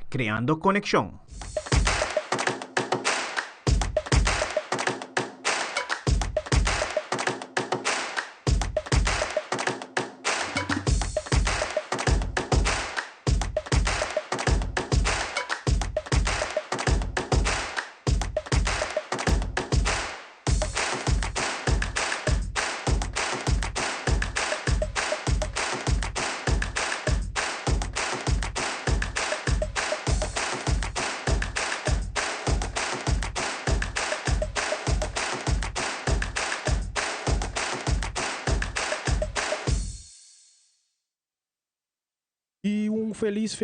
creando conexión. E feliz,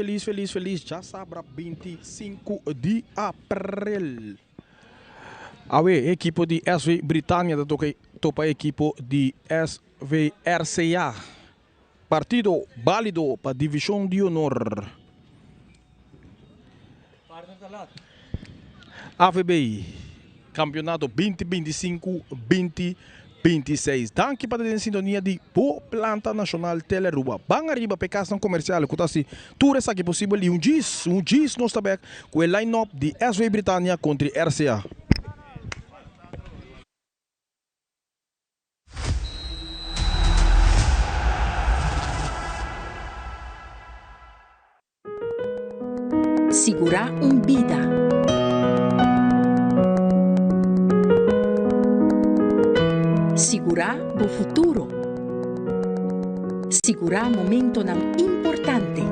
já sabra 25 de abril. A equipe de SV Britânia da topa a equipe de SVRCA. Partido válido para divisão de honor. AVB, campeonato 2025-2026. Danke para a sintonia de Boa Planta Nacional Teleruba. Bang arriba para casa comercial, que assim, tudo isso aqui é possível e um diz nós também com o line-up de SV Britânia contra RCA. Segurar vida. Segurar o futuro. Segurar momento importante.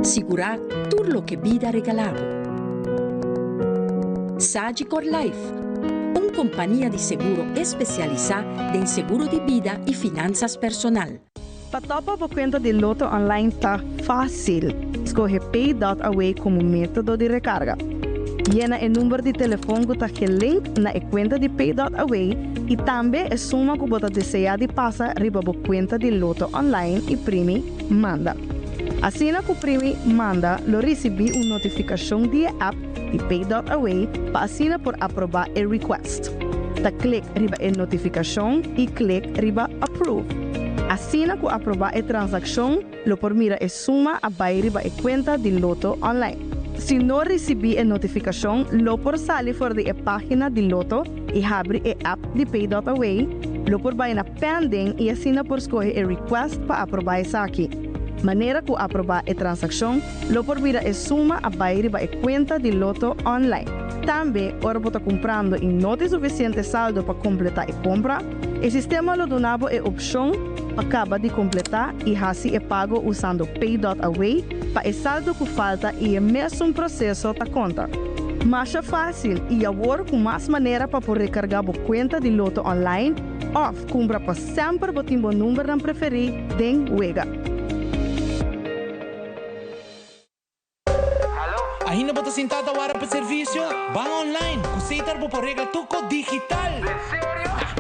Segurar tudo o que vida regalava. Sagicor Life, uma companhia de seguro especializada em seguro de vida e finanças personal. Para topa por conta de loto online tá fácil. Escolhe Pay.away como método de recarga. Llena o número de telefone que está link na conta de Pay.away e também a suma que você deseja de passar riba a conta de loto online e primi manda. Assim que o primi manda, lo recebi uma notificação de app de Pay.away para assinar por aprovar o request. Da clique riba a notificação e clique riba approve. Assim que aprovar a transação, lo por mira a suma a riba a conta de loto online. Se não recebi a notificação, lo por sair fora da página de Loto e abre a app de Pay.away, lo por vai na pending e assina por escolher a request para aprovar isso aqui. Maneira que aprovar a transação, lo por vira a suma a riba a conta de Loto online. Também, ora você comprando e não tem suficiente saldo para completar a compra, o sistema lo donava a opção acaba de completar e assim é pago usando Pay.away para o saldo que falta e o mesmo processo da conta. Mais fácil e agora com mais maneira para poder recargar a conta de Loto online ou compra para sempre o seu número não preferido den Wega. Ainda bota sentada agora para serviço? Van online, aceitar por regla tuco digital.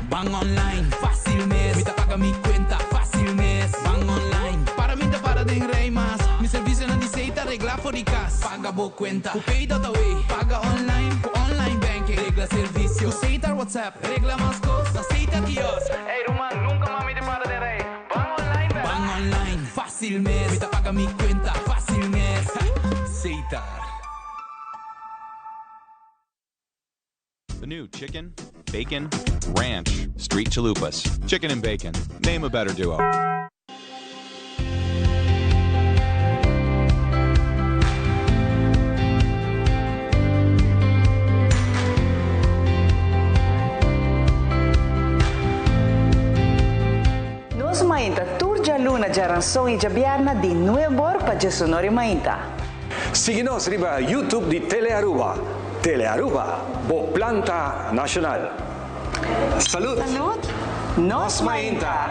Van online, fácil mes. Me paga mi cuenta, fácil mes. Van online, para mim para de rei mas. Mi serviço não aceita regla for de casa. Paga boa cuenta, com Pay.away. Paga online, com online banking. Regla serviço, aceita WhatsApp. Regla mais coisas, aceita quiosque. Ei, Roman, nunca mami de para de rei. Van online, velho. Van online, fácil mes. Me paga mi cuenta, fácil mes. Aceitar. The new chicken, bacon, ranch, street chalupas. Chicken and bacon. Name a better duo. Nós mainta turja luna jaranção e jabiarna de nuevor para Jesunori mainta. Siga-nos riba YouTube de Telearuba. Telearuba, Boa Planta Nacional. Salud! Salud! Nos mainta!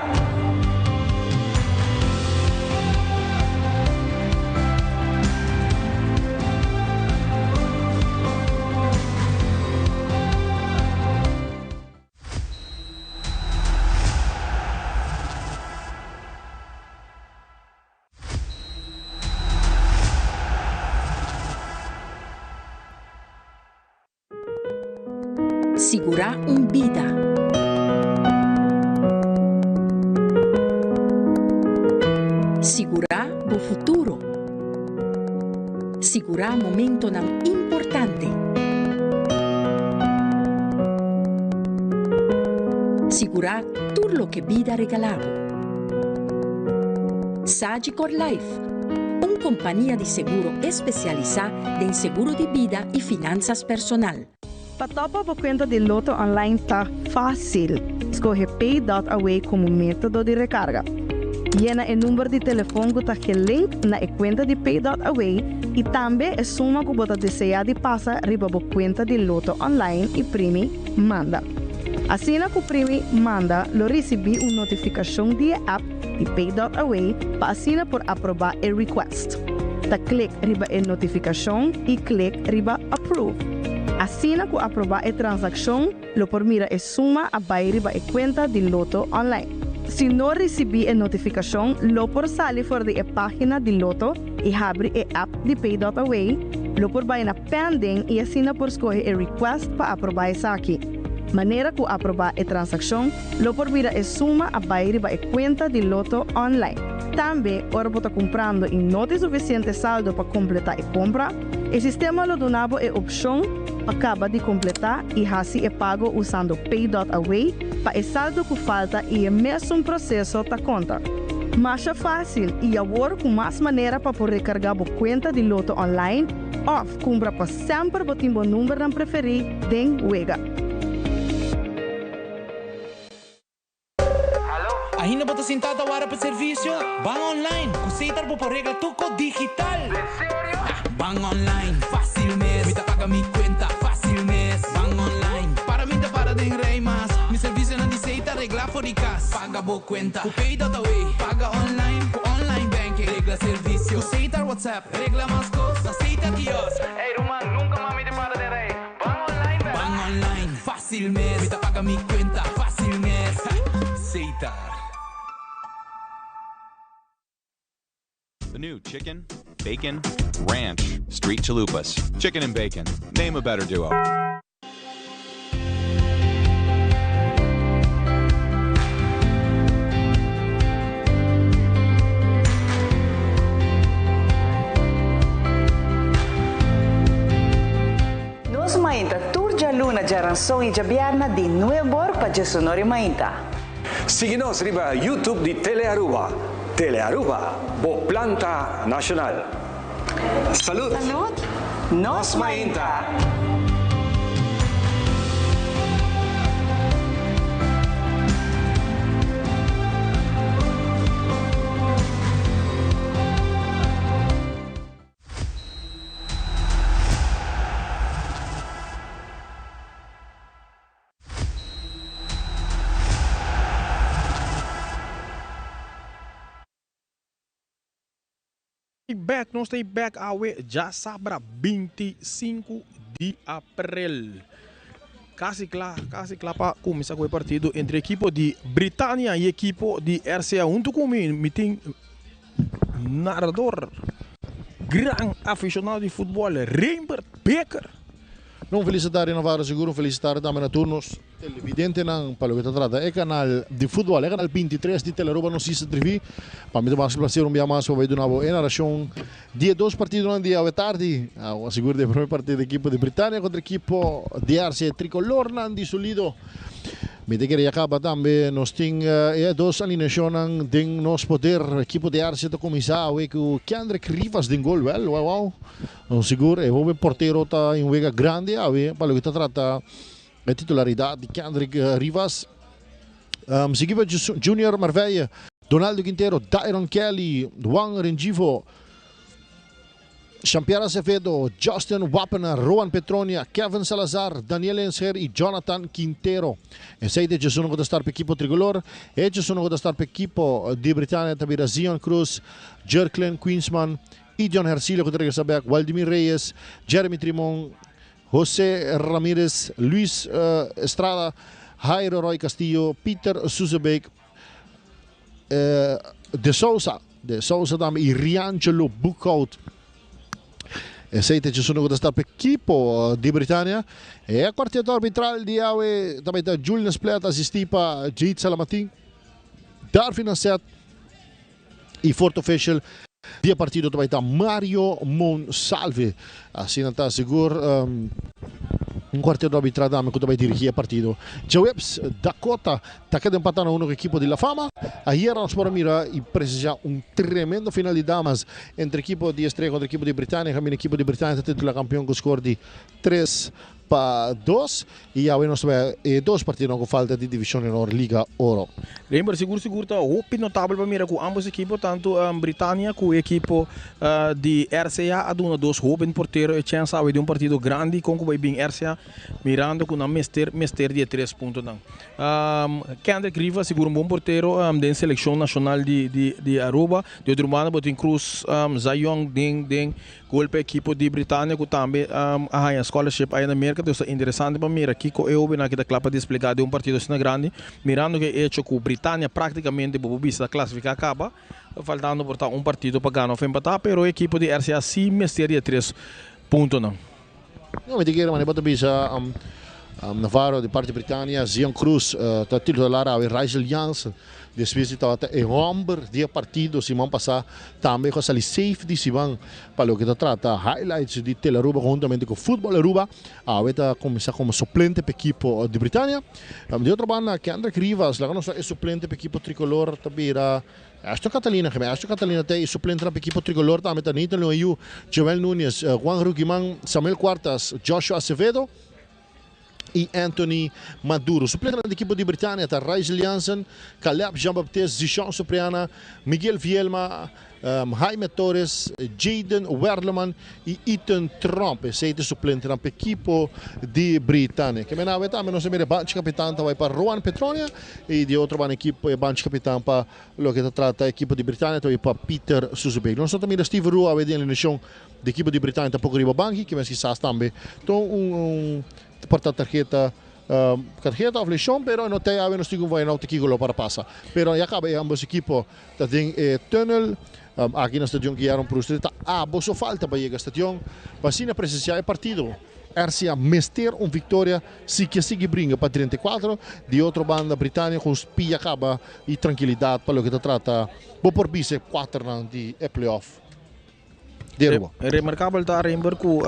Segurar vida. Segurar o futuro. Segurar momento não importante. Segurar tudo o que vida regalava. Sagicor Life, uma companhia de seguro especializada em seguro de vida e finanças personal. Para a conta de Loto online está fácil. Escolhe Pay.away como método de recarga. Llena o número de telefone que está link na conta de Pay.away e também a suma que você deseja de passar riba a conta de Loto online e primi manda. Assim que o primi manda, lo recebi uma notificação de app de Pay.away para assinar por aprovar o request. Da clique riba a notificação e clique riba approve. Assim que aprovar a transação, lo por mira a suma a riba a conta de Loto online. Se não recebi a notificação, lo por sair fora da página de Loto e abrir a app de Pay.away, lo por vai na pending e assina por escolher a request para aprovar isso aqui. Maneira que aprovar a transação, lo por vira a suma a riba a conta de Loto online. Também, ora você comprando e não tem suficiente saldo para completar a compra, o sistema lo donava a opção acaba de completar e assim é pago usando Pay.away para o saldo que falta e é mesmo processo da conta. Mais fácil e agora com mais maneira para poder recarregar a conta de Loto online ou compra para sempre o timbo número não preferir den wega. Ainda bota sentada hora para serviço? Van online, aceitar por regra tuco digital. Van online, fácil mes. Me paga mi cuenta, fácil mes. Van online, para mim para de rei mas. Mi serviço não aceita regla for de casa. Paga bo cuenta, ku Pay.away. Paga online, ku online banking. Regla serviço, aceitar WhatsApp. Regla mais coisas, aceita kiosco. Ei, Roman, nunca mami te para de rei. Van online, velho. Van online, fácil mes. Me paga mi cuenta, fácil mes. Aceitar. The new Chicken, Bacon, Ranch, Street Chalupas. Chicken and bacon. Name a better duo. Nos mainta Turja Luna Jarançou e Jabiarna de Nuebor para Jesunori Mainta. Siga-nos riba YouTube de Telearuba. Telearuba, Bo Planta Nacional. Salud! Salud! Nos mainta! Nós estamos back já sabra 25 de abril. Quase claro para começar com o partido entre a equipe de Britânia e a equipe de RCA. Junto comigo, tem narrador, grande aficionado de futebol, Reinbert Becker. Não felicitar Navarro Seguro, felicitar também na turnos televidente ng Palugita Trata. É canal de futebol, é canal 23 de Telearuba no Cisa TV. Para mim, mais prazer dia mais para ver de novo. É narração dia 2 partidos no dia de tarde. Asseguro de primeiro partido da equipe de Britânia contra a equipe de Arce Tricolor Nandi Solido. Me te queria acaba também nós tem dois alineações de nosso poder equipe de Arce to começar a que o Kendrick Rivas de gol, well, wow. Seguro é o porteiro tá em vega grande, a ver, para o que trata a titularidade de Kendrick Rivas. Seguiva Junior Marveia, Donaldo Quintero, Dairon Kelly, Juan Rengivo, Champiara Acevedo, Justin Wapner, Roan Petronia, Kevin Salazar, Daniel Enser e Jonathan Quintero. Esse é sono que está para a equipe tricolor. Esse sono que está para a equipe de Britânia, também Zion Cruz, Jerklen Queensman, e John Hercilio, que regresa back, Waldemir Reyes, Jeremy Trimon, José Ramírez, Luis Estrada, Jairo Roy Castillo, Peter Suzebeek, De Sousa também e Riangelo Boekhout. Esse ci sono da stare per equipo di Britannia e a quartetto arbitrale di Aue também da Julian Splet assistipa Jade Salamatin Darwin Asset E Forte Official, dia partido também está Mario Monsalve. Assim não está seguro. Quarteto de arbitragem que também dirigia o partido. Jawebs Dakota está querendo empatar na única equipe de La Fama. Ayer nós para mirar e precisar tremendo final de damas entre a equipe de Estrela contra a equipe de Britânia. A minha equipe de Britânia está titular campeão com o score de 3-2 e agora nós temos dois partidos com falta de divisão em Liga Oro. Lembra, seguro está open notável para mirar com ambos equipos, tanto Britânia como a equipe de RCA, a dona dos open porteiro e chance de um partido grande com o bem RCA, mirando com uma mister de 3 pontos. Kendrick Riva, seguro bom porteiro da seleção nacional de Aruba, de outro lado, Botin Cruz, Zayong, Ding, golpe equipe de Britânia, que também a scholarship aí na América, então é interessante para mirar aqui com eu na que da clapa de explicar de um partido assim grande, mirando que é que Britânia praticamente por vista classificar acaba, faltando portar um partido para ganhar ou empatar, pero a equipe de RCA sim misteria 3 pontos não. Não, me diga, mas bota bisa Navarro de parte de Britânia, Zion Cruz, está titular a Rachel Jansen. Depois está em Homber, dia partido, se vão passar também com essa safety, se vão para o que está trata highlights de Telearuba juntamente com o Futebol Aruba, vai começar como suplente para a equipe de Britânia. De outra banda, Kendrick Rivas, lá não é suplente para a equipe tricolor, também era Aston Catalina tem suplente para a equipe tricolor, também está Nathan Loiu, Joel Nunes, Juan Ruquiman, Samuel Quartas, Joshua Acevedo e Anthony Maduro. Suplente da equipe de Britânia está Rachel Jansen, Caleb Jean-Baptiste, Zichan Supriana, Miguel Vielma, Jaime Torres, Jaden Werleman e Ethan Trump. Esse é o suplente da equipe de Britânia. Que menava também nós temos banco capitão vai para Juan Petronia e de outro equipe banco capitão para o que trata a equipe de Britânia também para Peter Susubek. Nós também Steve Rua a ver a lição da equipe de Britânia para pouco riba banco que mas que sabe também. Então porta tarjeta of lição, pero não tem a ver no vai não te para passar. Pero já acaba ambos equipos tem tunnel aqui na estação que eram frustrados. Só falta para chegar à estação. Vacina presenciar o partido. RCA mester vitória se que sigue brinca para 34 de outra banda Britânia com spia acaba e tranquilidade para o que se trata. Vou por vice 4 de playoff. É remarcável estar em barco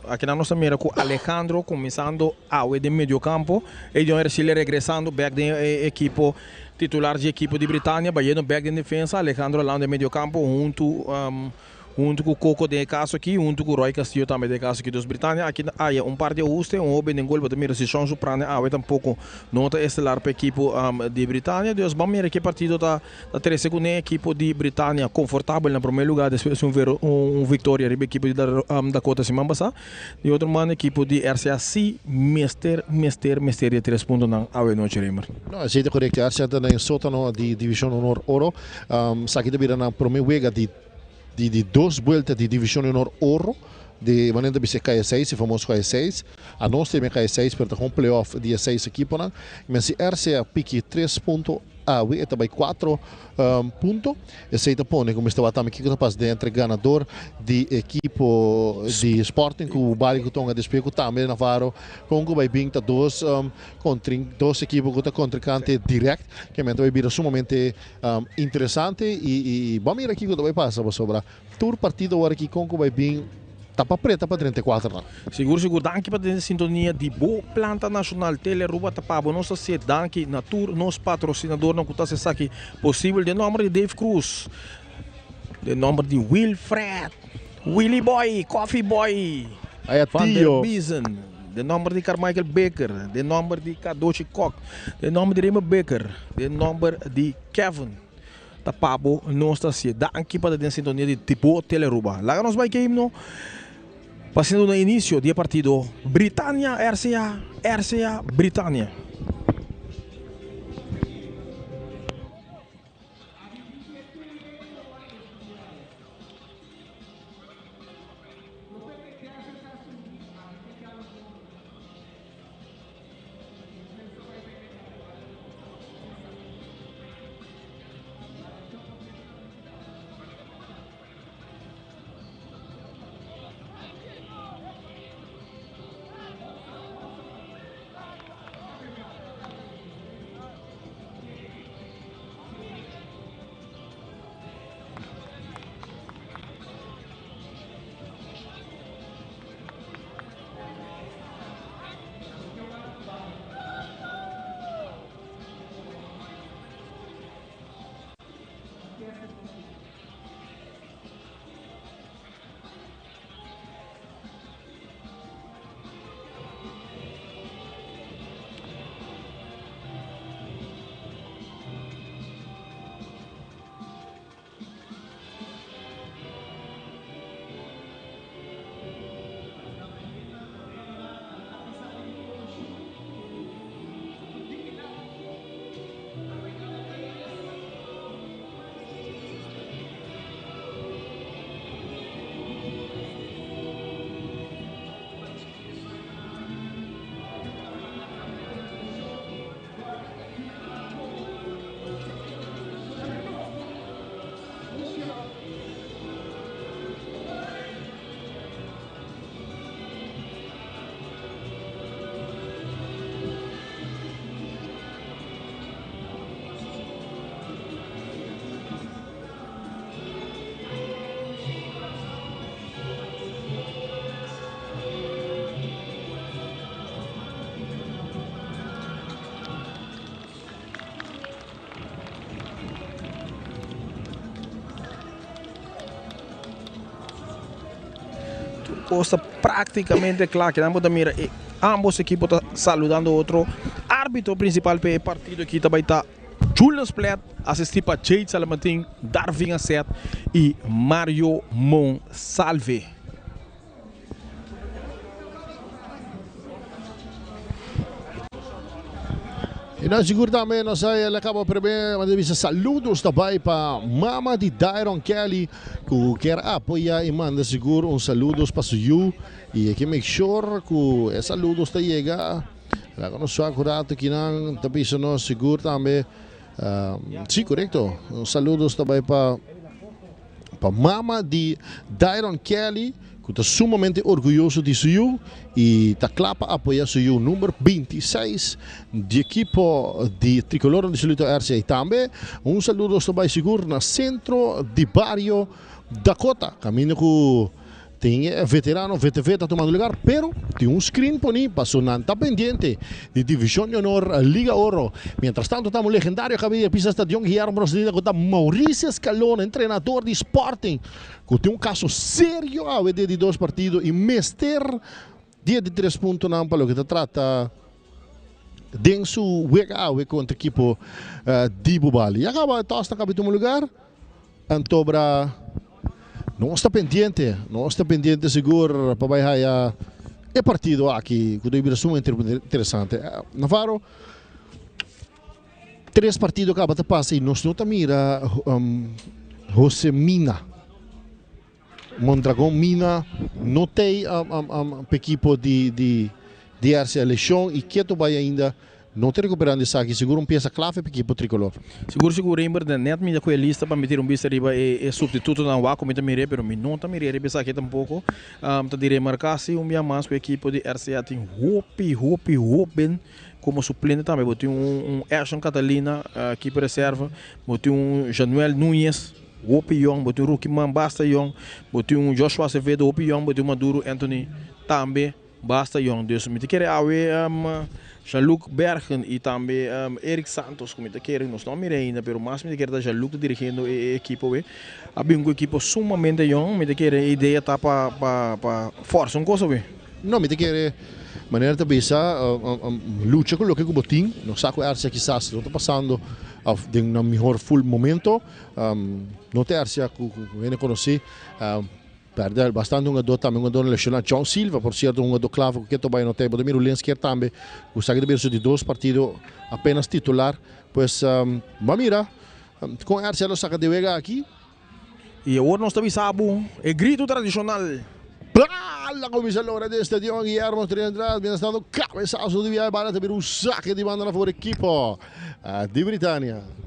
aqui na nossa mira com Alejandro começando a de meio campo e John Ercile regressando back da equipe titular de equipe de Britânia, Baiano back de defesa, Alejandro lá no meio campo junto com o Coco de caso aqui, junto com o Roy Castillo também de caso aqui dos Britânia. Aqui há par de ajuste, open em gol, mas também se chão soprano, tampouco nota estelar para a equipe de Britânia. Deus, vamos ver que partido da 3 segundos, a equipe de Britânia confortável no primeiro lugar, depois vitória, a equipe de Dakota Simambasa. De outro lado, a equipe de RCA mister de 3 pontos não, a noite, Reimer. Não, é correto, a RCA está em sótano de divisão honor oro, aqui também na primeira wega de 2 vueltas de divisão honor oro, de maneira de ser KS6, o famoso KS6. A nós temos KS6, pero com playoff de 6 equipos, mas se RCA pique 3 pontos, é também 4 pontos. Esse aí põe como estava também que capaz de entre ganador de equipe de Sporting, com o Bali que estão a despejo também Navarro, com o vai vir 2 equipes que estão contra direct, que vai vir sumamente interessante e vamos ver aqui o que vai passar sobre o partido agora aqui com o vai vir tapa preta para 34. Seguro, danke para a sintonia de Boa Planta Nacional Telearuba Tapabo. Nossa se danke na tour, nosso patrocinador, não custa se aqui possível, de nome de Dave Cruz, de nome de Wilfred, Willy Boy, Coffee Boy, Van der Biesen, de nome de Carmichael Baker, de nome de Kadoshi Koch, de nome de Rima Baker, de nome de Kevin Tapabo, nossa se danke para a sintonia de Boa Telearuba. Lá nós vai que no passando no início do partido Britânia, RCA, Britânia. está prácticamente claro que mira, ambos equipos están saludando otro. Árbitro principal para el partido aquí também está Julius Platt, assistir para Jade Salamatin, Darwin Asset e Mario Monsalve. E nós também nós aí acaba primeiro, mas devia saludos também para mama de Dairon Kelly que quer apoiar e manda seguro saludos para o e que make sure que esse saludos está chega lá com nosso acurado que não também nós seguro também sim correto saludos também para mama de Dairon Kelly que está sumamente orgulhoso de Suyu e está clapa apoiar Suyu número 26 de equipo de Tricolor de Solito RCA também saludo também seguro na centro de Barrio Dakota caminho que tem veterano VTV está tomando lugar pero tem screen por aí passou não está pendente de Divisão de Honor Liga Oro mientras tanto estamos legendário acabei de pisar estadio Guilherme Brasileira com Maurício Scaloni treinador de Sporting que tem caso sério a ver de 2 partidos e mester dia de 3 pontos não para o que trata dentro do contra a equipe de Bubali e acaba tosta acaba de tomar lugar Antobra não está pendente seguro para vai é partido aqui que deve ser muito interessante Navarro 3 partidos acaba de passar e nós não mira José Mina Mondragón Mina não tem equipo de RCA Legião e que vai ainda não tem recuperando isso aqui, seguro peça clave para a equipe tricolor. Seguro, ainda net minha com a lista para meter bicho arriba e substituto na UA, como também pero me não também é pensar aqui tampouco. Tá dire marcar se dia mais para a equipe de RCA tem Hope como suplente também, botou Ashton Catalina, equipe reserva, botou Januel Nunes, Hope Young, botou Rookie Man Basta Young, botou Joshua Acevedo, Hope Young, botou Maduro Anthony também Basta Young. Dus me quer Jean-Luc Bergen e também Eric Santos, como te querem, nós não miramos ainda, pero mais me quer da Jean-Luc dirigindo a equipe, havia equipe sumamente young, me quer a ideia tá para força coisa Não, me quer maneira de pensar, luta com o que o botim, não sabe qual quizás não está passando de melhor full momento, não tem arcia que eu conheci. Perde bastante jogador também, um jogador nacional John Silva, por certo, um jogador clave que também não tem, mas o Lensker também, o saque de berço de 2 partidos apenas titular, pois, vamos mirar, com a Arcelo saca de vega aqui. E agora nós também sabemos, é grito tradicional. La comisaria del stadio Guillermo Triandrade viene stato cabezazo di via bala per un saque di banda favore equipo di Britannia.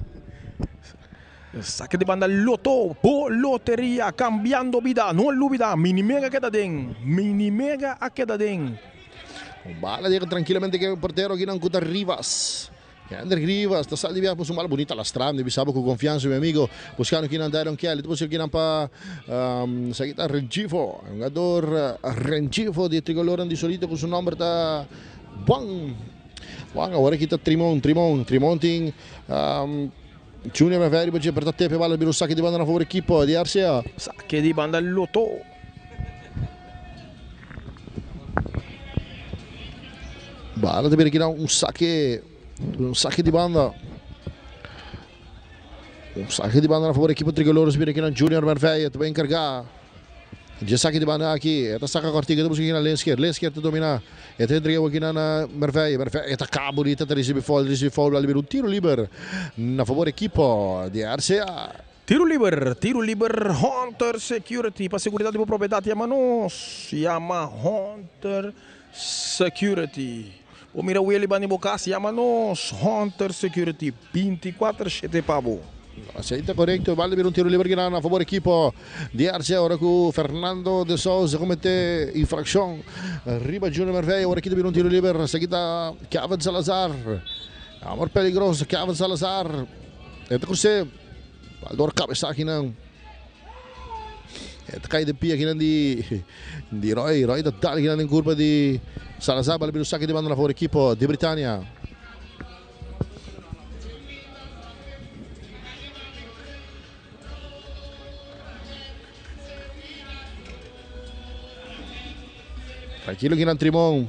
Saque de banda loto, loteria, cambiando vida, não lúbida, minimega queda den, minimega a queda den. Bala llega tranquilamente que el portero aquí non cuta Rivas. Ander Rivas, está saliendo bien, pues un mal bonita la strada, bisabo con confianza, mi amigo, buscando aquí en Dairon Kelly, después aquí en pa Saguita Rengifo, un jugador Rengifo de Tricolor di Solito con su nombre está Juan, ahora aquí está Trimonting, Junior Maveri per te per valere un sacco di banda a favore equipo di RCA. Sacche di banda Lotto. Bala per chi un sacco di banda. Un sacco di banda a favore equipo tricolore per chi Junior Maveri te va incargato. Já saque de banda aqui, esta saca cortiga depois aqui na Lensker te domina. Esta entrega aqui na Merveille, esta cabo bonita, recebe foul, libera um tiro livre na favor equipo de RCA. Tiro livre, Hunter Security, para segurança de propriedade, chama Hunter Security. O mira o ele bani boca, chama-nos Hunter Security, 24/7 pavo. Aceita corretto, vale per un tiro libero a favore equipo di RCA, ora con Fernando De Souza commette infrazione, arriva Junior Merveille, ora chi deve un tiro libero, seguita Kevin Salazar, amor peligroso, Kevin Salazar, e così, allora cabeça aqui não, e cai de pia aqui di Roy da tale aqui in curva di Salazar, vale per un sacco di banda a favore equipo di Britannia. Tranquilo aqui na Trimon.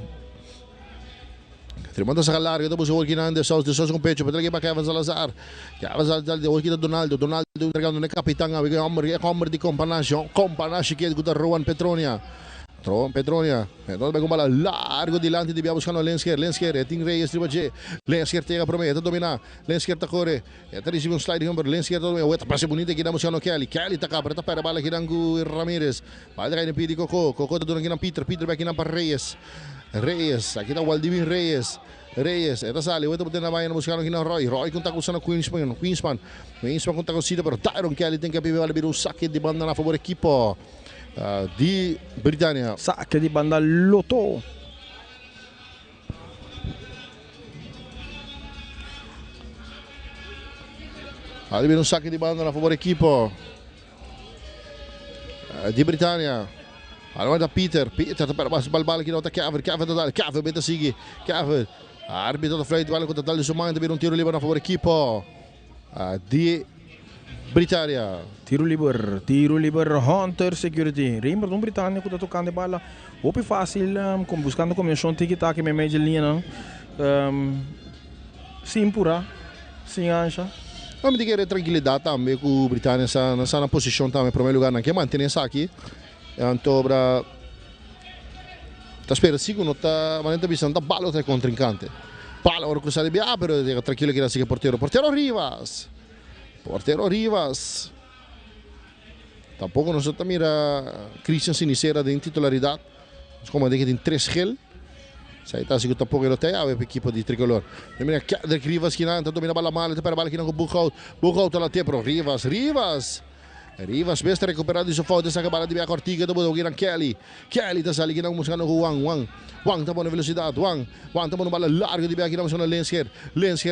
Trimon está sacando larga, estamos working de Sousa com pecho, para para Kevin Salazar. Kevin Salazar, working Donaldo entregando no capitão, é homem de Companasio que é o Rowan Petronia. Petronia, então vai com bola largo dilante de buscando Lensker, Etin Reyes Tribaje, Lensker tega promete dominar, Lensker tá corre, tá recebe um slide number, Lensker domina, outra passe bonita aqui da buscando Kelly tá capra, tá para bala aqui dango Ramirez, vai daí pedi Coco tá dando aqui na Peter vai aqui na para Reyes, aqui tá Waldimir Reyes, esta sale, outra botando na baia buscando aqui na Roy conta com o Queenspan conta com Cida, pero Tyron Kelly tem que abrir o saque de banda na favor equipo di Britânia. Saque de banda Loto. Ali un saque di banda a favore equipo di Britânia. Allora da Peter per baixo balbala aqui nota Caver total Caver beta sigue Caver árbitro da frente vale com total de somando bir tiro livre a favore equipo di Britânia. Tiro livre Hunter Security. Rimmer de Britânia que está tocando bala. Hope fácil, buscando combinação tic-tac em meio de linha. Sim, pura. Sim, ancha. Vamos dizer tranquilidade também que o Britânia está na posição também, em primeiro lugar, não quer manter isso aqui. Então, está esperando sim, não está visando da bala contra o trincante. Bala, agora cruzar de biá, pero tranquilo que não sigue porteiro Rivas. Tampouco nós estamos a Christian Sinicera de titularidade. Como eu disse, tem 3 gel. Sai tá sigo tampouco ele tem a equipe de tricolor. Mira Kedrick Rivas que não domina a bola mal, para a bola que não Buchhout lá tem pro Rivas besta recuperado de sofá dessa bola de Bia Cortiga do Bodoguiran Kelly tá sali que não buscando Wang tá bom na velocidade Wang tá bom na bola larga de Bia que não buscando Lensker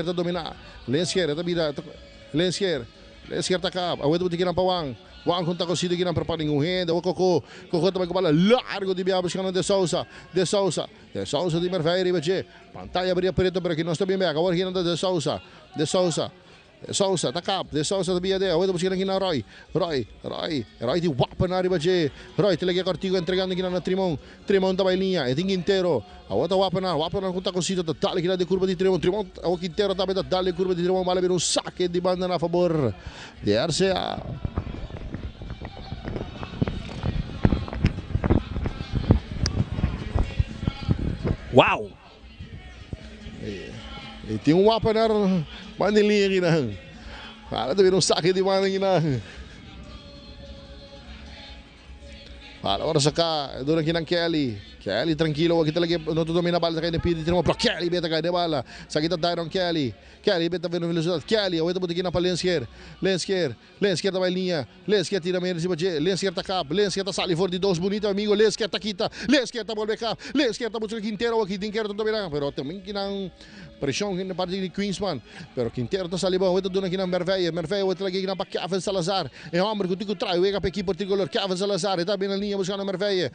tá dominar Lensker tá vira Lensker tá cá, a outra botiquinha para Wang conta com Cida que não prepara nenhum renda, o Coco também com bola largo de Bia buscando de Sousa de Merveira e pantalla abria preto para que não está bem agora que não de Sousa tá cá, de Sousa da Bia de, a outra buscando aqui na Roy de Wapa na riba de Roy, te lege Cortigo entregando aqui na Trimon tá linha, é tem inteiro, a outra Wapa conta com Cida, tá aqui na de curva de Trimon, o Quintero também tá dali curva de Trimon, mal um saque de banda na favor de RCA. Uau! E tem Wapa na bandelinha aqui na. Para também um saque de banda aqui na. Para agora sacar, dona aqui na Kelly tranquilo, aqui tá aqui, não domina a bala, tá caindo pedi, tiramos para Kelly, beta cai de bala, sakit tá Tyron Kelly beta vendo velocidade, Kelly, o bota aqui na para Lensker tá vai linha, Lensker tira menos de bater, Lensker tá cap, Lensker tá sali fora de 2 bonito amigo, Lensker tá quita, Lensker tá volver cá, Lensker tá buscando Quintero aqui, Quintero tá dominando, pero também que não pressão na parte de Queensman, pero Quintero tá sali bom, o dona aqui na Merveia, o tá aqui na para Kevin Salazar, é homem que trai, o ega para equipe tricolor, Kevin Salazar, tá bem na linha buscando Merveia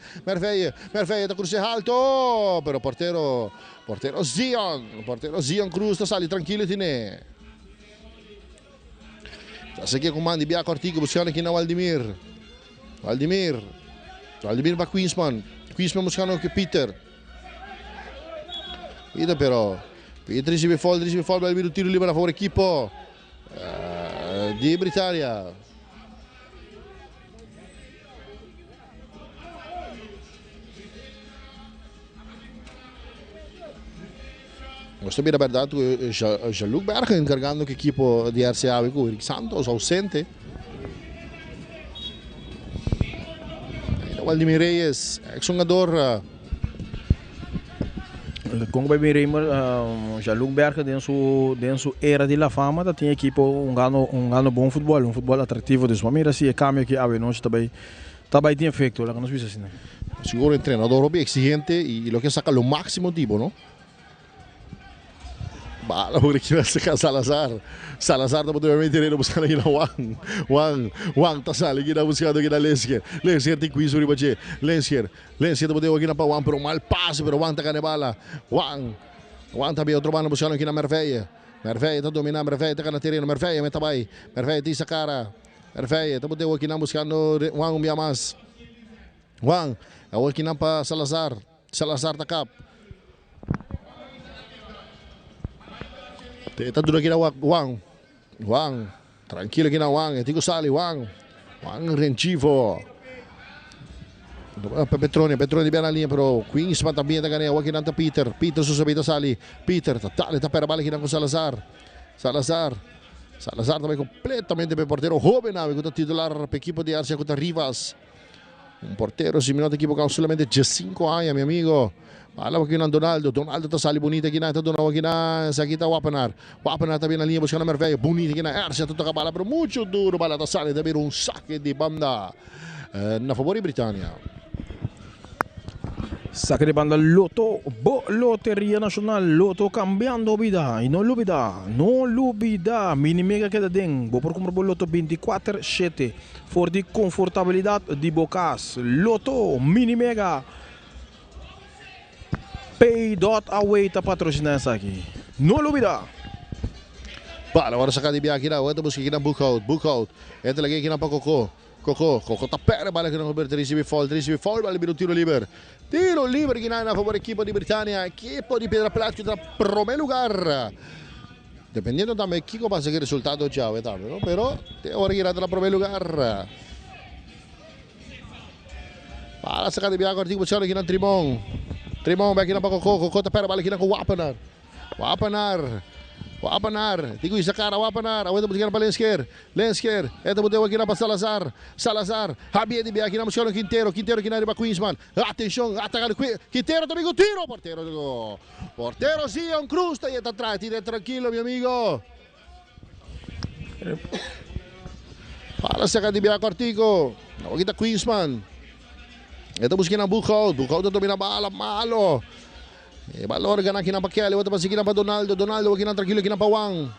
tá cruce alto, pero portero Zion Cruz tá sali tranquilo tiene. Já sei que comando Bia Cortigo buscando aqui na Waldimir para Queensman buscando aqui Peter pero Peter recebe falta, vai vir o tiro livre a favor equipo di Britânia. Mas também, na verdade, Jean-Luc Berger encarregando a equipe de RCA com o Eric Santos ausente. O Waldimir Reyes, ex-jogador. Como vai ver, Jean-Luc Berger dentro era de La Fama, tem equipe gano bom futebol, futebol atrativo de sua maneira, se é câmbio que a nós também tem efeito, lá que nós vimos assim. Seguro treinador bem exigente e lo que saca lo máximo tipo, não? Bala por aqui vai sacar Salazar tá podendo meter buscando aqui na Wang tá saindo aqui na buscando aqui na Lensker tem quiz sobre bater Lensker tá podendo aqui na para Wang pero mal passe pero Wang tá ganhando bala Wang também outro mano buscando aqui na Merveia tá dominando Merveia tá ganhando terreno Merveia meta vai Merveia tem essa cara Merveia tá podendo aqui na buscando Wang mais Wang aqui na para Salazar Salazar da cap. Teta dura aqui na Wang. Wang. Tranquilo aqui na Wang. Tico Sali, Wang. Wang Rentivo. Petroni bem na linha, pero Queensman também da ganha. Aqui nanta Peter. Peter susabita Sali. Peter, tá pera bala aqui na com Salazar. Salazar também completamente bem porteiro. Jovem, amigo, titular para a equipe de Arce contra Rivas. Porteiro, se minuto equipe com solamente 15 anos, meu amigo. Bala aqui na Donaldo tá sali bonita aqui na Donaldo aqui na Sakita Wapanar também na linha buscando a Merveia. Bonita aqui na Arce, toca a bala, pero muito duro. Bala tá sali, deve um saque de banda na favor de Britânia. Saque de banda Loto, Loteria Nacional, Loto cambiando vida. E não olvida, Minimega queda dentro. Vou por comprar o Loto 24/7 for de confortabilidade de bocas. Loto, Minimega. Pay.away tá patrocinando essa aqui. Não olvida. Bala, agora sacar de Bia aqui na outra, busca aqui na Bookout. Entra aqui na Coco tá pera, bala aqui na Roberto, recebe fall, bala vira um tiro livre. Tiro livre aqui na favor da equipe de Britânia, equipe de Pedra Plata que está em primeiro lugar. Dependendo também de que passa aqui o resultado já, não? Pero agora que está em primeiro lugar. Bala sacar de Bia agora, tem que buscar aqui na Trimon, vai aqui na Coco tá pera, bala aqui na Wapanar, tigo isa cara Wapanar, awet buscar para Lensker, boteu aqui na para Salazar, Javier de Bia aqui na buscar o Quintero aqui na para Queensman, atenção, atacar Quintero também com tiro, porteiro Zion Cruz, tá aí atrás, tira tranquilo, meu amigo. Para sacar de Bia Cortico, aqui tá Queensman, buscar na Bookout domina a bala, malo. Balor gana aqui na Paquele, outra para na Donaldo aqui na tranquilo aqui na Wang.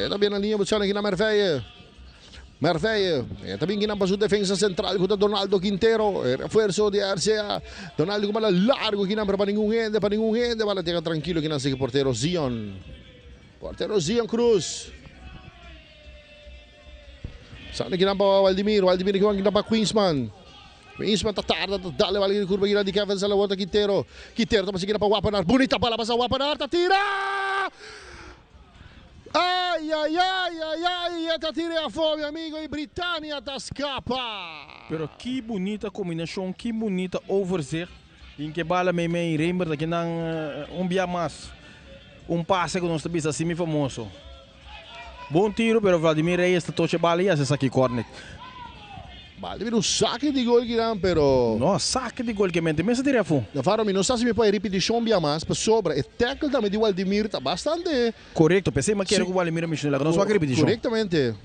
Também na linha buscando aqui na Merveia. Também aqui na base defesa central com o Donaldo Quintero, reforço de RCA. Donaldo com bola largo aqui na para nenhum gente, bala tega tranquilo aqui na segue porteiro Zion Cruz. Sana aqui na Valdimiro aqui na para Queensman tá tarde, dale bala curva aqui de Kevin Salawota Quintero tá passando para Wapanar, bonita bala passa Wapanar, tá tira! Ai, tá tira a fome, amigo, e Britânia tá escapa. Pero que bonita combinação, que bonita overzicht. Em que bala me lembra que não bia mais passe que nós estamos assim famoso. Bom tiro, pero Vladimir Reyes está toche bala e essa aqui corner. Vale, vira um saque de gol que não, pero... No, saque de gol que mente, mas diria fu. Da faro, não sei se me pode repetição bia mais, para sobra, e tackle também de Valdimir tá bastante... Correto, pensei que era o Valdimir Michel, não só a repetição. Corretamente.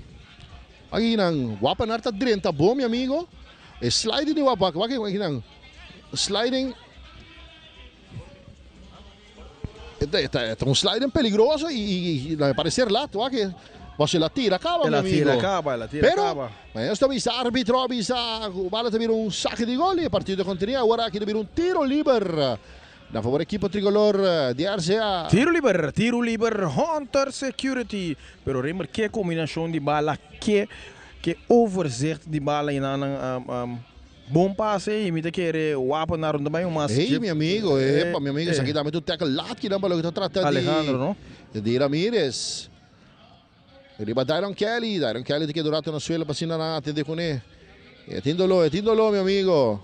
Aqui não, Wapanar tá dentro, tá bom, meu amigo. E sliding de Wapanar, aqui não, sliding... É um sliding peligroso e vai parecer lá, tu aqui... Você la tira, acaba, meu amigo. Ela tira, acaba. Mas esta vez árbitro avisa, o bala também saque de gol e o partido continua. Agora aqui também tiro livre na favor da equipe tricolor de RCA. Tiro livre, Hunter Security. Pero lembra que combinação de bala, que overzicht de bala e bom passe e me querer o Wapanar também mas ei meu amigo, isso aqui também tu tackle lá que não balou que tá tratando Alejandro, não? De Ramirez. Riba Dyron Kelly tem que durar na suela para sinar na atender com ele. Atendolo, meu amigo.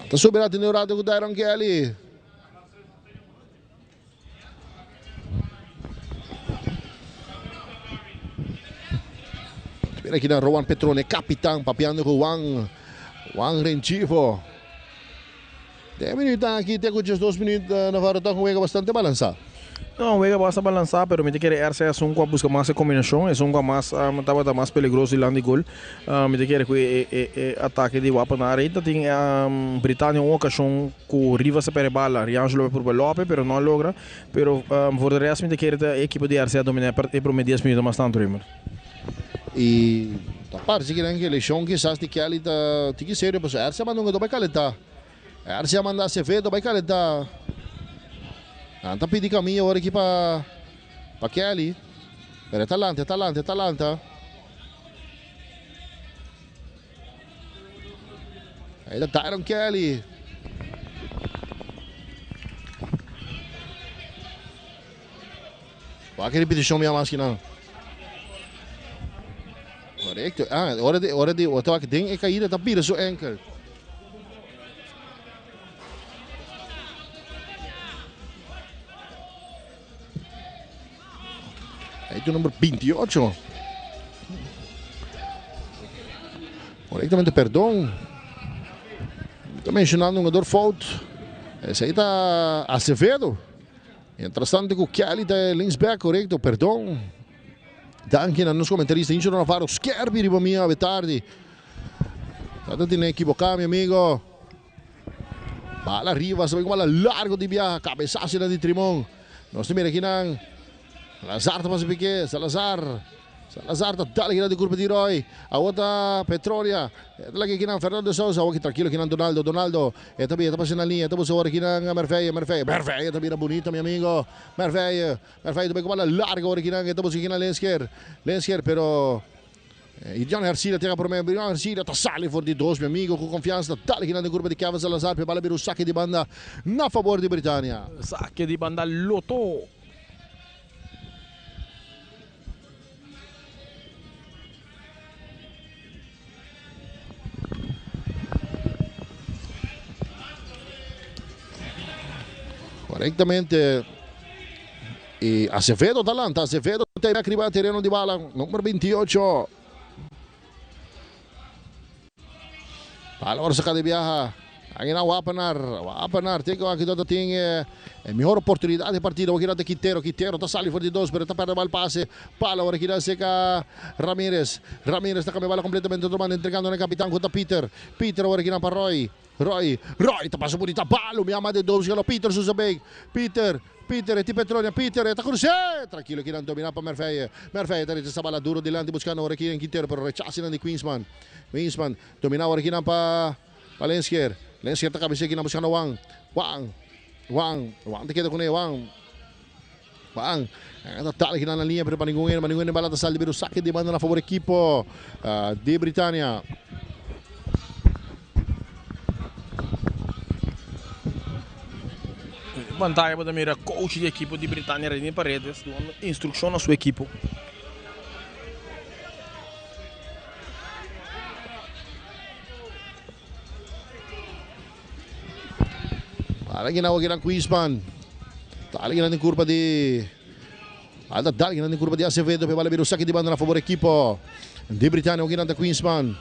Tá subindo atendendo com o Dyron Kelly. Aqui na Rowan Petrone, capitão, papeando com Wang Rentivo. 10 minutos aqui, tem com 2 minutos na varota com o bastante balançado. Não, o basta balançar, pero me quer RCA é com a busca mais combinação, é com a mais peligroso e lá de gol. Me quer que ataque de Wapanar, ainda tem Britânia uma ocasião com Rivas a bala, Riangelo por Belope, pero não logra, pero por resto me quer a equipe de RCA dominar por 10 minutos mais tanto, Rimer. E parece que a eleição que sabe que ele tá sério, mas essa mandou que vai calentar. Arcia manda Acevedo, vai caleta. Anta pidi caminho agora aqui para Kelly. Era Atalanta. Aí da Tyron Kelly. Vai que repetição minha máquina. Correto. Hora de wat ik denk, ik ga hier dat bieden zo enkel. Aí o número 28. Corretamente, perdão. Estou mencionando um jogador fout. Esse aí está Acevedo. Interessante que o Kelly está linksback, correto, perdão. Danke a nos comentaristas. Inchino Navarro, scherbi riba mia, tardi. State ne equivocare, mio amigo. Bala arriva, sabi ko largo di biya. Cabeçasse na di Trimon. Nós temos aqui na Salazar tapos Piqué, Salazar tá dali na di curva di Roy. A outra Petrolia. Lagi aqui na Fernando de Souza, aqui tranquilo aqui na Donaldo. E também tapos na linha, tapos agora aqui na Merveia também era bonita, meu amigo. Merveia também com largo agora aqui na, tapos aqui na Lensker, pero Idjan Hercida tira por meio, Idjan Hercida tá sali for di dois, meu amigo, com confiança, dali aqui na curva de Kevin Salazar, per bala bir o saque de banda na favor de Britânia. Saque de banda Loto. Corretamente. E Acevedo Atalanta, Acevedo tem arriba terreno di bala, numero 28. Bala ora sa de viaja. Aqui na Wapenar, tem que aqui todo tem a melhor oportunidade de partida, aqui na de Quintero tá sali for de dois, pero tá perdendo o passe. Bala ora aqui na seca Ramírez tá com a bola completamente domando, entregando no capitão contra Peter ora aqui na para Roy, tá passando bonita bala, me ama de dois, galo Peter Susabeg. Peter, e ti Petronia, tá com você. Tranquilo aqui não domina para Merveia tá essa bola duro delante buscando ora aqui em Quintero, pero rechaça de Queensman domina ora aqui na para Lensker tá cabeça aqui na buscando Wang te queda com ele, Wang tá aqui na linha, pero para ninguém bala tá sal de o saque de banda na favor equipo de Britânia. Vantagem para mira coach de equipo de Britânia, René Paredes, dando instrução à sua equipo. Para ginawa ng Queensman. Talaga ng kurba di Dali ng kurba di Acevedo, pe bala biro saque de banda na favor equipo de Britânia, o ginanta Queensman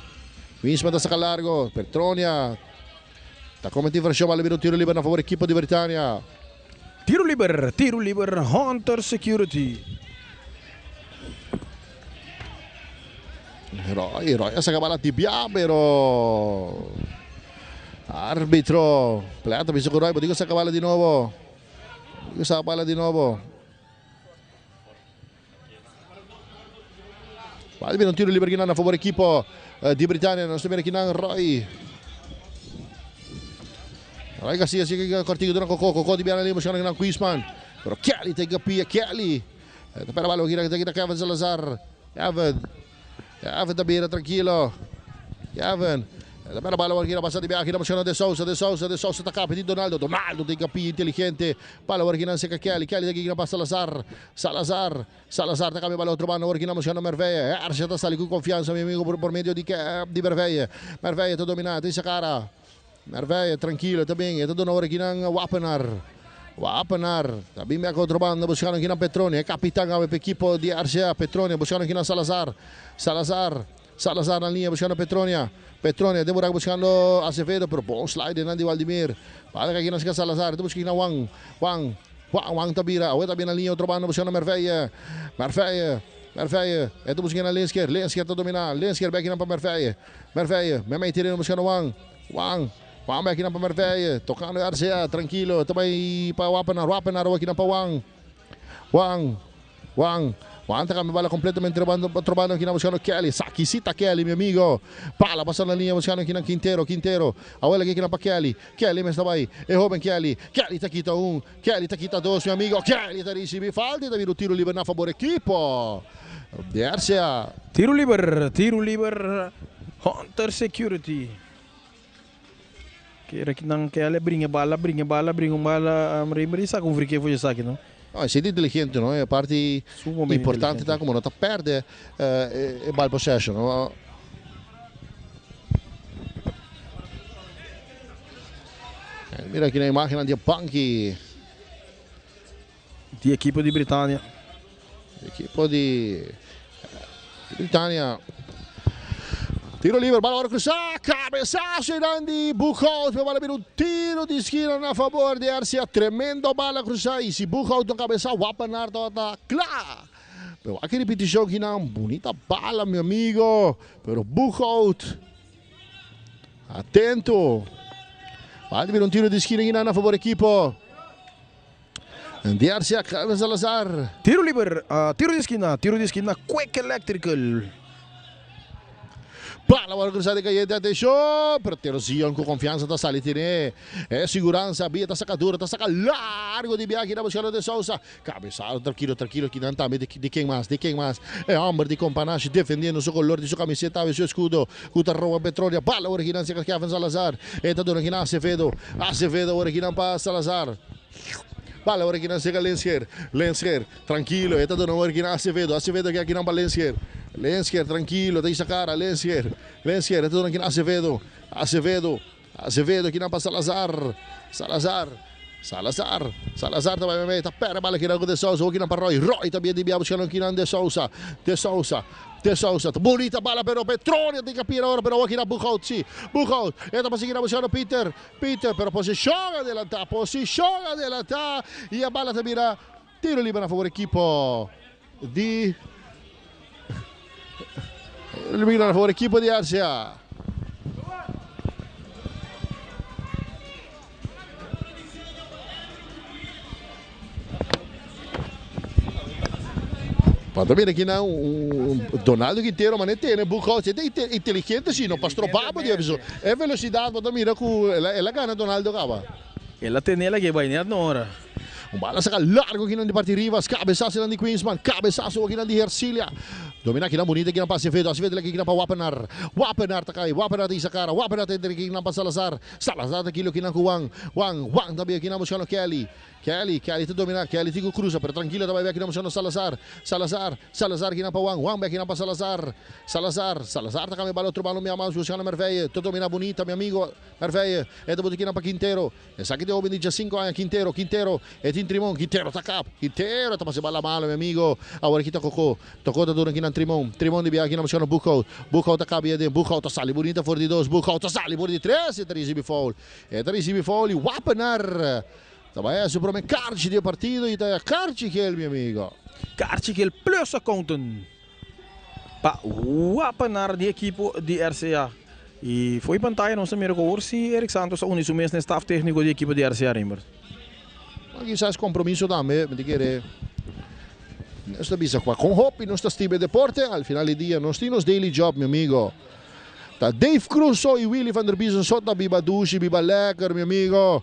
tá sa kalargo, Petronia. Tá cometindo versão bala biro tiro libre na favor equipo de Britânia. Tiro liber, Hunter Security. Roy sa kabala tibia, pero arbitro plata biso ko Roy, digo sa kabala di nuovo. Vale bene un tiro libero a favore equipo di Britânia, non sto bene chi Roy Garcia si che cortigo doon Coco di biara limo siya ng Queensman. Pero Kelly tega pia Kelly. Pero balo kita Kevin Salazar. Kevin tabira tranquilo. Kevin. Pero balo kita passa di biara kita siya de Sousa takapi di Donaldo tega pia inteligente. Balo kita sa Kelly tega kita pa Salazar takapi balo trobando kita siya ng Merveia. Arcia ta sali con confianza mio amigo por medio di Merveia to dominado sa cara. Merveia, tranquilo também, está dando hora aqui na Wapenar, também me controlando, buscando aqui na Petronia, capitão da equipe de RCA, Petronia, buscando aqui na Salazar na linha, buscando Petronia, demora buscando Acevedo, pero bom slide na di Valdimir, para aqui na Salazar, estamos aqui na Wang Tabira, agora também na linha, trobando, buscando Merveia, estamos aqui na Lensker está dominando, Lensker back na para Merveia, me tirando buscando Wang aqui na Merveia, tocando RCA, tranquilo, também para Wapenar aqui na Wang Guanta cambia bala completamente trovando aqui na buscando Kelly. Saquisita Kelly, meu amigo. Pala passando na linha buscando aqui na Quintero. A bola aqui na para Kelly. Kelly mas está aí. É Robin Kelly. Kelly tá quita Kelly tá quita dois, meu amigo. Kelly tá recebi falta e tá vindo tiro livre na favor equipo. Dersia. Tiro livre. Hunter Security. Kira que não quer brinha bala, sa com que foi isso aqui, não? No, siete inteligente, no? A parte importante tá como não tá perde é ball possession, no? Mira aqui na imagem de Punky. De equipe de Britânia. Equipe de Britânia. Tiro livre, bola agora cruzar, cabeçazo Irandi, Buchholz, vai vir um tiro de esquina a favor de Arcia, tremendo bola cruzar, e se Buchholz não cabeçar, Wapenaar tá claro. Pero aqui repetição aqui não, bonita bala, meu amigo, pero Buchholz, atento, vai vir um tiro de esquina aqui a favor da equipe. De Arcia, Carlos Salazar. Tiro livre, tiro de esquina, Quick Electrical. Pala agora cruzada de atenção, proteção com confiança da Salitine. É segurança, Bia tá sacadura, tá saca largo de Bia aqui na buscada de Sousa. Cabeçado, tranquilo, que não tá de quem mais. É homem de Companache defendendo seu color de sua camiseta e seu escudo. Cuta roupa petróleo, pala agora aqui na Kevin Salazar. Eta dona aqui na Acevedo agora aqui na para Salazar. Bala agora aqui na Lensker, tranquilo, eta dona agora aqui na Acevedo aqui na Lensker. Lensker, tranquilo, deixa a cara, Lensker, é tudo aqui na Acevedo aqui na para Salazar também vai tá pera bala aqui na de Sousa, aqui na para Roy também de buscando aqui na de Sousa, bonita bala pero Petróleo tem que capir agora, pero aqui na Buchholz, eta para seguir buscando Peter, pero posição adelantar, e a bala também tiro livre a favor equipo de elimina a favor equipo de Arcia. Quando viene aqui não Donaldo Quintero, mas não tem, né? Buchholz é inteligente, sim, não pastor papo de aviso. É velocidade, mas mira com ela ganha Donaldo Cava. Ela tem ela que vai nem na hora. Bala saca largo aqui de Party Rivas, cabeçaço de Queensman, cabeçaço aqui de Hercilia. Domina aqui na bonita aqui na Acevedo aqui na para Wapenaar tá cai, Wapenaar tem essa cara, Wapenaar tem aqui na para Salazar daquilo aqui na Wang também aqui na buscando Kelly tu domina, Kelly tigo cruza, pero tranquila também aqui na buscando Salazar aqui na para Wang aqui na para Salazar tá cai bala outro balo minha mão buscando Merveille, tu domina bonita meu amigo Merveille, é do aqui na para Quintero, essa aqui deu 25 anos Quintero, é Tim Trimon, Quintero tá cap, Quintero tá passando bala malo meu amigo, agora aqui tá tocou tá dando aqui na Trimon de Bia aqui na buscando Buchholz tá cabia de Buchholz tá sali bonita for de 2, Buchholz tá sali por de 3, e tá recebi foul e Wapenaar. Também é sobre Karchi de partido e tá Karchi que é meu amigo. Karchi que é plus accountant. Pa Wapenaar de equipe de RCA. E foi pantalla não se mira com o se Eric Santos une o mesmo staff técnico de equipe de RCA Rimbers. Aqui sai compromisso também, me dizer. Nesta bisa qua con Hopi, nostra stibe deporte, al finale dia nostro daily job, meu amigo. Tá Dave Crusoe e Willy van der Biesen sotto biba dushi, biba lekker, meu amigo.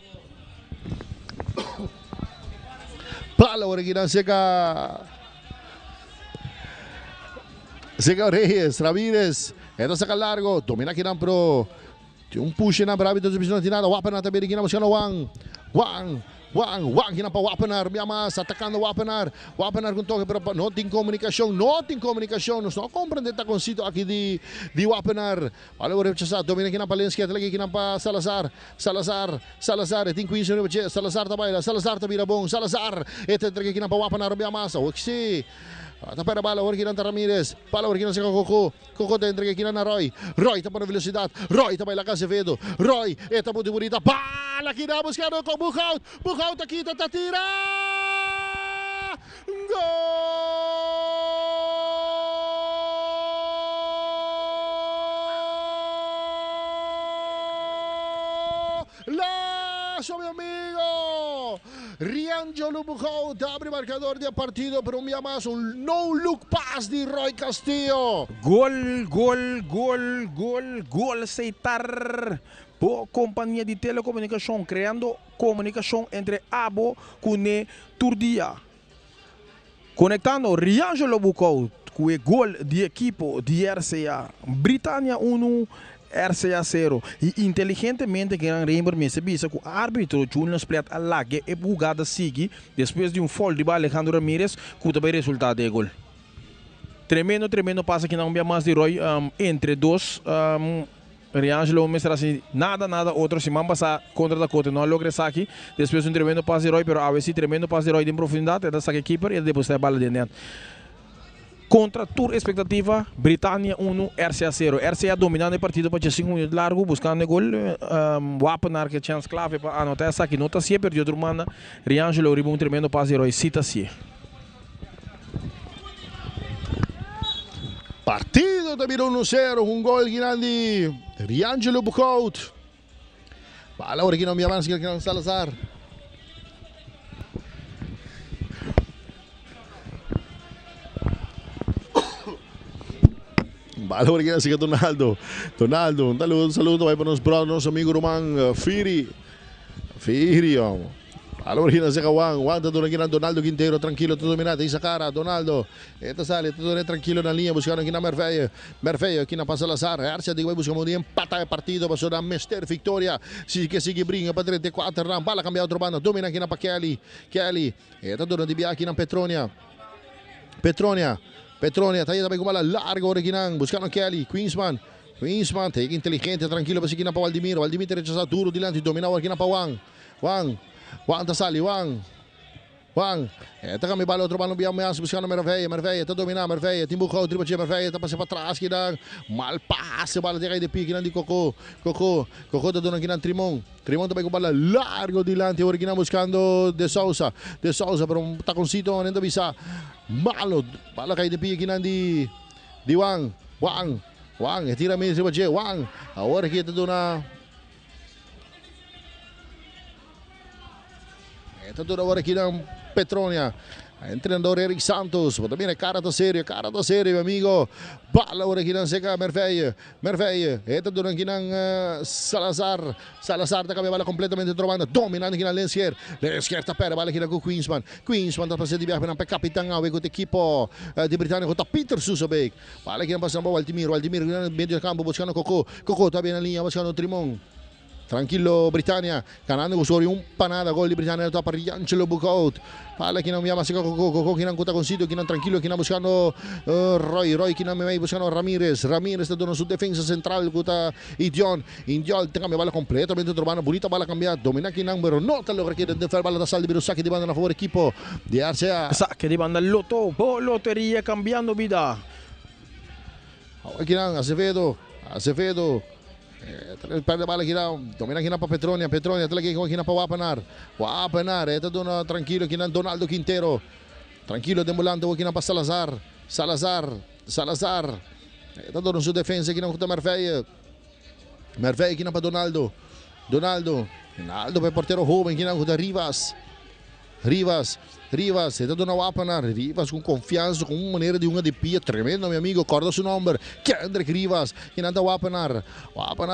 Pala ora aqui na Seca Reyes, Ramírez, esta saca largo, domina aqui na pro. Tem push na bravi dos bisnos de nada, Wapenaar também aqui na buscando Wang aqui na para Wapenaar, Miamas, atacando Wapenaar com toque, pero não tem comunicação, não estou compreendendo com sítio aqui de Wapenaar. Olha o rechaçado, domina aqui na Palensky, aqui na para Salazar, tem 15 minutos, Salazar tá bom, Salazar, aqui na para Wapenaar, Miamas, o que se tá para bala, aqui na Ramírez, bala aqui na Coco tá entre aqui na Roy tá para velocidade, Roy tá para lá Acevedo, Roy, tá muito bonita, bala aqui na buscando com Buchholz tá aqui, tá tira! Gol! Laço, meu amigo! Riangelo Bucaut abre marcador de partido, pero un día más un no-look pass de Roy Castillo. Gol aceitar por companhia de telecomunicação, criando comunicação entre Abo e Turdia. Conectando Riangelo Bucaut com o gol de equipo de RCA. Britânia 1, RCA 0. E inteligentemente que Rainbow me se visa que o árbitro Júnior Split alague e jogada sigue depois de foul de Alejandro Ramírez que também resultado de gol. Tremendo passa que não havia mais de Roy entre dois. Riangelo me será assim, nada, outro se mamba contra da Cota, não logra aqui, depois um tremendo passe de Roy, pero a veces tremendo passe de Roy de profundidade, é da saque keeper e depois a bala de dentro. Contra toda expectativa, Britânia 1, RCA 0. RCA dominando o partido para 5 minutos largo, buscando o gol. Wapenar que chance clave para anotar essa aqui. Nota se perdeu outra mana. Riangelo riba um tremendo passe de Roy, cita-se. Partido terminó 1-0, un gol grande Riangelo Bucaut. Bala ahora que no me avanza que Salazar. Bala ahora que sigue Donaldo, un saludo para nuestro amigo Román Firi. Allora hina se Juan está durando Donaldo Quintero, tranquilo, todo dominado, esa cara, Donaldo, esta sale, todo tranquilo en la línea, buscando aquí a Merveille, aquí pasa Salazar, Arcia de buscamos de empata el partido, pasó a Mester Victoria, sí que sigue brinca para 34, ram, bala cambia otro bando, domina aquí para Kelly, esta durando di via aquí en Petronia, talla também com bala larga, ahora aquí buscando Kelly, Queensman, tem inteligente, tranquilo, para seguir para Valdimiro rechazado duro, dilante, domina aqui para Juan Tasali, Juan. Tá kami bala outro balo biang mas buscando Merveille, tá dominar Merveille, Timbucou, tripa de Merveille, tá passando para trás que dá mal passe, bala de de pique de Coco tá dando aqui Trimon também com bala largo dilante, agora aqui buscando de Sousa, pero tá com sítio onde bisa malo, bala cai de pique de Juan, tira mesmo tripa de Juan, agora aqui tá dando Tanto agora aqui na Petronia, treinador Eric Santos, também é cara da série, meu amigo. Bala agora aqui na seca Merveille, tanto aqui na Salazar tá com a bala completamente trocando, dominando aqui na Lenskier tá pera, bala aqui na Queensman tá passando de viagem para o capitão, com a equipe de Britânia, com o Peter Susabek, bala aqui na passando para Valdimiro, meio de campo, buscando Coco tá bem na linha, buscando Trimon. Tranquilo Britânia, ganando con suori un panada, gol di Britânia para Riangelo Bucaut. Pala que não me ama se Coco que não conta com sítio, que não tranquilo, que não buscando Roy que não me vai buscando Ramírez está dando su defensa central, conta Indiol tem a bala completamente trobando, bonita bala cambiada, domina que não, pero não tá logra que de fer bala da salda, pero saque de banda na favor equipo de RCA. Saque de banda loteria cambiando vida. Aqui não, Acevedo. Perde bala aqui não, domina aqui para Petronia, tá aqui para Wapenar, está dando tranquilo aqui na Donaldo Quintero, tranquilo demolando aqui para Salazar, está dando sua defesa aqui na contra Merveille aqui para Donaldo para porteiro jovem aqui na contra Rivas, está dando Wapenar, Rivas com confiança, com uma maneira de de pia tremendo, meu amigo, acorda seu nome, Kendrick Rivas, que anda Wapenar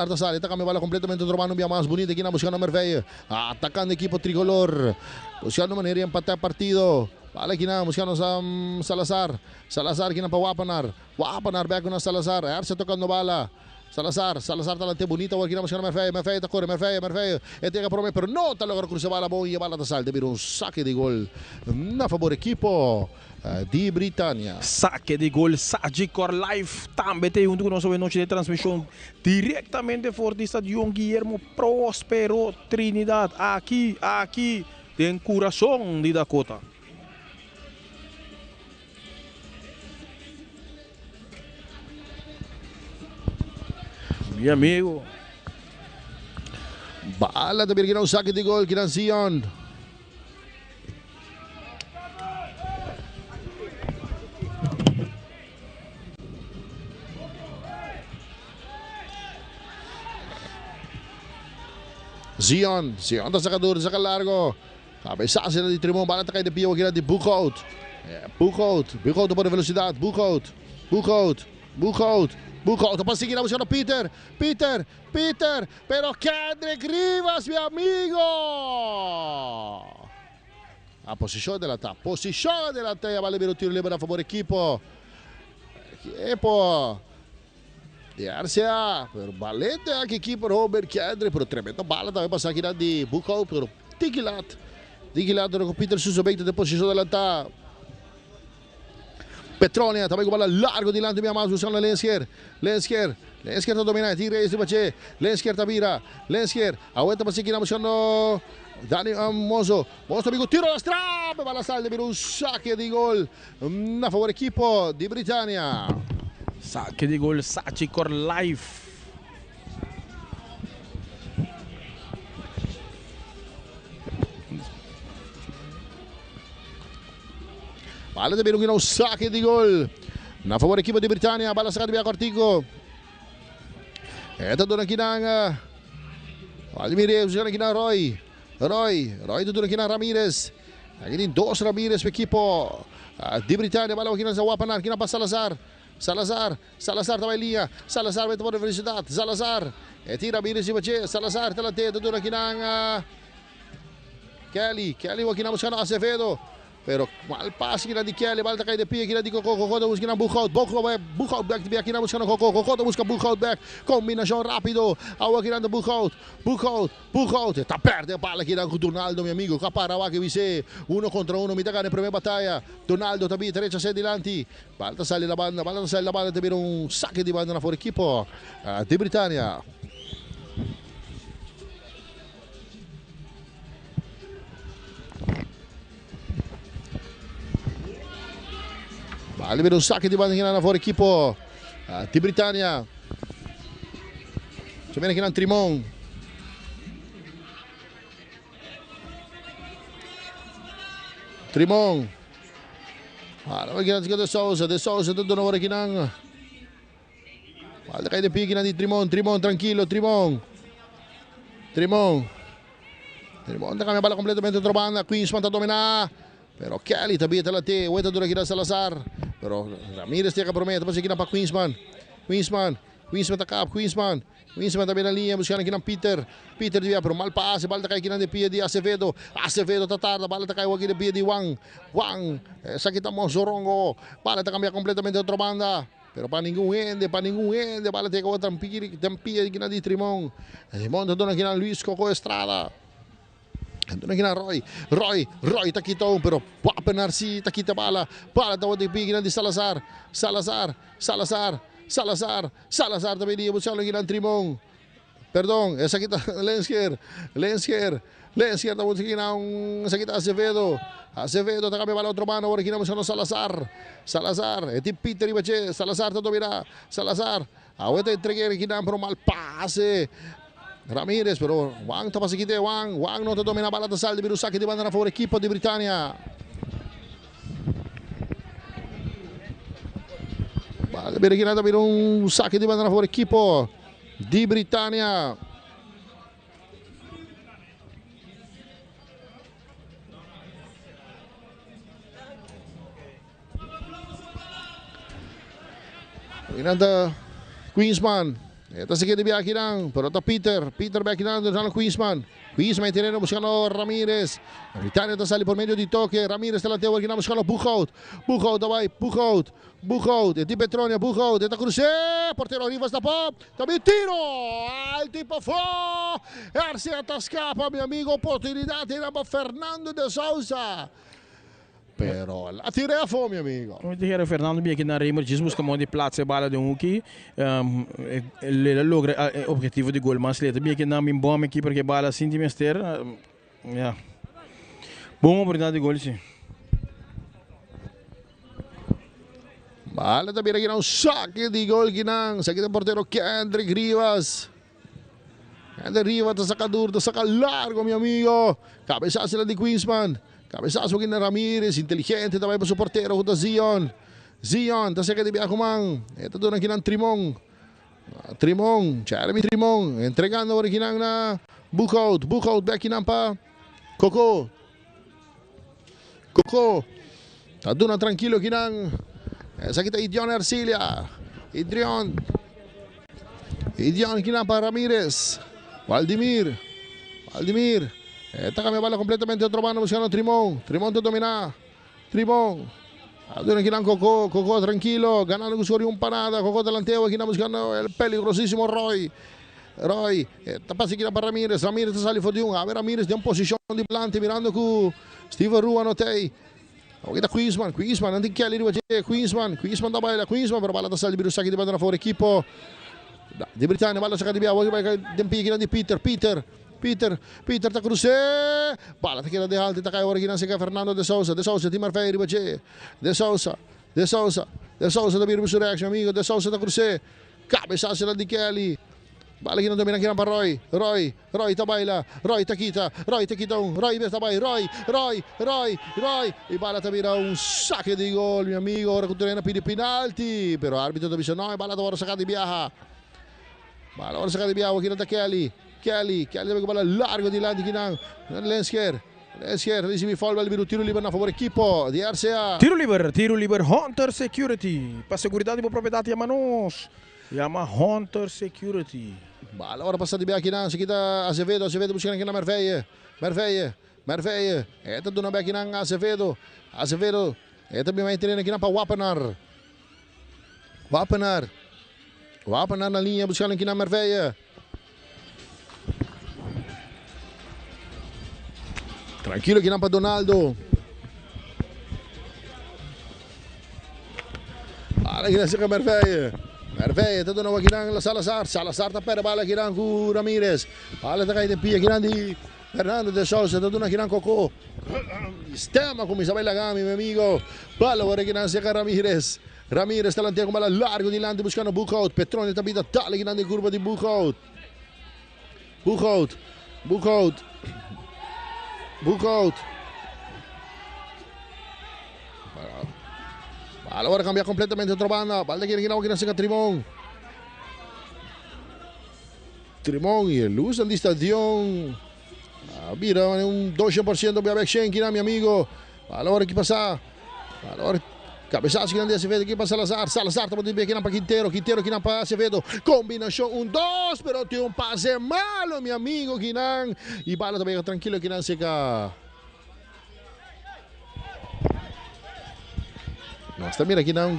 da sala, está com a bola completamente trocando um mais bonito aqui na buscando Merveille, atacando a equipe tricolor, buscando maneira de empatar partido. Bala aqui na buscando Salazar aqui na para Wapenar back na Salazar, Arce tocando bala. Salazar talante bonita, aqui na buscando Merveille tá corre, Merveille, entrega para o meio, pero não tá logra cruzar bala boa e a bala da salda, vira saque de gol na favor equipo de Britânia. Saque de gol, Sagicor Live, também tem junto com nossa noite de transmissão diretamente fora do estádio Guillermo Próspero Trinidad, aqui tem coração de Dakota. Mi amigo. Bala também que não saque de gol que Zion. Zion tá sacador, saca largo. Cabeçada sila di Trimon, bala kay de Pia, wag di Boekhout. Boekhout op de velocidade, Boekhout. A seguir buscando Peter, pero Kendrick Rivas, mi amigo. A posição dela tá, vale ver o tiro livre a favor equipo. De RCA, pero valente aqui equipo Robert Kendrick, pero tremenda bala também passar aqui de Boekhout, pero Digilat com Peter Susobeito de posição dela tá. Petronia também com bola largo de lado, minha mão buscando Lensker tá dominando, tira esse bache, Lensker tá vira, aguenta para seguir buscando Dani Mozo amigo, tiro das traves, bala salda, vira saque de gol na favor equipo de Britânia. Saque de gol, Sachikor Life. Bala também no saque de gol na favor equipo de Britânia, bala sacada via Cortico. Esta dona aqui na Ramirez, jogando aqui na Roy tudo aqui na Ramirez. Aqui tem dois Ramirez para equipo de Britânia, bala aqui na Zawapanar, aqui na para Salazar também linha, Salazar vai tomar a velocidade, Salazar, tira Ramirez e bache, Salazar tá lá dentro, tudo aqui na Kelly aqui na buscando Acevedo. Pero mal passe aqui na de Kelly, bala cai de pia aqui na de Coco, busca na Boekhout back aqui na busca na Coco, busca Boekhout back, combinação rápido, aqui na Boekhout, tá perto a bala aqui na Donaldo, meu amigo, capara que vise, 1 contra 1, me taga na primeira batalha, Donaldo também, direita se dilanti, bala sai la banda, também saque de banda na fora equipo de Britânia. Vale ver saque de banda aqui na fora equipo de Britânia. Também aqui na Trimon. Aqui na de Souza tudo na hora aqui na. Vale cai de pique aqui na de Trimon, tranquilo, Trimon tá com a bala completamente trobando, Queensman tá dominar. Pero Kelly também tá lá, oito dura aqui na Salazar. Pero Ramirez tinha que prometer, mas aqui na para Queensman tá cá, Queensman também na linha, buscando aqui na Peter devia para mal passe, bala tá aqui na de pia de Acevedo tá tarde, bala tá aqui de pia de Wang, essa aqui tá Mozorongo, bala tá cambiar completamente outra banda. Pero para ninguém ende, bala tem outra tampia aqui na de Trimon tá dando aqui na Luis Coco Estrada. Ando na Roy takito pero papenar si takita bala tawad ibigin di Salazar também dia buscar lagi ng Trimon. Perdão, essa aqui tá Lensker tawad sige na essa aqui tá Acevedo tá kami bala outro mano, aqui na buscando Salazar Peter ibache, Salazar tá domina, aweta entregue aqui na pro mal passe. Ramirez, pero Wang tá pasikite, Wang não tá domina a bala da salda, vira o saque de banda na favor equipo de Britânia. Bala vira aqui nada, vira saque de banda na favor equipo de Britânia. Inanda Queensman. Esta seguida de aqui não, pero tá Peter back na Queensman tirando buscando Ramirez. A Britânia tá saindo por meio de toque, Ramirez tá lá teu aqui na buscando Boekhout vai, Boekhout, de Petronia, Boekhout, tá cruze, porteiro Rivas da pop, também tiro, alto para fora, RCA tá escapa, meu amigo, oportunidade para Fernando de Souza. Pero la tiré a fome, amigo. Como dije, Fernando bien aqui na Reimer, diz busca de plaatse bala de aqui, ele logra o objetivo de gol, mas ele também aqui na minha bom aqui porque bala assim de mester, bom oportunidade de gol sim. Bala também aqui na saque de gol ginang, saque do porteiro Kendrick Rivas. Kendrick Rivas tá saca duro, tá saca largo, meu amigo. Cabeçada sila de Queensman. Cabeçazo aqui na Ramirez, inteligente também para o porteiro, o Zion, tá cerca de Biacumang. Ito doon ang kinang Trimon, Jeremy Trimon, entregando agora kinang na Boekhout back kinang pa Coco Coco. Taduna tranquilo kinang. Sa kita Idion Arcilia. Idion kinang para Ramirez. Valdimir. Esta cambia bala completamente otro mano buscando Trimón. Trimón te domina. Trimón. Taduna kinang Coco. Coco tranquilo. Ganando con un panada. Coco delanteo. Kinang buscando el peligrosísimo Roy. Tapasi kita para Ramirez. Ramirez sale fora de um. A ver, Ramirez tem posição de plante mirando com Steve Rua notei. Kita Queensman, nanti Kelly di wajah Queensman da baila Queensman berbala tasal di biru sakit di bandana for equipo. Di Britania bala sakit di biar wajah dempi kita di Peter tak cruze. Bala tak kira di hal kita kaya orang kita Fernando de Sousa di Marfei di wajah. De Sousa da biru bisu reaction amigo De Sousa tak cruze. Cabeçaço di Kelly. Bala que não domina aqui para Roy Tabaila, Roy Taquita, Roy Tabai, Roy. E bala também saque de gol, meu amigo. Agora que o pide penalti, pero o árbitro também disse não, e bala agora sacada de Biaha. Bala agora sacada de Biaha, aqui não está Kelly também com bala largo de lado aqui não. Lensker, recibe falta ali, tiro livre na favor equipo de RCA. Tiro livre, Hunter Security. Para seguridade e propriedade, chama-nos. Chama Hunter Security. Bala agora passar de aqui não, kita Azevedo buscando aqui na Merveille. Eta do aqui na Azevedo. Eta também vai treinando aqui na para Wapenar na linha buscando aqui na Merveille. Tranquilo aqui na para Donaldo. Bala aqui na Merveille, todo novo aqui na Salazar tá perto, bala aqui na com Ramirez. Bala tá caindo de pia aqui na de Fernando de Sousa, todo aqui na Coco. Sistema com Isabel Lagami, meu amigo. Bala agora aqui na Seca Ramirez talanteia com bala largo de lado buscando Buchhout. Petrone também tá aqui na curva de Buchhout. Agora cambia completamente outra banda. Balda aqui na seca Trimón e luz no estadio. Mira, 200% de Abexen aqui, meu amigo. Agora que passar. Agora cabeçaço que não desse Acevedo aqui para Salazar tá muito bem aqui na para Quintero aqui na para Acevedo. Combinação 1-2, pero tem passe malo, meu amigo, aqui não. E bala também tranquilo aqui na seca. Nós também aqui não.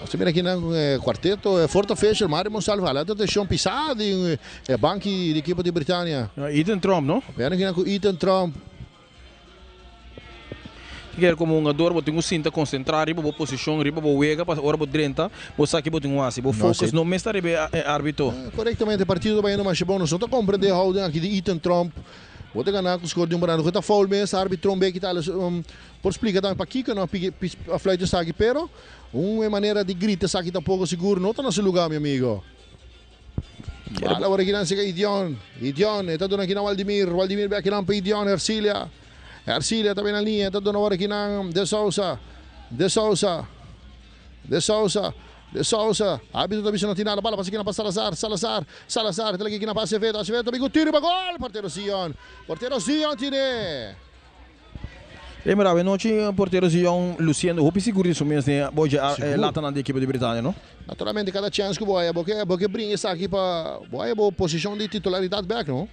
Nós também aqui não quarteto Forte Fischer, Mário Monsalvo, lá tem Sean Pisado e banque de equipe de Britânia. Ethan Trump, não? Vem aqui com Ethan Trump. Quer como um jogador, você tem um cinta concentrar, riba posição, riba wega, para hora você drenta, você sabe que você tem um assim, você focus no mestre riba árbitro. Corretamente, partido vai indo mais bom, nós não compreender how aqui de Ethan Trump. Você ganhar com o score de brano, você tá foul mesmo, árbitro um que tá por explicar também para Kika, não a flight está aqui, pero uma maneira de gritar está aqui tampouco seguro, não está no seu lugar, meu amigo. Bala agora aqui não chega Idion, está dando aqui na Valdimir vai aqui não para Idion, Ercilia também na linha, está dando agora aqui na De Sousa, árbitro também não tem nada, bala passa aqui na para Salazar, está aqui na para Acevedo também com tiro para gol, porteiro Zion, tine. Lembrava, não tinha porteiro Zion, Luciano, roupa seguro isso mesmo, né? Boja lata na equipe de Britânia, não? Naturalmente, cada chance que boia, porque brinca isso aqui para boia, boa posição de titularidade back, não?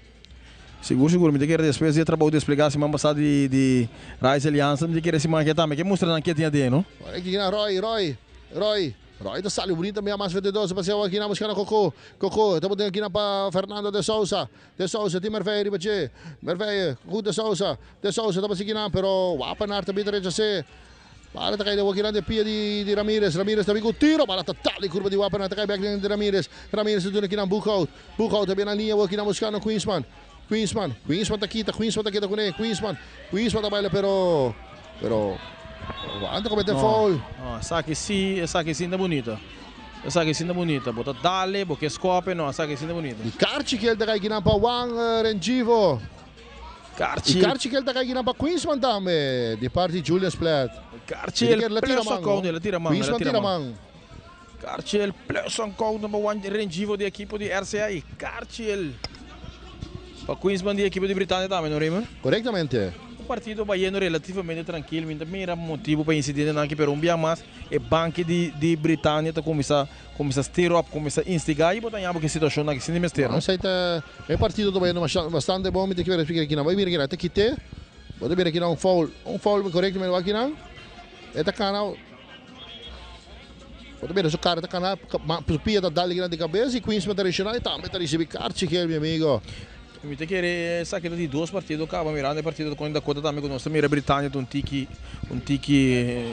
Seguro, me quer depois de trabalho de explicar semana passada de Rise Aliança, me quer se manquetar, também, que mostra na enquete dele, não? Olha aqui na Roy da sale bonito também, mais vededoso, passou aqui na buscando Coco, estamos aqui na para Fernando de Sousa, tem Merveille, De Sousa, estamos aqui na, pero Wapenar também direito se. Bala tá caindo aqui na de pia de Ramirez também com tiro, bala total de curva de Wapenar, tá caindo back de Ramirez tudo aqui na Buchhout também na linha, aqui na buscando Queensman tá aqui com ele, Queensman tá baila, pero anda cometendo foul. Essa aqui sim é bonita. Bota dale, porque scope, não, essa aqui sim é bonita. E Karchi que ele tá aqui na para Wang Rengivo. Karchi que ele tá aqui na para Queensman também, de parte de Julian Splatt. Karchi ele tira a mão. Queensman tira a mão. Karchi ele plus um call number 1 Rengivo de equipe de RCA e Karchi ele Para Queensman, a equipe de Britânia também, não é? Correctamente. O partido vai indo relativamente tranquilo, mas também era motivo para incidente aqui, pero dia mais é banco de Britânia tá começa a stir up, começa a instigar e botar em que situação aqui sem mestre, não? Aceita, é partido também bastante bom, me tem que verificar aqui não. Vai vir aqui não, tem que ter. Pode vir aqui não um foul corretamente aqui não. É tá canal. Pode ver, o cara tá canal, pia da dali de cabeça e Queensman tá regional e também tá recebendo carte que meu amigo. Me tem que essa aqui de dois partidos, acaba mirando o partido com da conta também com nós, mira Britânia um tiki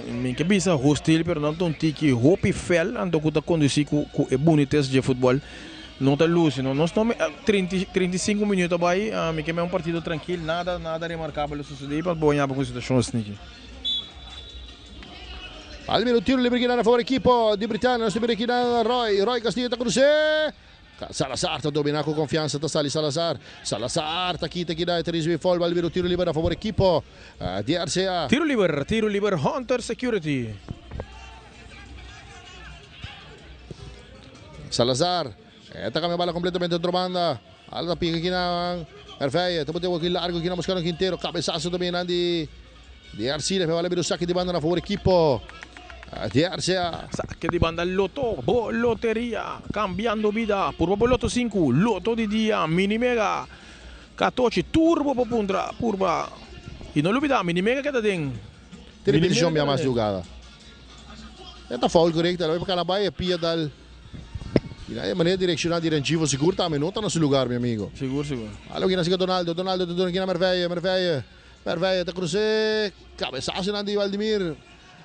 nem que bisa hostil, pero não um tiki hope fel, ando com conduzir com bonitas de futebol. Não tá luz, não. Nós estamos 35 minutos vai, me que é um partido tranquilo, nada remarcável suceder para boa para situação assim. Almeno tiro livre aqui na favor equipo di Britânia, nós temos aqui na Roy Castillo tá cruzé. Salazar está dominando com confiança, está ali Salazar está aqui na Teresby Fall, Almeno tiro livre a favor equipo di RCA. Tiro livre Hunter Security. Salazar, está com a bola completamente dentro banda. Alta pica aqui na Merveia, está botando aqui largo aqui na buscando Quintero, cabeçaço dominando di Arcila, vai Almeno saque de banda na favor equipo. Saque de banda Loto, loteria, cambiando vida, Purba Loto 5, Loto di dia, Mini Mega, 14, Turbo Pundra, Purba. E não olvida, Mini Mega que tá dentro. Tem repetição minha mais jogada. Esta foul correta, vai para Canabaia, pia dal. E aí maneira direcional diretivo seguro também não tá no seu lugar, meu amigo. Seguro. Alô, aqui na Donaldo aqui na Merveia, tá cruzé, cabeçaço na de Valdemir.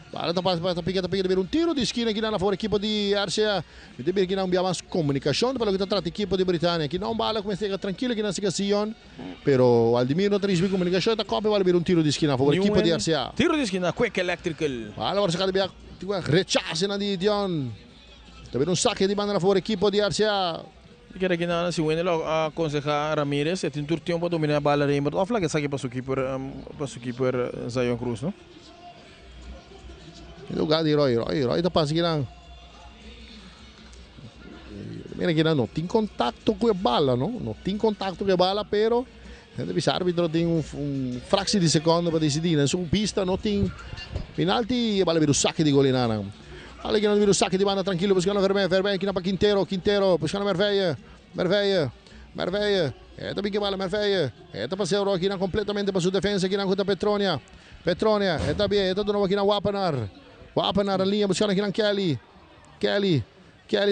Para pica de um tiro de esquina aqui na favor equipa de RCA. E tem que não mais comunicação para que trata a equipa de Britânia. Que não bala como está tranquilo aqui na situação. Pero Aldemir não tem comunicação, tá copa vai um tiro de esquina a favor equipa de RCA. Tiro de esquina, Quick Electrical. Agora se cada rechace na de Dion. Também saque de banda na favor equipa de RCA. Kira gina si Wayne lo aconsejar Ramirez e tintur tempo domina a bala Reimer. Ofla que saque para su keeper Zion Cruz, não? No lugar de Roy tá passando aqui mira que não tem contato com a bala, não tem contato com a bala, pero o árbitro tem fração de segundo para decidir, na sua pista não tem penalti e bala vira o saque de golinana. Olha que não vira o saque de banda tranquilo, buscando Vermeia aqui na para Quintero, buscando Merveia. É também que bala Merveia. É tá passando aqui na completamente para sua defesa aqui na conta Petronia, é também, é todo novo aqui na Wapanar a linha, buscando aqui na Kelly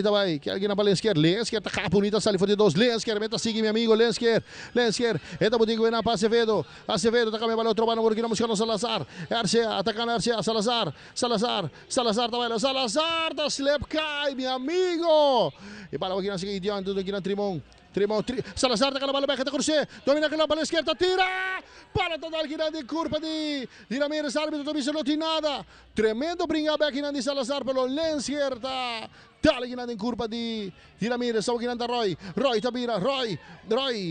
também, Kelly na bala Lensker tá cá bonita, sai for de dois, Lensker, meta sigue meu amigo, Lensker, tá botigo na para Acevedo, tá com a bola outro bano, aqui na buscando Salazar, RCA, atacando RCA, Salazar também, Salazar, da slap cai, meu amigo, e bala aqui na sigue Dion, tudo aqui na Trimon, Salazar tá com a bola beca, tá cruzé, domina aquela bola esquerda, tira, para toda aqui na curva de Ramirez, árbitro também não tem nada, tremendo brinca back na de Salazar pelo Lensker, tá aqui na curva de Ramirez, só aqui na Roy tá vira, Roy,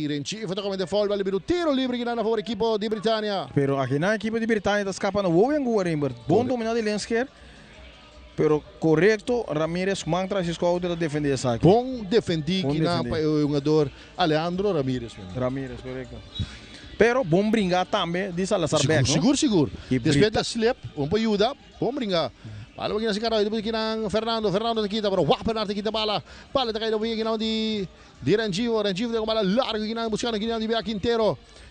Rencife tá comendo foul, vai liberar o tiro livre aqui na favor equipo de Britânia. Pero aqui na equipe de Britânia tá escapando o Wowenguarimber, bom dominado de Lensker. Pero correto, Ramirez mantra se escolta para defender essa aqui. Bom defender que na o jogador Alejandro Ramirez. Ramirez, correto. Pero bom brincar também de Salazar Beck, seguro. Depois da slip, para ajudar, bom brincar. Bala aqui na Sicaroy, depois aqui na Fernando aqui tá para Wapanar aqui da bala tá caindo aqui na de Rangivo tem uma bala larga aqui na buscando aqui na de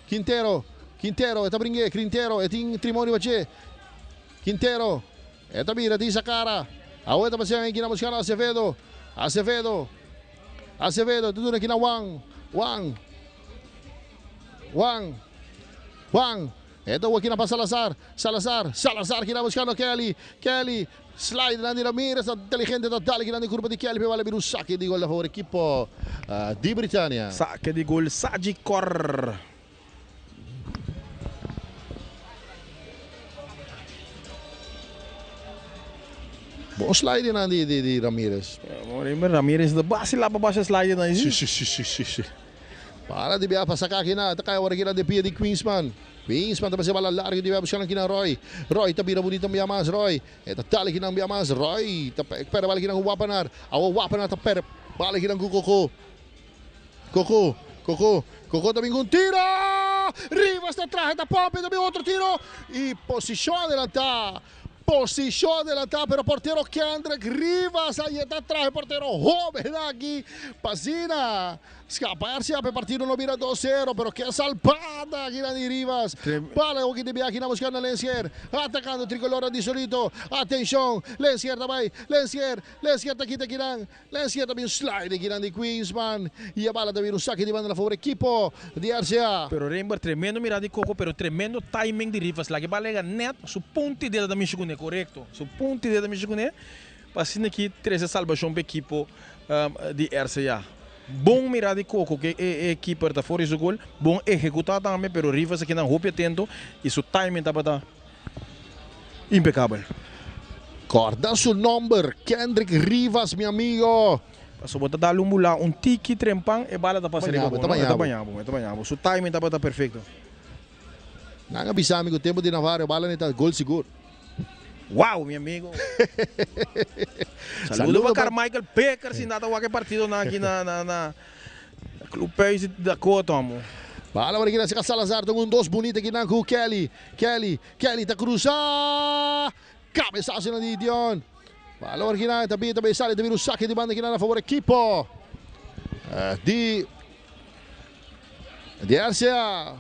Quintero, tá brinque, Quintero, tem Trimoni bache. Quintero Tabira di Sakara. Aweta pa siya ang kinamuskan na Acevedo. Tutunan kina Wang. Ito wag kinapa Salazar kinamuskan na Kelly. Slide na ni Ramirez. Inteligente total kina ni kurba di Kelly. Wala biru saque di gol a favor equipo di Britânia. Saque di gol Sajikor. Bom slide na di Ramirez. Ramirez da base lá para baixo slide na isso. Sim. Para di biya pasaka kina, takay wala kina de pia di Queensman tapos bala largo di biya buscando kina Roy tabira bonito miyamas Roy. Eta tali kina miyamas Roy. Pera bala kina Wapanar. Awa Wapanar tapera bala kina Coco. Coco também com tiro! Rivas está atrás da pompa, também outro tiro! E posição adelantada. Posição adelantada para o porteiro Kendrick Rivas. Aí está atrás o porteiro joven aqui. Pasina. Escapar-se para o partido no vira 2-0. Pero que salpada aqui na Rivas. Bala o que devia aqui na buscando Lencier. Atacando o tricolor de Solito. Atenção. Lencier também. Lencier está aqui. Lencier também slide aqui de Queensman. E a bala também um saque de banda na favor equipo de RCA. Pero Rainbow, tremendo mirada de Coco, pero tremendo timing de Rivas. Lá que balega net, su ponte dele da Michigune, correto? Su ponte dele da Michigune. Passando aqui, 13 salvação para equipo de RCA. Bom mirada de Coco, que é equipe da fora do gol. Bom executar também, pero Rivas aqui na roupa atento. E su timing estava impecável. Corda su number, Kendrick Rivas, meu amigo. Passou a dar um tiki trempang e bala da passarela. Tabanhabo. Su timing estava perfeito. Não avisa, amigo, tempo de Navarro, bala neta gol seguro. Uau, meu amigo. Saludo para Carmichael Pecker, se nada o partido aqui na Clube da Cota, amor. Bala para aqui na Salazar, tem dois bonitos aqui na Kelly tá cruzando. Cabeçaço na Dion. Bala para aqui na também sai, também o saque de banda aqui na favor equipo de RCA.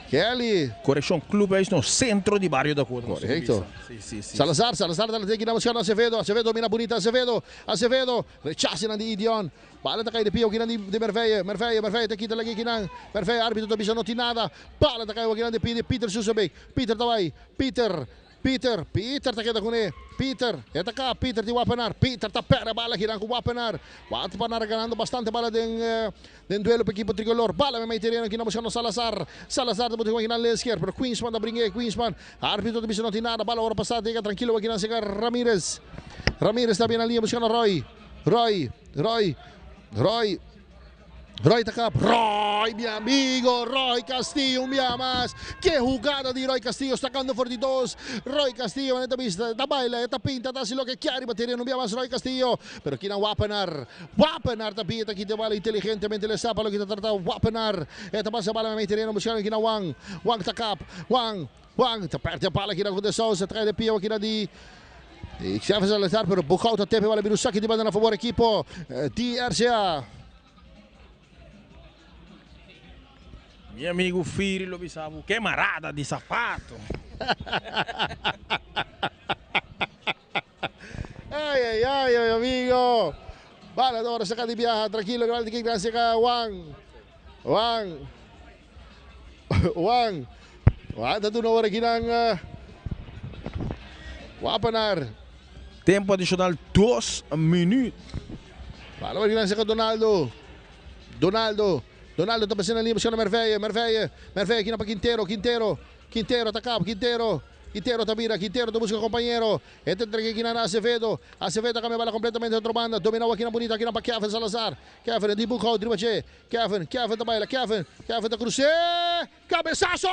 Kelly. Correção, clube no centro de barrio da Cota. Correto. Sim. Salazar aqui na buscando Acevedo domina bonita, Acevedo, rechaça na Dion. Bala tá caindo de pio aqui na de Merveia, tá aqui tá aqui na Merveia, árbitro tá pisando nada. Bala tá caindo aqui na de Peter Susabek. Peter tá aí. Peter tá aqui com ele. Peter de Wapenar. Peter tá pera bala aqui com Wapenar. Wapenar ganhando bastante bala de duelo para equipo tricolor. Bala me meteria aqui na buscando Salazar tá botando aqui na Leskier, pero Queensman da brinque Queensman. Árbitro tá pisando nada, bala hora passada, fica tranquilo aqui na chegar Ramírez tá bem na linha buscando Roy Tacap, Roy, meu amigo, Roy Castillo, minha mas, que jugada de Roy Castillo, sacando for de dos, Roy Castillo, nesta vista, da baila, esta pinta, da silo que quer bater, não minha mas Roy Castillo, pero aqui na Wapenar tá pinta, aqui de bala inteligentemente, ele sabe o que está tratando, Wapenar, esta passa a bala, me meteria, buscando aqui na Wang Tacap, Wang, tá perto a bala aqui na de Sousa, traz de pio aqui na de Xavier Salazar, pero Bucau tá tempo, bala, vira o saque de banda na favor, equipo de RCA. Meu amigo Firi Lobisabo, que marada de sapato. Ai, meu amigo. Bala agora, saca de viaja, tranquilo, grande que graças a Wang, tá tudo na hora aqui ng Wapenar. Tempo adicional 2 minutos. Bala agora graças a Donaldo tá passando ali, buscando Merveia aqui na para Quintero, atacava, Quintero tá vira, Quintero tá busca companheiro, entra aqui na Acevedo com a bola completamente outra banda, dominou aqui na bonita, aqui na para Kevin Salazar, Kevin de Bucau, driba che, Kevin tá baila, Kevin tá cruze, cabeçaço,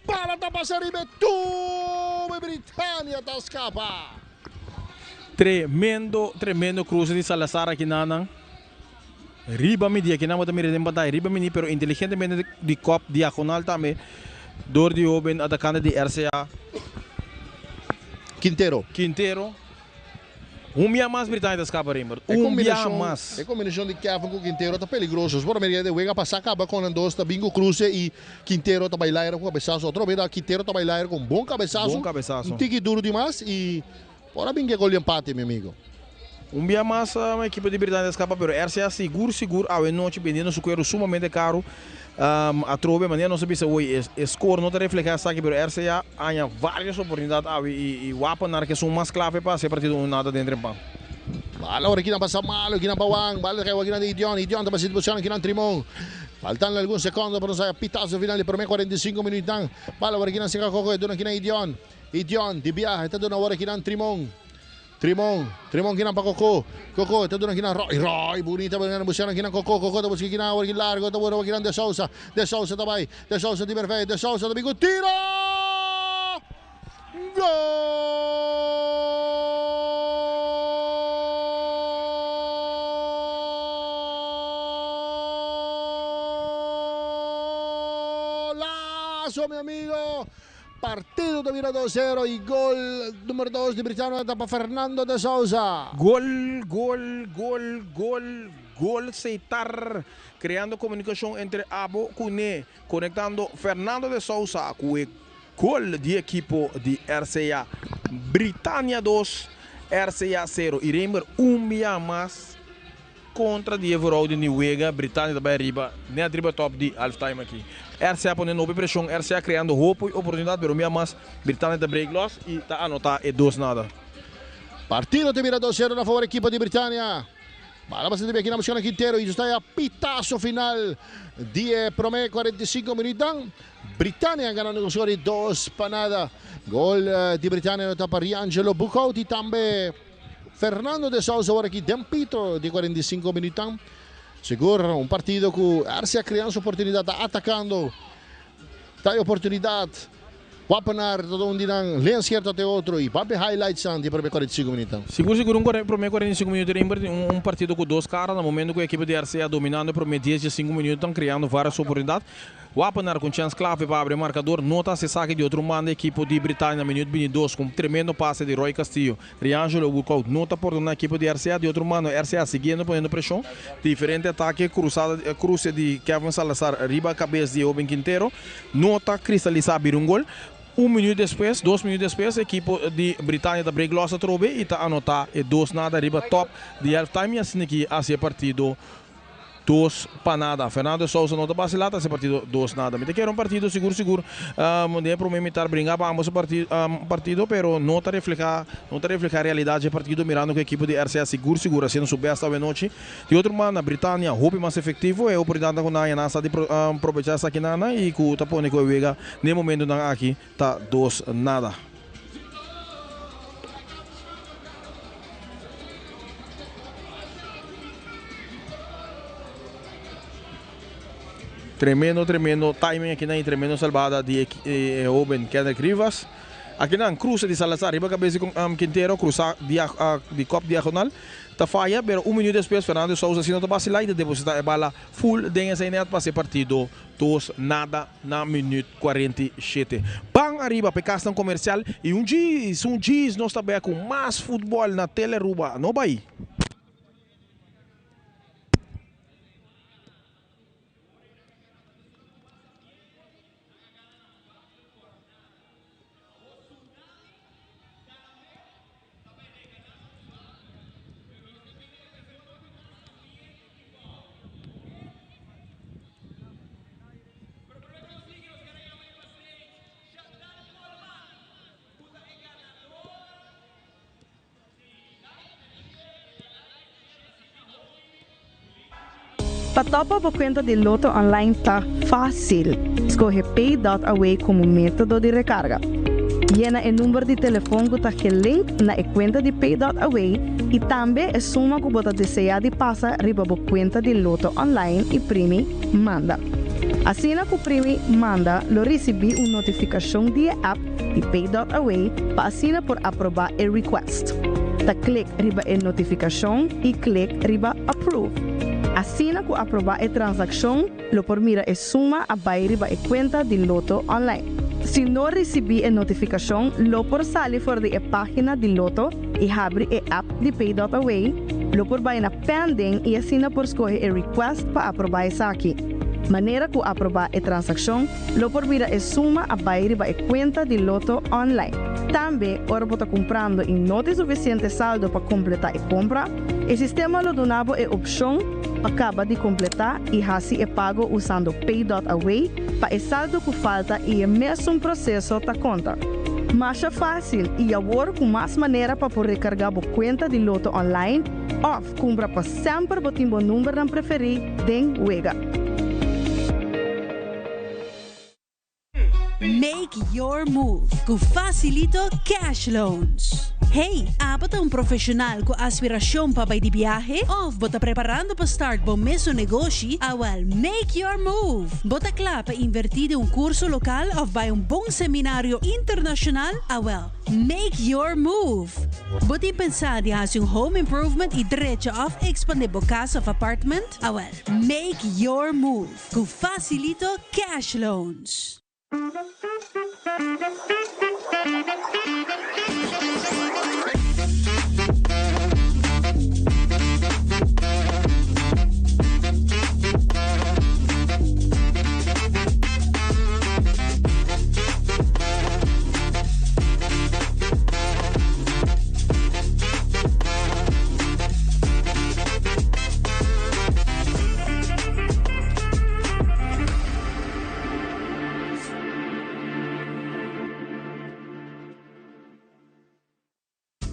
bala tá passando e Betume, Britânia tá escapa. Tremendo cruze de Salazar aqui na riba media que não vamos mirar em batalha riba mini, pero inteligentemente de cop diagonal também dor de oben atacante de RCA Quintero dia mais britânico escapa rimba dia mais é combinação de Kevin com Quintero tá peligroso por meio de Wega passar acaba com os tá bingo cruze e Quintero tá bailar com cabeçaço outro vez Quintero tá bailar com bom cabeçaço um tique duro demais e fora bem que gol de empate meu amigo. Dia mais a equipe de Britânia escapa, pero RCA seguro, a noite vendendo su cuero sumamente caro. A trove maneira não sabe se o score não te refleja aqui, pero RCA há várias oportunidades e Wapenar que são mais clave para ser partido nada dentro do campo. Bala agora aqui na passa mal, aqui na Bawang, bala aqui na Idion tá passando posição aqui na Trimon. Faltando alguns segundos para nós pitazo final por 45 minutos. Bala agora aqui na Sika Coco, doon aqui na Idion de viaje, tá doon agora aqui na Trimon kinang pa Coco ito doon ang kinang Roy bonita ba nga busyan ang kinang Coco tapos kinawar largo tapos kinang De Sousa tabay De Sousa di Merveia De Sousa tabi ko tiro gol golazo, mi amigo. Partido termina 2-0 y gol número 2 de Britania para Fernando de Souza. Gol Seitar, creando comunicação entre Abo Cune, conectando Fernando de Souza com o gol de equipo de RCA. Britânia 2, RCA 0. E lembra, dia mais contra de Everal de Niwega. Britânia também arriba, nem arriba top de halftime aqui. RCA ponendo nova pressão, RCA criando roupa e oportunidade, pero dia mais Britânia da break loss e está anotar e 2-0. Partido termina 2-0 na favor equipa de Britânia. Para bastante aqui na música Quintero e está a pitaço final de Promé 45 minutos. Britânia ganhando com o score 2-0. Gol de Britânia está para Riangelo Bucaut e também Fernando de Souza agora aqui dentro de 45 minutos. Seguro partido que RCA criando oportunidade, atacando, dá oportunidade. Wapenar todo um dia lê certo até outro e papi highlights de para 45 minutos. Seguro um 45 minutos um partido com dois caras no momento que a equipe de RCA dominando por 10 a 5 minutos estão criando várias oportunidades. Wapenar com chance clave para abrir marcador, nota se saque de outro mando a equipe de Britânia minuto 22 com tremendo passe de Roy Castillo. Riangelo Bucaut nota por uma equipe de RCA de outro mando, RCA seguindo ponendo pressão, diferente ataque cruze de Kevin Salazar, riba cabeça de Oben Quintero, nota cristalizar um gol. 1 minuto depois, 2 minutos depois, a equipe de Britânia da break loss a trobe e está a anotar 2-0 arriba top de halftime e assim aqui a partido 2-0. Fernando Souza não está vacilado, esse partido 2-0. Me quero partido seguro. Não para mim estar brincando ambos partido, pero não está reflejar a realidade do partido mirando que a equipe de RCA seguro, sendo sua besta noite. De outro mano, a Britânia roupa mais efetivo é a oportunidade com a Nasa de aproveitar essa aqui e com o tapone que o Vega no momento aqui está 2-0. Tremendo timing aqui na tremendo salvada de Oben Kendrick Rivas. Aqui na cruza de Salazar, riba cabeça com Quintero, cruza de copo diagonal. Tá falha, pero 1 minuto depois Fernando Souza sino tá vacilar e depositar a bala full dentro da net para ser partido 2-0 na minuto 47. Bang arriba para questão comercial e um dias nós está bem com mais futebol na Teleruba, não vai. Patopa por conta de Loto Online tá fácil. Escolhe Pay.Away como método de recarga. Llena o número de telefone que está link na conta de Pay.Away e também a suma que você deseja de passar riba por conta de Loto Online e primi manda. Assim que o primi manda, lo recebi uma notificação de app de Pay.Away para assinar por aprovar o request. Tá clique riba a notificação e clique riba approve. Assim que aprovar a transação, lo por mira a suma a riba a conta de Loto Online. Se não recebi a notificação, lo por sair fora da página de Loto e abre a app de Pay.Away, lo por vai na pending e assina por escolher a request para aprovar essa aqui. Maneira que aprovar a transação, lo por mira a suma a riba a conta de Loto Online. Também, ora você comprando e não tem suficiente saldo para completar a compra, o sistema lo donava a opção acaba de completar e assim é pago usando Pay.Away para o saldo que falta e o mesmo processo da conta. Mais fácil e agora com mais maneira para poder recarregar a conta de Loto Online ou compra para sempre o seu número não preferido den Wega. Make your move com Facilito Cash Loans. Hey, apat ang profesional com aspiração para ir de viaje? Ou bota preparando para start bom mesmo negócio? Awal, make your move. Bota claro para invertir em curso local ou vai bom seminário internacional? Awal, make your move. Bota pensar de fazer home improvement e direito of expandir bo casa of apartment? Awal, make your move com Facilito Cash Loans. The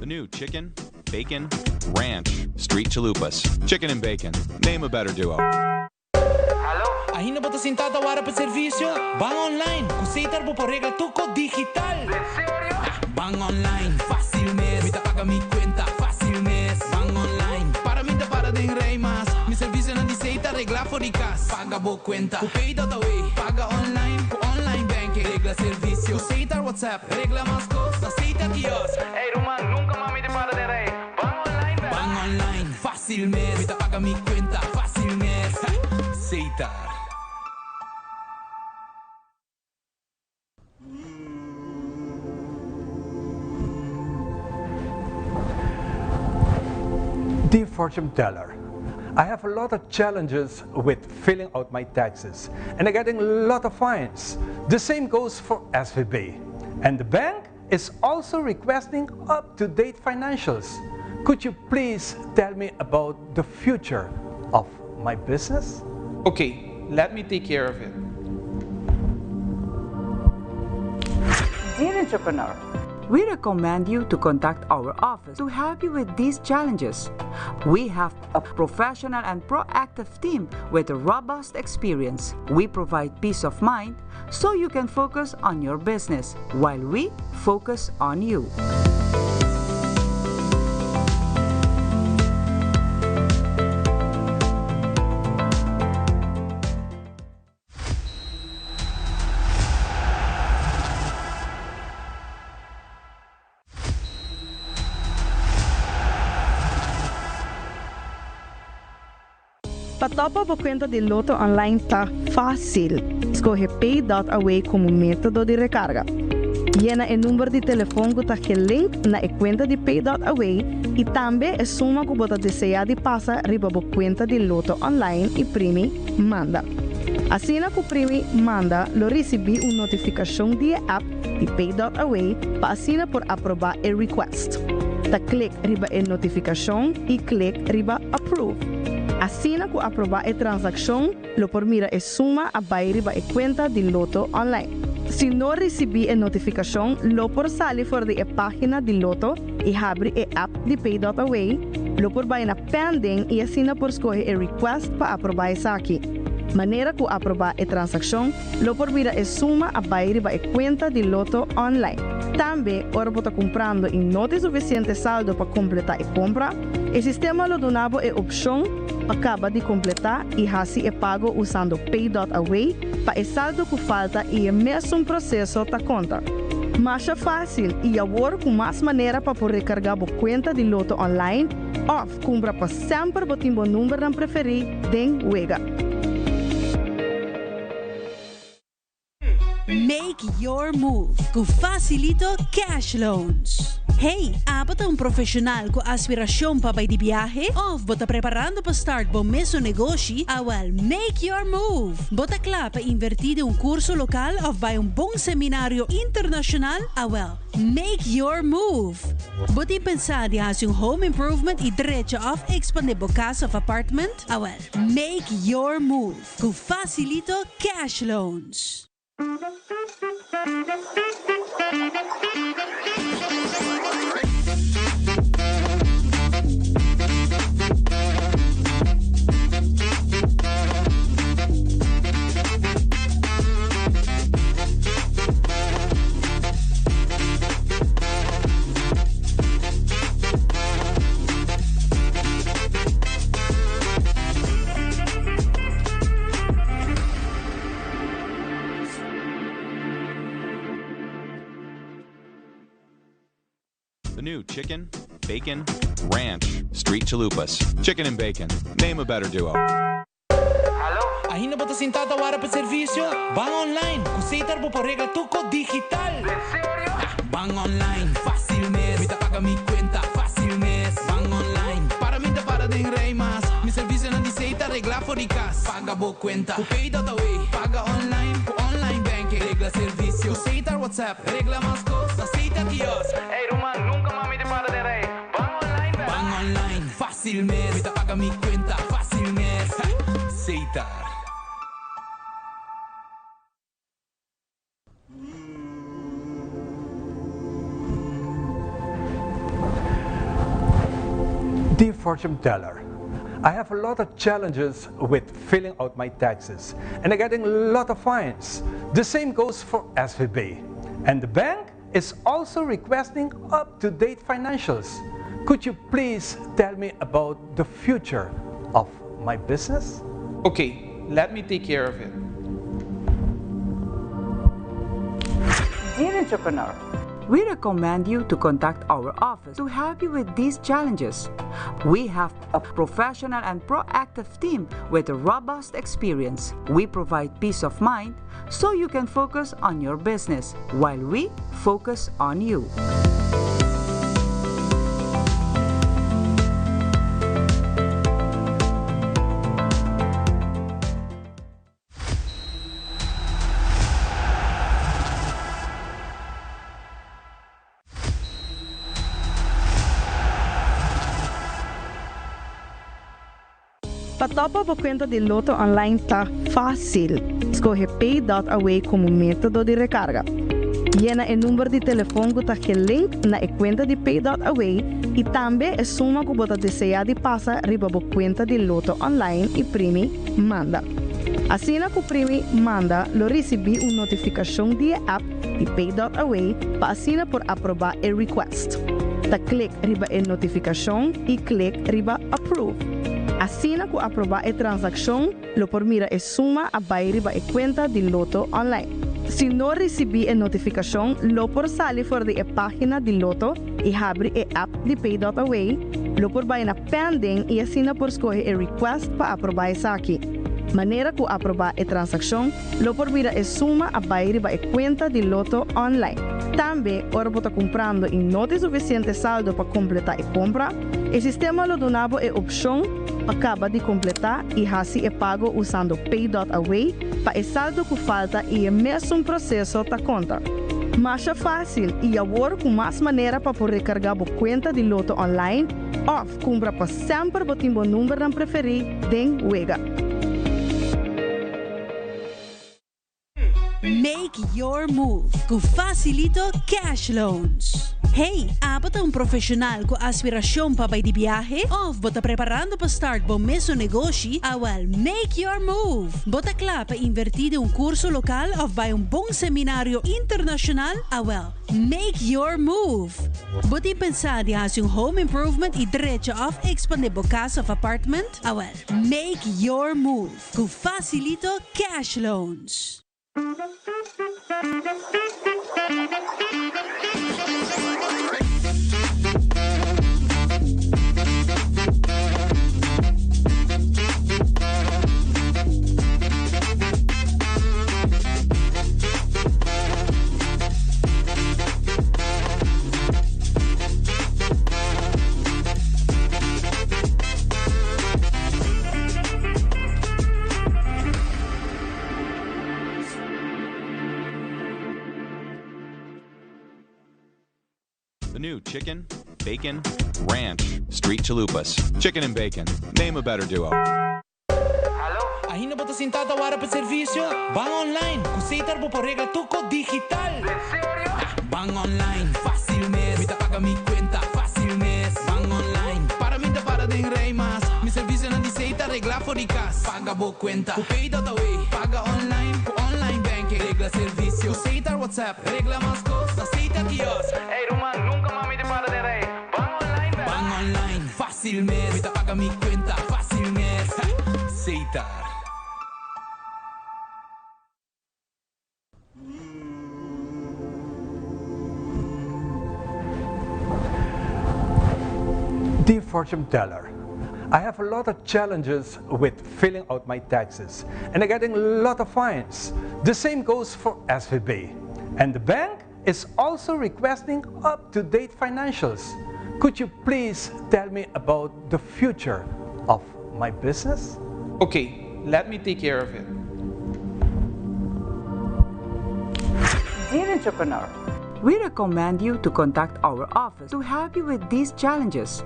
new chicken, bacon, ranch, street chalupas. Chicken and bacon. Name a better duo. Ahina ba to sintata wara pa servisyo? Bang online, kusaitar po pa regla tuko digital. Bang online, fácil mes. Mita paga mi cuenta, fácil mes. Bang online, para minta para den rey mas. Mi servicio na diseita regla for di kas. Paga bo cuenta, ku pay that away. Paga online, ku online banking. Regla servicio, kusaitar WhatsApp. Regla mas cos, aceita kios. Hey Roman, nunca mami te para den rey. Bang online, bang online, fácil mes. Mita paga mi cuenta, fácil mes. Aceitar. Dear fortune teller, I have a lot of challenges with filling out my taxes and I'm getting a lot of fines. The same goes for SVB. And the bank is also requesting up-to-date financials. Could you please tell me about the future of my business? Okay, let me take care of it. Dear entrepreneur, we recommend you to contact our office to help you with these challenges. We have a professional and proactive team with a robust experience. We provide peace of mind so you can focus on your business while we focus on you. Patopa po kwenta di Loto online tá fácil. Escolhe Pay.away como método de recarga. Llena o número de telefone que está link na conta de Pay.away e também a suma que você deseja de passar riba a conta de Loto online e primi manda. Assim que o primi manda, lo recebi uma notificação de app de Pay.away para assinar por aprovar o request. Da click riba a notificação e click riba approve. Assim que aprovar a transação, lo por mira a suma a riba a conta de Loto online. Se não recebi a notificação, lo por sair fora da página de Loto e abre a app de Pay.away, lo por vai na pending e assina por escolher a request para aprovar essa aqui. Maneira que aprovar a transação, lo por mira a suma a riba a conta de Loto online. Também, ora por estar comprando e não tem suficiente saldo para completar a compra, o sistema lo donava a opção acaba de completar e assim é pago usando Pay.away para o saldo que falta e é mesmo processo da conta. Mais fácil e agora com mais maneira para poder recargar a conta de Loto online ou compra para sempre botar o número não preferido den wega. Make your move com Facilito Cash Loans. Hey, apat ang profesional com aspirasyon pa de viaje? O bota preparando para start bom mesmo negócio? Awal, make your move. Bota klar para invertir um curso local ou vai bom seminário internacional? Awal, make your move. Bota pensar de fazer home improvement e direito of expandir bo casa of apartment? Awal, make your move com Facilito Cash Loans. The new chicken, bacon, ranch, street chalupas. Chicken and bacon. Name a better duo. Ainda bota sentado agora para serviço? Bang online, consider por regla tuco digital. Bang online, fácil mes. Me paga mi cuenta, fácil mes. Bang online, para mim para de rei mas. Mi serviço não diceita regla for de casa. Paga boa cuenta, ku pay.away. Paga online, ku online banking. Regla serviço, aceita WhatsApp. Regla mais coisa, aceita kiosco. Ei, Roman, nunca mami de para de rei. Bang online, bang online, fácil mes. Me paga mi cuenta, fácil mes. Aceita. Dear fortune teller, I have a lot of challenges with filling out my taxes and I'm getting a lot of fines. The same goes for SVB. And the bank is also requesting up-to-date financials. Could you please tell me about the future of my business? Okay, let me take care of it. Dear entrepreneur, we recommend you to contact our office to help you with these challenges. We have a professional and proactive team with a robust experience. We provide peace of mind so you can focus on your business while we focus on you. Patopa por conta de Loto Online tá fácil. Escolhe Pay.away como método de recarga. Llena o número de telefone que está link na conta de Pay.away e também a suma que você deseja de passar riba por conta de Loto Online e primi manda. Assim que o primi manda, lo recebi uma notificação de app de Pay.away para assinar por aprovar o request. Da click riba a notificação e click riba approve. Assim que aprovar a transação, lo por mira a suma a riba a conta de Loto Online. Se não recebi a notificação, lo por sair fora da página de Loto e abre a app de Pay.away, lo por vai na pending e assina por escolher a request para aprovar essa aqui. Maneira que aprovar a transação, lo por mira a suma a riba a conta de Loto Online. Também, ora você comprando e não tem suficiente saldo para completar a compra, o sistema lo donava a opção acaba de completar e assim é pago usando Pay.away para o saldo que falta e o mesmo processo da conta. Mais fácil e agora com mais maneira para poder recargar a conta de Loto Online ou compra para sempre botar o número que preferir den wega. Make your move com Facilito Cash Loans. Hey, bota profissional com aspiração para ir de viagem ou bota preparando para start bom mesmo negócio? Make your move. Bota claro para invertir em curso local ou vai bom seminário internacional? Make your move. Bota pensar em fazer home improvement e direito of expandir a casa ou apartment? Make your move com Facilito Cash Loans. The new chicken, bacon, ranch, street chalupas. Chicken and bacon. Name a better duo. Ainda bota sentado agora para serviço? Bang online, consider por regla tuco digital. Bang online, fácil mes. Me paga mi cuenta, fácil mes. Bang online, para mim para de rei mas. Mi serviço não diceita regla for de casa. Paga boa cuenta, ku pay.away. Paga online, ku online banking. Regla serviço, aceita WhatsApp. Regla mais coisa, aceita kiosco. Ei, Roman, nunca mami de para de rei. Bang online, bang online, fácil mes. Me paga mi cuenta, fácil mes. Aceita. Dear fortune teller, I have a lot of challenges with filling out my taxes and I'm getting a lot of fines. The same goes for SVB. And the bank is also requesting up-to-date financials. Could you please tell me about the future of my business? Okay, let me take care of it. Dear entrepreneur, we recommend you to contact our office to help you with these challenges.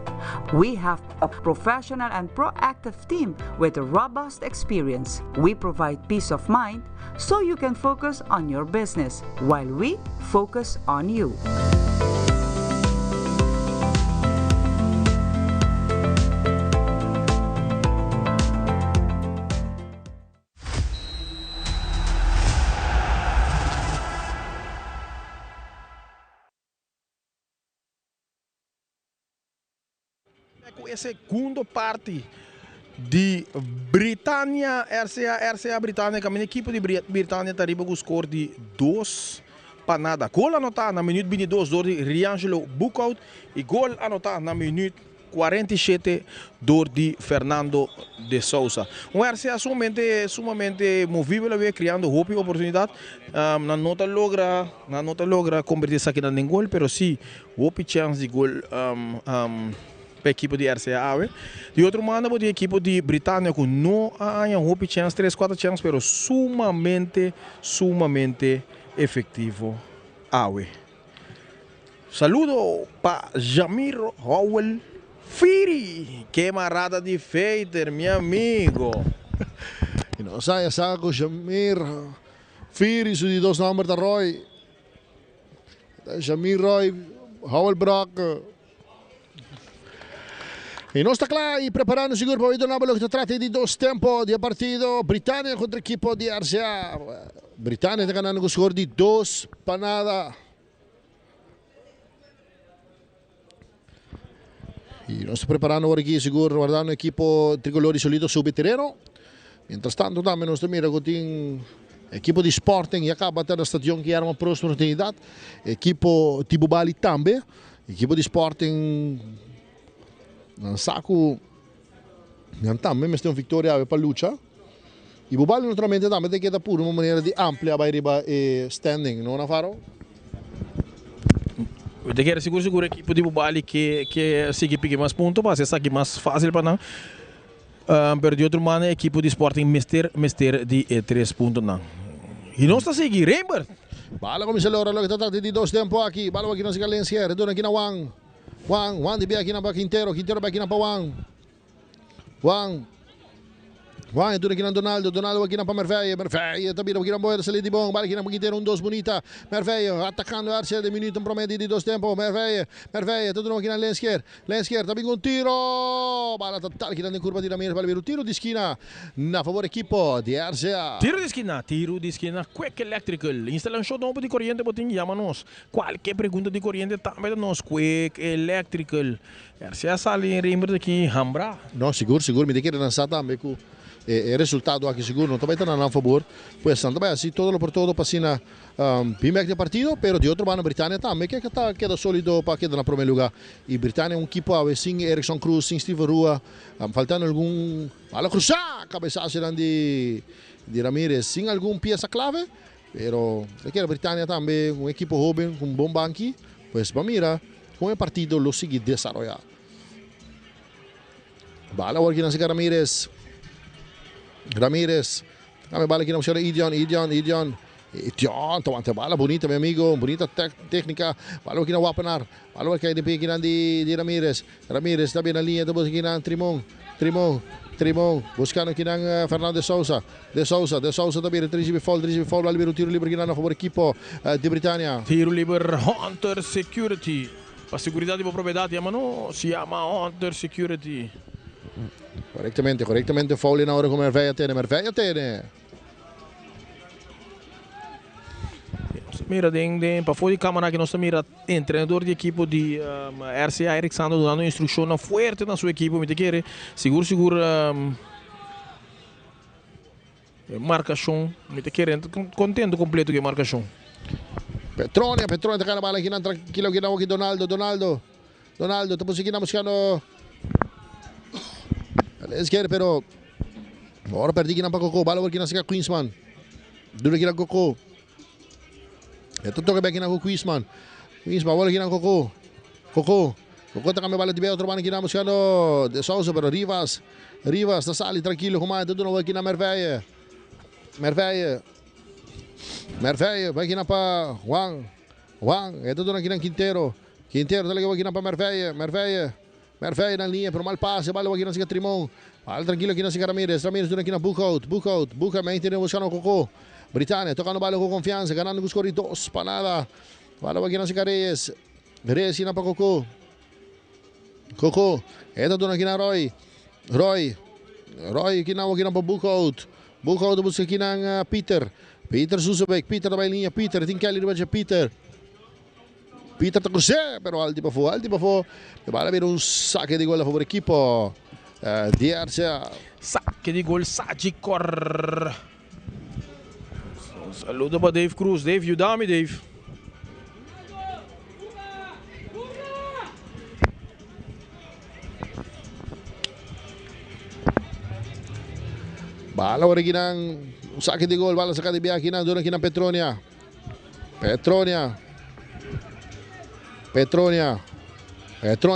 We have a professional and proactive team with a robust experience. We provide peace of mind so you can focus on your business while we focus on you. Com a segunda parte de Britânia, RCA Britânia, a minha equipe de Britânia está arriba com o score de 2-0. Gol anotado na minuto 22 do Riangelo Bukout e gol anotado na minuto 47 do de Fernando de Souza. RCA sumamente movível, criando hope e oportunidade. Não logra convertir-se aqui em gol, mas sim, houve chance de gol. Para a equipe de RCA. De outro lado, a equipe de Britânia que não há uma chance, 3-4 chances, mas sumamente efetivo. Saludo para Jamir Howell Firi, camarada de Feiter, meu amigo. E não saia saco, Jamir Firi, su de 2 números da Roy. Jamir Roy, Howell Brock. E não está claro e preparando seguro para o Idonabolo que se trata de 2 tempos de partido. Britânia contra a equipe de RCA. Britânia está ganhando com o score de 2-0. E nós estamos preparando agora aqui seguro, guardando a equipe tricolor solito sobre terreno. Mientras tanto, também nós estamos mirando a equipe de Sporting e acaba até na estação que era uma próxima oportunidade. A equipe de Bubali também. A equipe de Sporting. Não saco, não também, mas tem uma vitória para a luta. E o Bubali naturalmente também tem que dar por uma maneira de amplia para riba e standing, não é faro? Eu tenho que seguro a equipe de Bubali que se equipe mais pontos, para ser aqui mais fácil para não. Mas de outro lado, a equipe de Sporting mister de 3 pontos não. E não está seguindo, Rembert. Bala começa a hora, que está de 2 tempos aqui. Bala aqui na Sigalensia, retorna aqui na Wang. Wang di aqui na Quintero aqui na Wang. Wang itu aqui na Donaldo aqui na Merveia, também aqui na Boia, Salida de Bom, aqui na Quintero, 2 bonita, Merveia, atacando a área de minuto, promete de 2 tempos, Merveia, tudo aqui na Lenskier, também com tiro, bala total aqui na curva de Ramirez, para ver o tiro de esquina, na favor equipe de RCA. Tiro de esquina, Quick Electrical, instalação nova de corrente, botinho, chama-nos, qualquer pergunta de corrente, também nós, Quick Electrical, RCA sale em Rembrandt aqui, Hambra. Não, seguro, me quer lançar também com o resultado aqui seguro, não também está a favor, pois também assim, todo por todo, passina primeiro de partido, pero de outro lado, Britânia também, que está queda sólido para quedar na primeiro lugar, e Britânia é um equipe, sem Erickson Cruz, sem Steve Rua, faltando algum, bala cruzar, cabeçada de Ramirez, sem algum peça clave, pero aqui a Britânia também, uma equipe jovem, com bom banco, pois vamos mirar, com o partido, lo sigue desarrollar. Bala agora aqui na Ramirez, kami bala aqui na opção Idion, tomante bala, bonita meu amigo, bonita técnica, bala aqui na Wapanar, bala aqui de Ramirez, também na linha, depois aqui na Trimon, buscando aqui na Fernando de Souza também, 3GB fall, ali o tiro livre aqui na favor equipe de Britânia. Tiro livre Hunter Security, para seguridade e propriedade, se chama Hunter Security. Correttamente foul na hora com Merveia tiene. Mira, para fora de câmera que nós mira, treinador de equipe de RCA, Eric Sando, dando instrução forte na sua equipe, me quer seguro marcação, me quer contento completo que marcação. Petrone tá a bala aqui na tranquilo aqui Donaldo, depois aqui na buscando Lenskier, pero ahora perdí que pa Coco, bala working na Queensman. Duro que na Coco. Ito to que na Queensman. Queensman wala que na Coco. Coco tá kami bala de outro mano que na buscando de Sousa, pero Rivas tá sali tranquilo, comando tudo no aqui na Merveille, vai aqui na pa Wang, é tudo aqui na Quintero talaga aqui na pa Merveille na linha, pero mal passe, bala aqui na Siga Trimon, bala tranquilo aqui na Siga Ramirez tudo aqui na Bukout, mente na buscando Coco, Britânia, tocando bala com confiança, ganhando com os corredores, panada, bala aqui na Siga Reyes na pa Coco, ito doon na kina Roy, kinawa kina pa Bukout busca kina Peter Susubek, Peter na linha, Peter, tem Kelly naman siya, Peter tá cruce, pero alti pa fo, bala ver un saque de gol a favor equipo di Arcia. Saque de gol, Sagicor. Saludo para Dave Cruz, Dave, ayúdame Dave. Bala wala kinang saque de gol, bala sa kadibya kinang doon kinang Petronia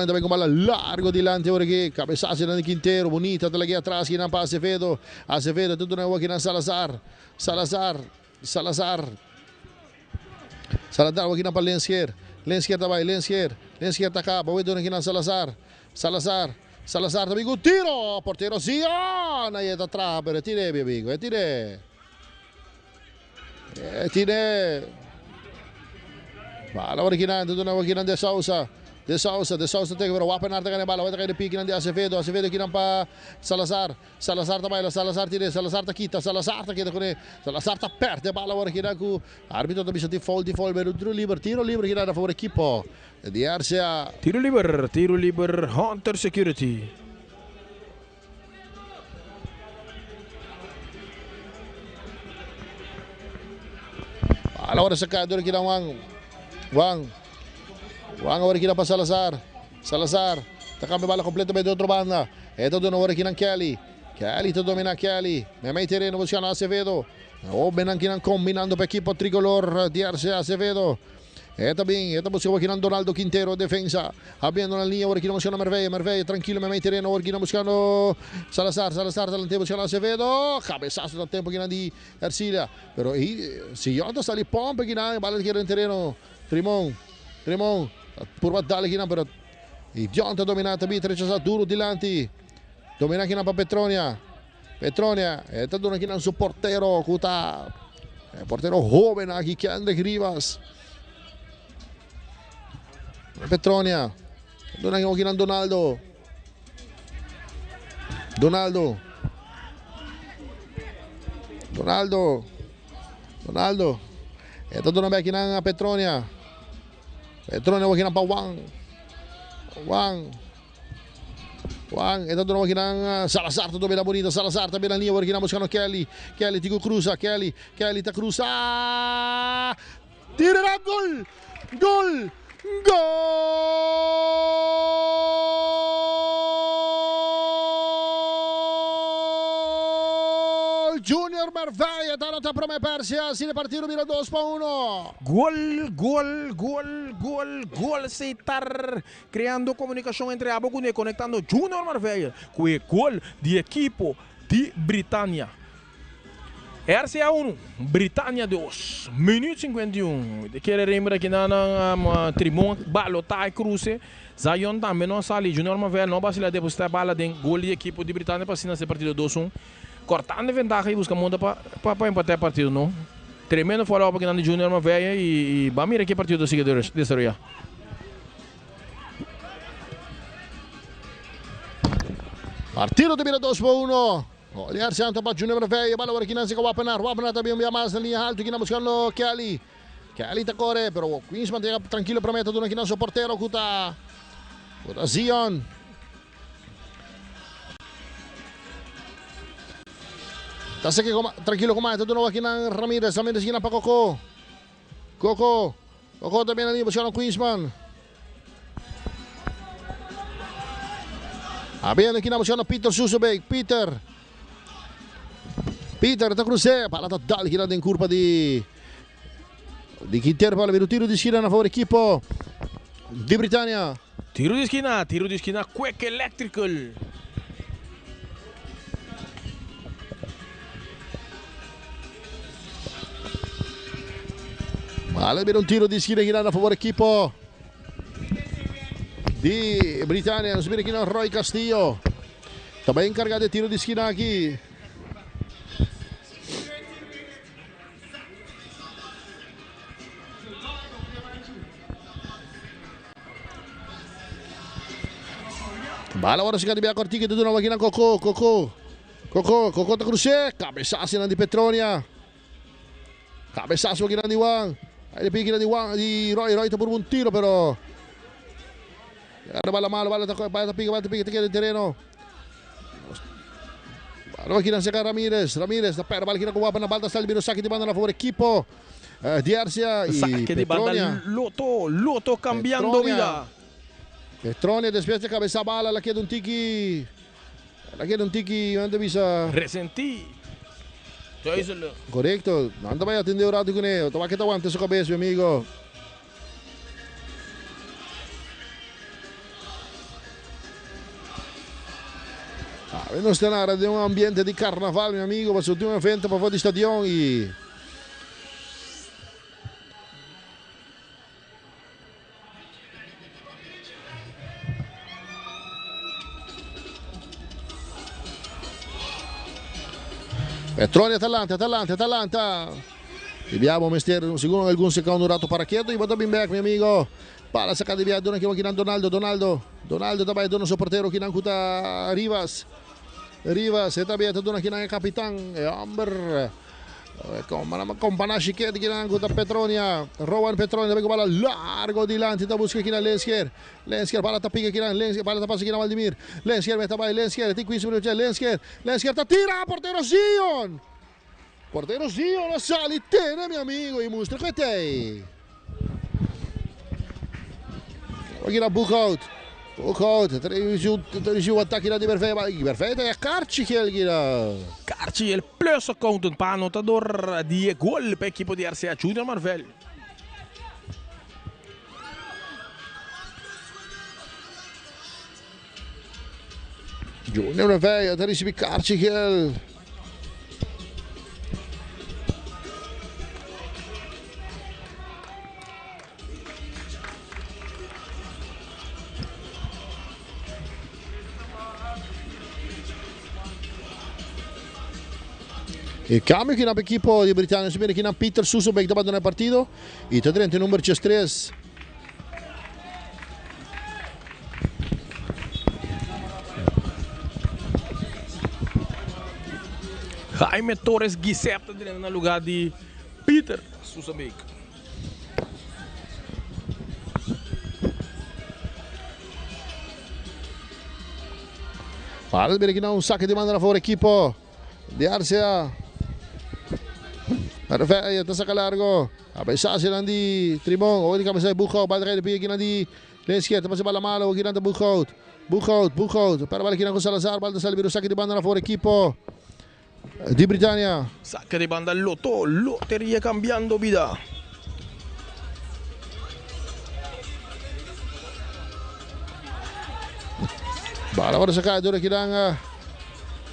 também com bala largo dilante ora que cabeçada na Quintero, bonita talaga atrás kinang pa Acevedo tudo na wala kinang Salazar wala kinang pa Lenskier taka, bawi doon kinang Salazar também com tiro, porteiro Zion, aí está atrás, pero tire, meu amigo, tire. Bala ora kinang tudo na wala kinang de Sousa tem que wapen na taga bala, wala kayo pikin ng Acevedo kinang pa Salazar também, Salazar tire, Salazar ta kita ko ne, Salazar ta perde bala ora kinang ku arbitro também sa fall, pero tiro libre kinang na favor equipo. Di Arcia. Tiro liber, Hunter Security. Bala ora sa kador kinang Wang ora kinang pa Salazar, takame bala completo de outra banda. Ito doon ora kinang Kelly to domina Kelly, may terreno buscando Acevedo. Benang kinang combinando pa equipo tricolor di Arcia Acevedo. Ito busca kinang Donaldo Quintero defensa, abriendo la línea ora kinang buscando Merveille, tranquilo may terreno ora kinang buscando Salazar talante buscando Acevedo, cabezazo del tempo kinang di Ercilia, pero si Yonto sta lì pompa kinang bala kinang terreno Trimon pur dale kinang pero Yonto dominata Beatrice sa duro dilanti, domina kinang pa Petronia, ito doon kinang su portero kuta, portero joven aquí Kendrick Rivas. Petronia doon ang kinang Donaldo ito doon ang kinang Petronia wag kinang pa Wang ito doon ang kinang Salazar to domina bonito, Salazar tabi ng linya wag kinang buscano Kelly tigo cruza, Kelly ta cruza, tira na gol Junior Merveille tá nota para Persia, sine partido mira 2-1. Gol aceitar, criando comunicação entre a Bocune, conectando Junior Merveille com o gol de equipo de Britânia. RCA 1, Britânia 2, minuto 51. Quero lembrar que na Trimon, balo, tai, cruze. Zion também não sali, Junior Merveille não vai depositar bala de gol de equipo de Britânia para nesse partido 2-1. Cortando a ventaja e busca muda para empatar o partido, não? Tremendo follow-up aqui na Junior Merveille e vamos ver aqui o partido seguinte dessa hora. Partido de mira 2-1. Olhar Santa para Junior Merveille, bala aqui na Zica Wapenar também um mais na linha alta, aqui na buscando Kelly tá corre, pero Queensman tem tranquilo para meta aqui na seu porteiro, kuta Zion. Tá tranquilo com mais, tudo aqui na Ramirez aqui na Coco também ali buscando Queensman. Ayan ang kinamosyon na Peter Susubek. Peter da Cruze. Palla totale che in curva di Quintero. Palla per un tiro di schiena a favore equipo di Britannia. Tiro di esquina, Quick Electrical. Palla per un tiro di schiena a favore equipo di Britannia. Non si vede chi non Roy Castillo. Também encarregado de tiro de esquina aqui. Bala agora chegada de Cortiga de novo aqui na Cocô da Cruze. Cabeçaço de Petronia. Cabeçaço aqui na Wang. Aí ele pica de Roy tá por um tiro, pero ada bala malo, bala pica de terreno. Bala aqui na Seca Ramirez da perna, bala aqui na Guapa na balda, está liberando saque de banda na favor equipo de Arcia e saque de banda Loto cambiando vida. Petronia despierta cabeza bala, la queda un tiki, anda bisa resenti. Correcto, anda vai atender o rato com ele, toma que aguanta sua cabeça, meu amigo. Non sta nada de un ambiente di carnaval, mio amigo, ma su un evento per fuori di stadion e Petronia Atalanta. Abbiamo mestiere sicuro alcun secondo rato paracheto e vado back, mio amigo. Pala sacada via dona che va Donaldo também dono seu porteiro que não cuta Rivas também dona que não é capitão é Amber com panache que não cuta Petronia Rowan Petronia também com bola largo dilante da busca aqui na Lensker bala tapiga aqui na Lensker bala tapassa aqui na Valdemir Lensker vai também Lensker tem 15 minutos Lensker tá tira porteiro Zion na sala né meu amigo e mostra que tem aqui na Boekhout, o ataque na Berveia é Carci que ele Carci el plus accountant para anotador de gol para a equipe de RCA Junior Marvel. Junior Marvel, daar is bij Carci que ele E cambio aqui na equipe de Britannia, se vê aqui na Peter Susubek, está abandonando o partido. E está dentro o número 3. Jaime Torres Giuseppe está no lugar de Peter Susubek. Para ver aqui na saque de manda na favor equipe de Arcia. Perfeito, está saca largo. A pensagem lá de Trimon, ou de cabeça de Boekhout, bate de pia aqui na de esquerda, passa bala mala, aqui na de Boekhout. Para bala aqui na com Salazar, bala de o saque de banda na favor equipe de Britannia. Saque de banda loteria cambiando vida. Bala agora sacador aqui na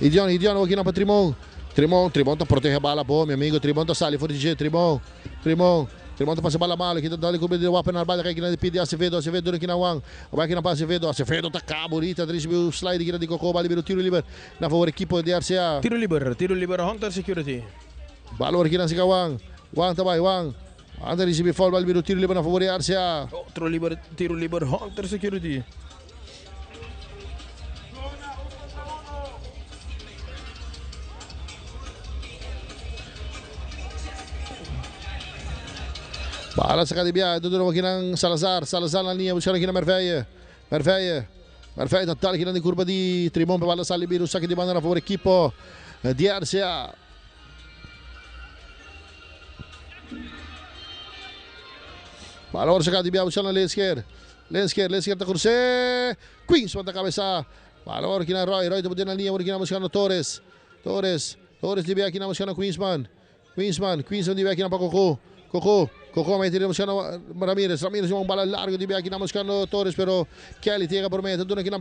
Idion aqui na para Trimon tá protege a bala boa, meu amigo. Trimon tá sali fora de jeito, Trimon tá passando bala mal aqui, tá dando cobertura de wapa na bala aqui na de pedir Acevedo aqui na Wang. Vai aqui na para Acevedo tá cá bonita, o slide aqui na de Cocô, bala libera tiro livre na favor equipe de RCA. Tiro livre Hunter Security. Bala aqui na Siga Wang tá vai Wang. Anda recebe foul, bala libera tiro livre na favor de RCA. Outro tiro livre Hunter Security. Bala sacada de Bia, tudo aqui na Salazar na linha, buscando aqui na Merveia total aqui na curva de Trimon, para bala salir o saque de banda na favor equipe de RCA. Bala agora sacada de Bia, buscando na Lensker tá Cruze, Queens, da cabeça Bala baru kina Roy teputin na linya baru kina buscando Torres di biar kina buscando Queensman di biar kina pa Coco may tira buscando Ramirez yung bala largo di biar kina buscando Torres pero Kelly tiega por medio doon kina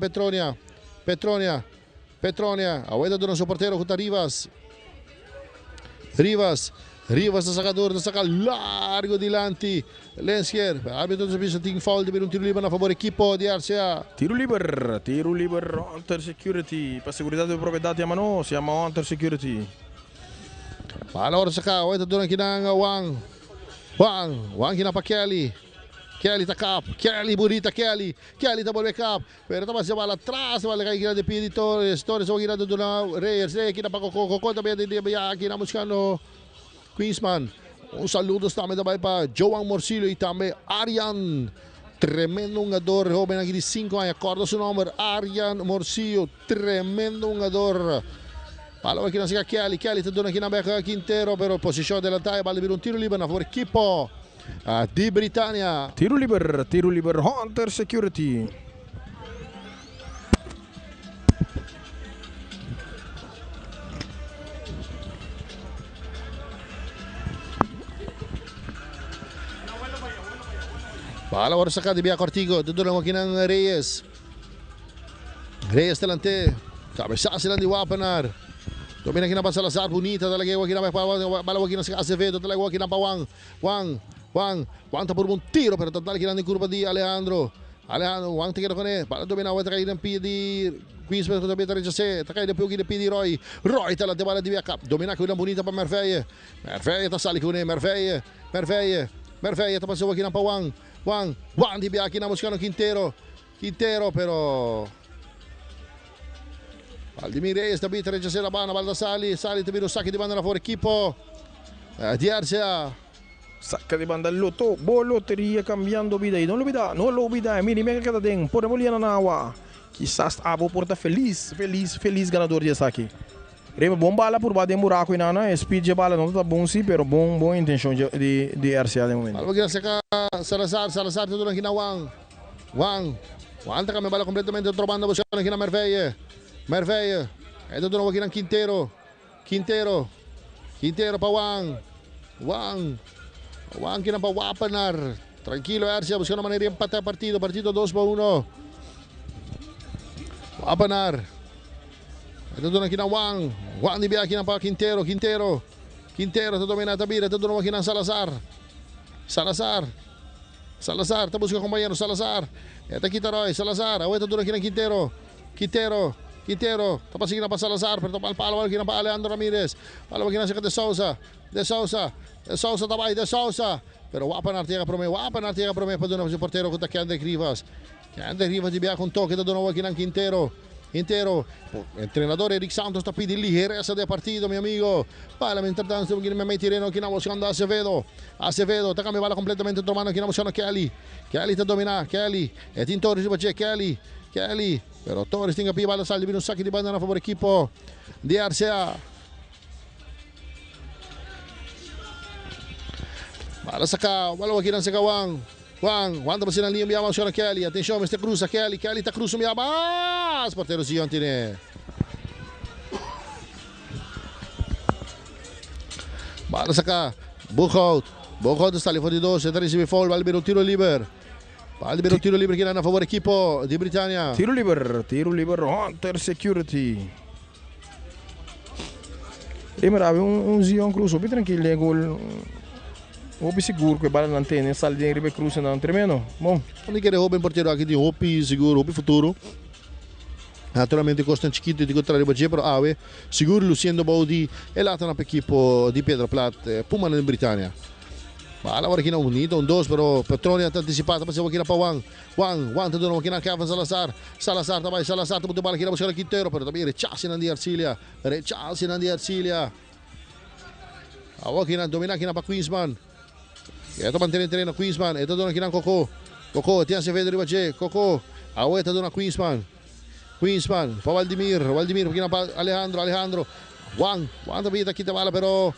Petronia aweta doon sa portero kuta Rivas na sakador, largo dilanti. Lenskier, árbitro sa piso ting foul de un tiro libre na favor equipo di RCA. Tiro libre, Hunter Security. Pa seguridad de propriedad a mano, se llama Hunter Security. Bala ora sa ka, ito doon kinang Wang kina pa Kelly ta cap, Kelly bonita Kelly ta volve cap, pero tama siya bala atrás, bala kay kina de pidi Torres o kina doon na Reyes, kina pa Coco também de biya kina buscando Queensman. Un saludo também para João Morcillo e também Arian. Tremendo jogador, joven aqui de 5 anos. Acorda seu nome, Arian Morcillo. Tremendo jogador. Bala aqui na siga Kelly tá dando aqui na beca Quintero, pero posição dela tá, bala vir tiro livre na favor equipo di Britannia. Tiro libre, Hunter Security. Bala ora sa ka di biya Cortigo, doon lang ng Reyes delante. Cabeza sila di Wapanar. Domina kina pa Salazar, bonita talaga yung kina pa bala kina sa Acevedo, talaga kina pa Wang ta por un tiro pero total kina ni kurba di Alejandro, Wang tigero kone, bala domina wata kay ng pidi Queensman ko tabi tarin siya, takay na piyugi na pidi Roy talante bala di biya Cap, domina ko yung bonita pa Merveille ta sali ko ni Merveille ta pasawa kina pa Wang di biya kina buscando Quintero pero Valdimir Reyes tabi tarin siya la bana Baldassali tabi no saque de banda na for equipo di RCA. Saca de banda Loto, Bolotería cambiando vida y no lo olvida, mire, mega cada den, por Moliana Nawa. Quizás Abo porta feliz ganador de saque. Rema bom bala por baixo de buraco e nana, speed de bala não tá bom sim, pero bom intenção de RCA de momento. Algo que seca Salazar tudo aqui na Wang tá com a bala completamente trobando buscando aqui na Merveille. É tudo aqui na Quintero pa Wang kina pa Wapanar. Tranquilo RCA buscando maneira de empatar partido 2-1. Wapanar. Ito doon aqui na Wang di biya aqui na pa Quintero ito domina tabira, ito doon aqui na Salazar tá buscando companheiro Salazar. Ito kita Roy Salazar, ito doon aqui na Quintero, tá passando pa Salazar, pero palo aqui na pa Alejandro Ramirez. Palo aqui na siya De Sousa tabay, De Sousa. Pero Wapanar tiga prome pa doon sa portero contra Keandre Rivas di biya com toque, ito doon aqui ng Quintero. Entrenador Eric Santos está pidiendo ligereza de partido, mi amigo. Para mientras tanto, me tireno aquí buscando Acevedo, está cambiando bala completamente otro mano aquí buscando Kelly está dominando, Kelly, Tim Torres de Kelly, pero Torres tiene que bala salve un saque de banda a favor equipo de RCA. Bala saca, bala aqui na Wang tá passando a linha, me buscando Kelly, atenção, Mr. Cruza, Kelly tá cruzando, me mas porteiro Zion tiene. Bala saca, Buchhout está ali fora de 12, está recebendo foul, vai liberar o tiro livre. Aqui na favor equipo de Britannia. Tiro livre, Hunter Security. Lembra, Zion Cruz, bem tranquilo, é gol. Hopi seguro que bala na antena, sala de Ribe Cruz não tremendo. Bom, onde quer roubar porteiro aqui de Hopi seguro, Hopi futuro. Naturalmente Constante Chiquito di contrario però seguro Luciano Baudi e l'altro una equipo di Pedro Plat Puma in Britannia. Bala ora aqui na unito, 2 però Petronia tá antecipado, passou aqui na pa Wang tá dando aqui na Kevin Salazar também, Salazar tá muito bala aqui na buscar Quintero, però também rechaça na Arcilia. Aqui na domina aqui na pa Queensman. Ito mantém treino Queensman, ito dando aqui na Coco, tinha Acevedo ribache, Coco, tá dando Queensman, pa Valdimir, aqui na pa Alejandro, Wang também tá aqui na bala, pero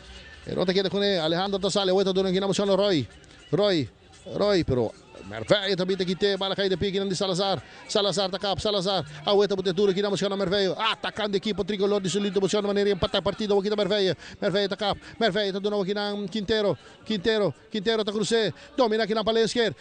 não tá aqui com ele, Alejandro tá sale, tá dando aqui na buscando Roy, pero Merveio também tem que ter, bala cai de pique de Salazar. Salazar tá cap, Salazar. Aueta botetura aqui na música Merveio. Atacando a equipe tricolor de Solito, buscando maneira de empatar a partida aqui da Merveio. Merveio tá cap, Merveio tá de novo aqui na Quintero. Quintero tá cruzé. Domina aqui na Lensker.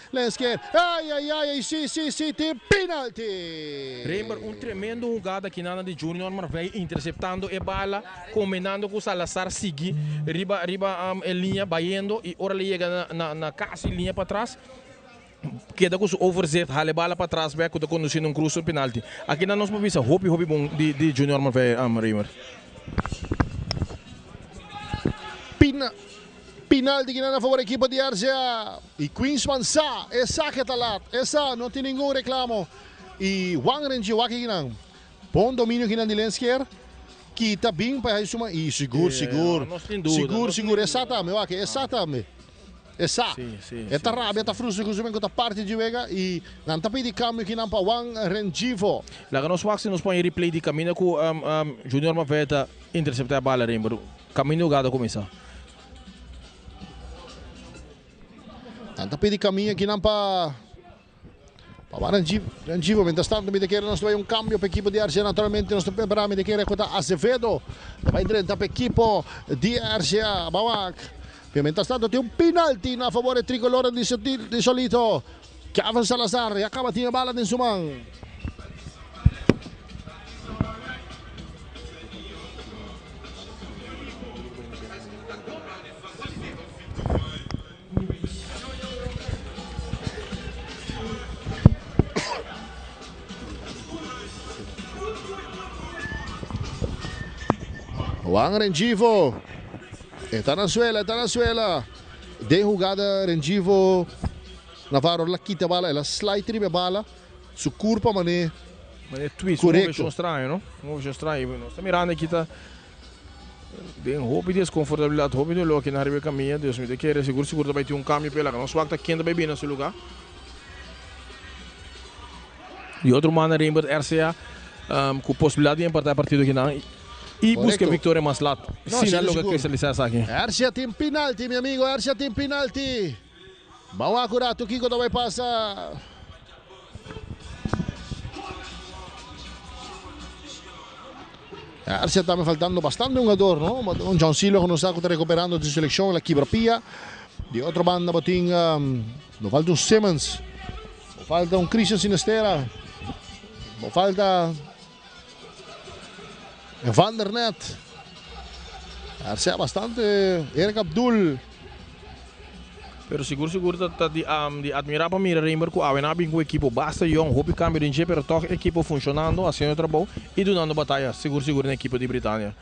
Ai, sim, tem penalti. Reimer, tremendo jogada aqui na de Junior Merveio, interceptando a bala, combinando com Salazar, seguir, riba a linha, baiando, e ora ele chega na casa, linha para trás. Queda com o overzet, hale bala para trás, vai conduzindo um cruzo penalti. Aqui na nossa vista, hobby bom de Junior Merveio, Reimer. Penalti que na favor da equipe de RCA. E Queensman sa, essa que está lá, essa não tem nenhum reclamo. E Wang Renji aqui não. Bom domínio aqui na de Lensker. Que está bem para isso, e seguro. Exatamente. Essa. Esta rabia, esta frustração com a parte de Vega e não está pedindo câmbio aqui na Wang Renjivo. Lá nós vamos nos põe replay de caminho com Junior Merveio interceptar a bala, Reimer. Caminho jogada começa. Tanta pedi caminho aqui não para Rangivo, mientras tanto mi quer nós vai cambio para a equipe de RCA, naturalmente nós preparamos mi quer contra Azevedo, vai direto para a equipe de RCA, Bawak. Mientras tanto tem penalti na favor do tricolor de Solito. Kevin Salazar e acaba tinha bala em sumang. Wang Renjivo. Está na suela. De jogada Renjivo. Navarro la quita bala, ela slide a bala. Su curva mané. Mas é twist, uma versão estranha, não? Uma versão estranha. Está mirando aqui, tá. Tem roupa e desconfortabilidade, roupa de louco na arriba caminha. Deus me quer, seguro vai ter câmbio pela. Não suacta quente bem nesse lugar. E outro mano Reimer RCA com possibilidade de empatar a partida aqui não. E busca a vitória mais lá. Sinal logo que se licença aqui. RCA tem penalti, meu amigo. RCA tem penalti. Vamos acurar, o Kiko vai passar. RCA está me faltando bastante un jogador, ¿no? Un John Silva que nos está recuperando de selección, la Quibra-Pia. De otra banda, botín, nos falta un Simmons. Nos falta un Christian Sinestera. Nos falta Van der Net. RCA bastante. Eric Abdul. Pero seguro dat die admirar para mim Reimer com a Wenabing com o equipo basta young hope cambio de enche pero toch equipo funcionando haciendo trabalho e dando batalha seguro na equipe de Britânia.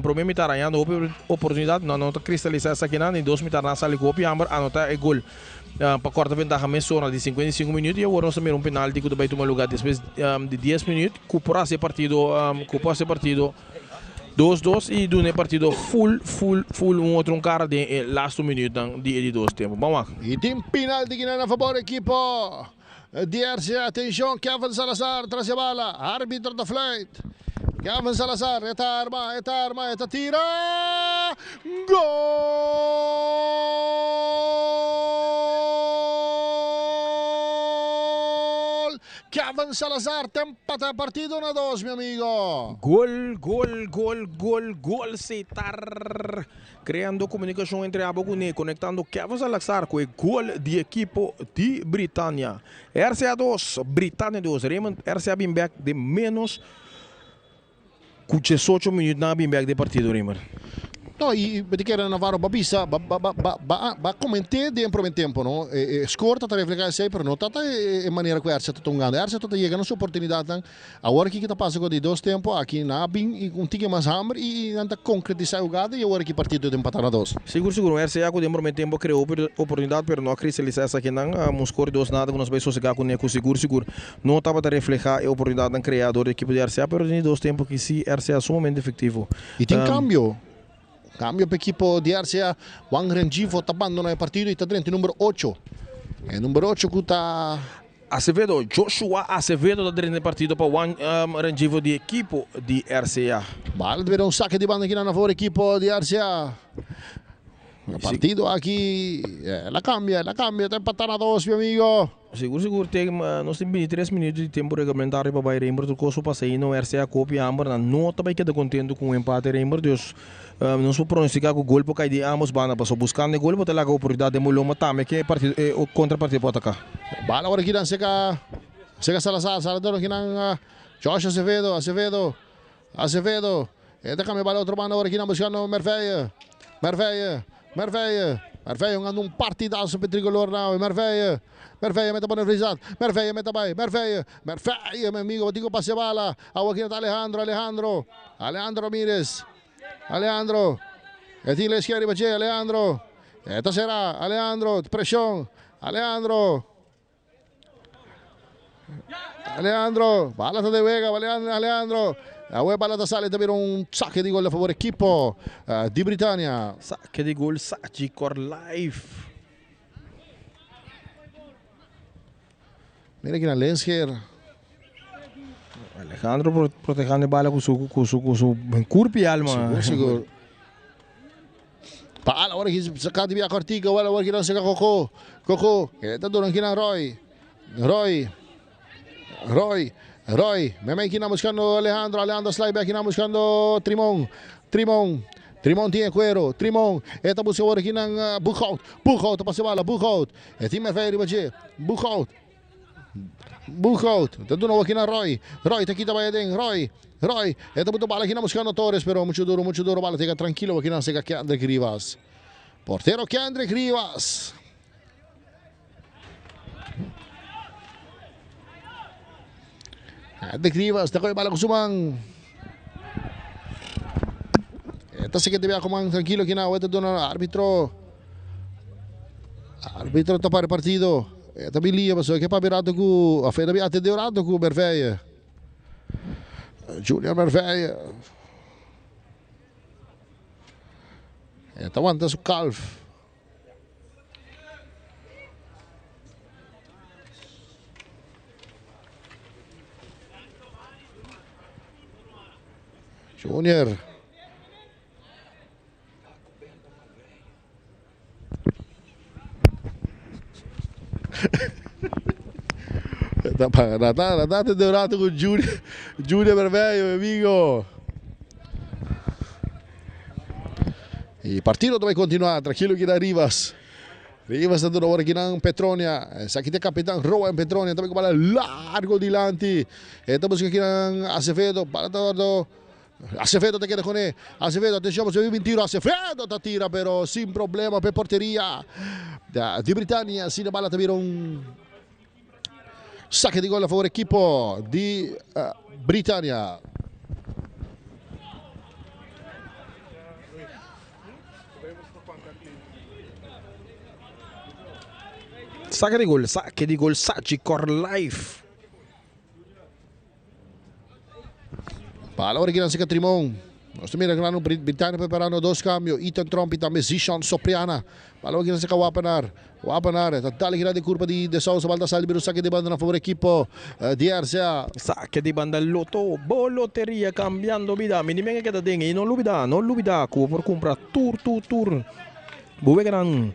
Problema está arranhando oportunidade não está cristalizar essa aqui não em 2 minutos na sala copia amber anotar o gol para corta ventaja mensura de 55 minutos e agora nós temos penalti que vai tomar lugar depois de 10 minutos cupora esse partido 2-2 e do partido full outro cara de last minuto de 2 tempo. Vamos lá. E tem penalti que na favor da equipe de RCA. Atenção, Kevin Salazar traz a bala. Árbitro da flight. Kevin Salazar, esta arma, tira. Gol! Kevin Salazar empata partido na 2, meu amigo. Gol, Setar. Criando comunicação entre a Boguné, conectando Kevin Salazar com o gol de equipo de Britânia. RCA 2, Britânia 2. Raymond, RCA Bimback de menos 18 minutos na Bimback de partido, Raymond. No, e perché era Navarro Babissa, ba commenté dentro il tempo, no? Scorta tra reflegar sei per notata in maniera que Arce tongando. Arce tota chega nessa oportunidade a hora que tá passa com de 2 tempo aqui na Bing e um tique mais hammer e anda concretizar a jogada e a hora que partido de empatar na 2. Seguro, Arce já com dentro do tempo criou oportunidade pero não cristalizar essa aqui não, muscor 2 nada que nós vai sossegar com neco seguro. Não tava a reflejar a oportunidade do criador da equipe de Arce, pero em 2 tempo que sim Arce é sumamente efetivo. E tem cambio para a equipe de RCA. Wang Renjivo está abandonando o partido e está dentro número 8. É número 8 que está Azevedo, Joshua Azevedo está dentro do partido para Wang Renjivo de equipe de RCA. Vale ver um saque de banda aqui na favor da equipe de RCA. El partido aquí la cambia, está empatando a 2, mi amigo. Seguro tem nós temos 23 minutos de tempo regulamentar para vai Reimer do curso passei no RCA copia ambos na nota vai quedar contente com o empate Reimer Deus não se pronunciar com o gol porque aí ambos bana passou buscando o gol para ter a oportunidade de molhar matame que partido o contrapartida pode atacar. Bala agora aqui não chega Salazar aqui não Josh Acevedo está cambia bala outro banda agora aqui não buscando Merveille ganhando um partidaço para o tricolor não Merveille mete para o frisado Merveille mete bem Merveille meu amigo digo passe a bala aqui está Alejandro Mires é Tile esquerda para Alejandro esta será Alejandro pressão Alejandro bala de Vega Alejandro a bala sale também saque de gol a favor equipo di Britannia. Saque de gol Sachi Life. Mira aqui na Lensker. Alejandro protegendo a bala com seu corpo e alma. Seguro. Bala agora que sacado via Cortico, agora que não chega Coco. Está dando aqui na Roy, Meme aqui não buscando Alejandro slide aqui não buscando Trimon tinha Cuero, Trimon, está buscando aqui na Buchhout, passa a bala, Buchhout, é time Merveille Bache, Buchhout, está dando aqui na Roy, está aqui também Roy, está muito bala aqui não buscando Torres, pero muito duro, bala, fica tranquilo aqui não chega Kendrick Rivas, porteiro Kendrick Rivas. De Rivas, está com a bala com Sumang. Está se que te vea como tranquilo aqui na outra dona árbitro. Árbitro está para o partido. Está bilia, mas que para virado com a feira até deurado com Merveille. Junior Merveille. Está aguantando o calf. Junior. Data dourado com Junior Merveille, meu amigo. E o partido vai continuar, tranquilo aqui na Rivas. Rivas está dando agora aqui na Petronia. Essa aqui tem capitão Rowan Petronia, também com bola largo dilante. Estamos aqui na Acevedo, bala todo. Acevedo te queda con él. Acevedo, atención, se vive un tiro. Acevedo te tira, pero sin problema per portería di Britannia. Sin bala tuvieron saque di gol a favor equipo di Britannia. Saque di gol Sachi Life. Bala agora aqui na Seca Trimon. Nós também na Britannia preparando 2 cambios. Ethan Trump e também Zishan Sopriana. Bala aqui na Seca Wapanar. Está dali grande curva de Sousa. Baldassar libera o saque de banda na favor equipo di RCA. Saque de banda Lotto. Boloteria cambiando vida. Minimenge que tá dentro. E não lubida. Por comprar tour. Boa gran.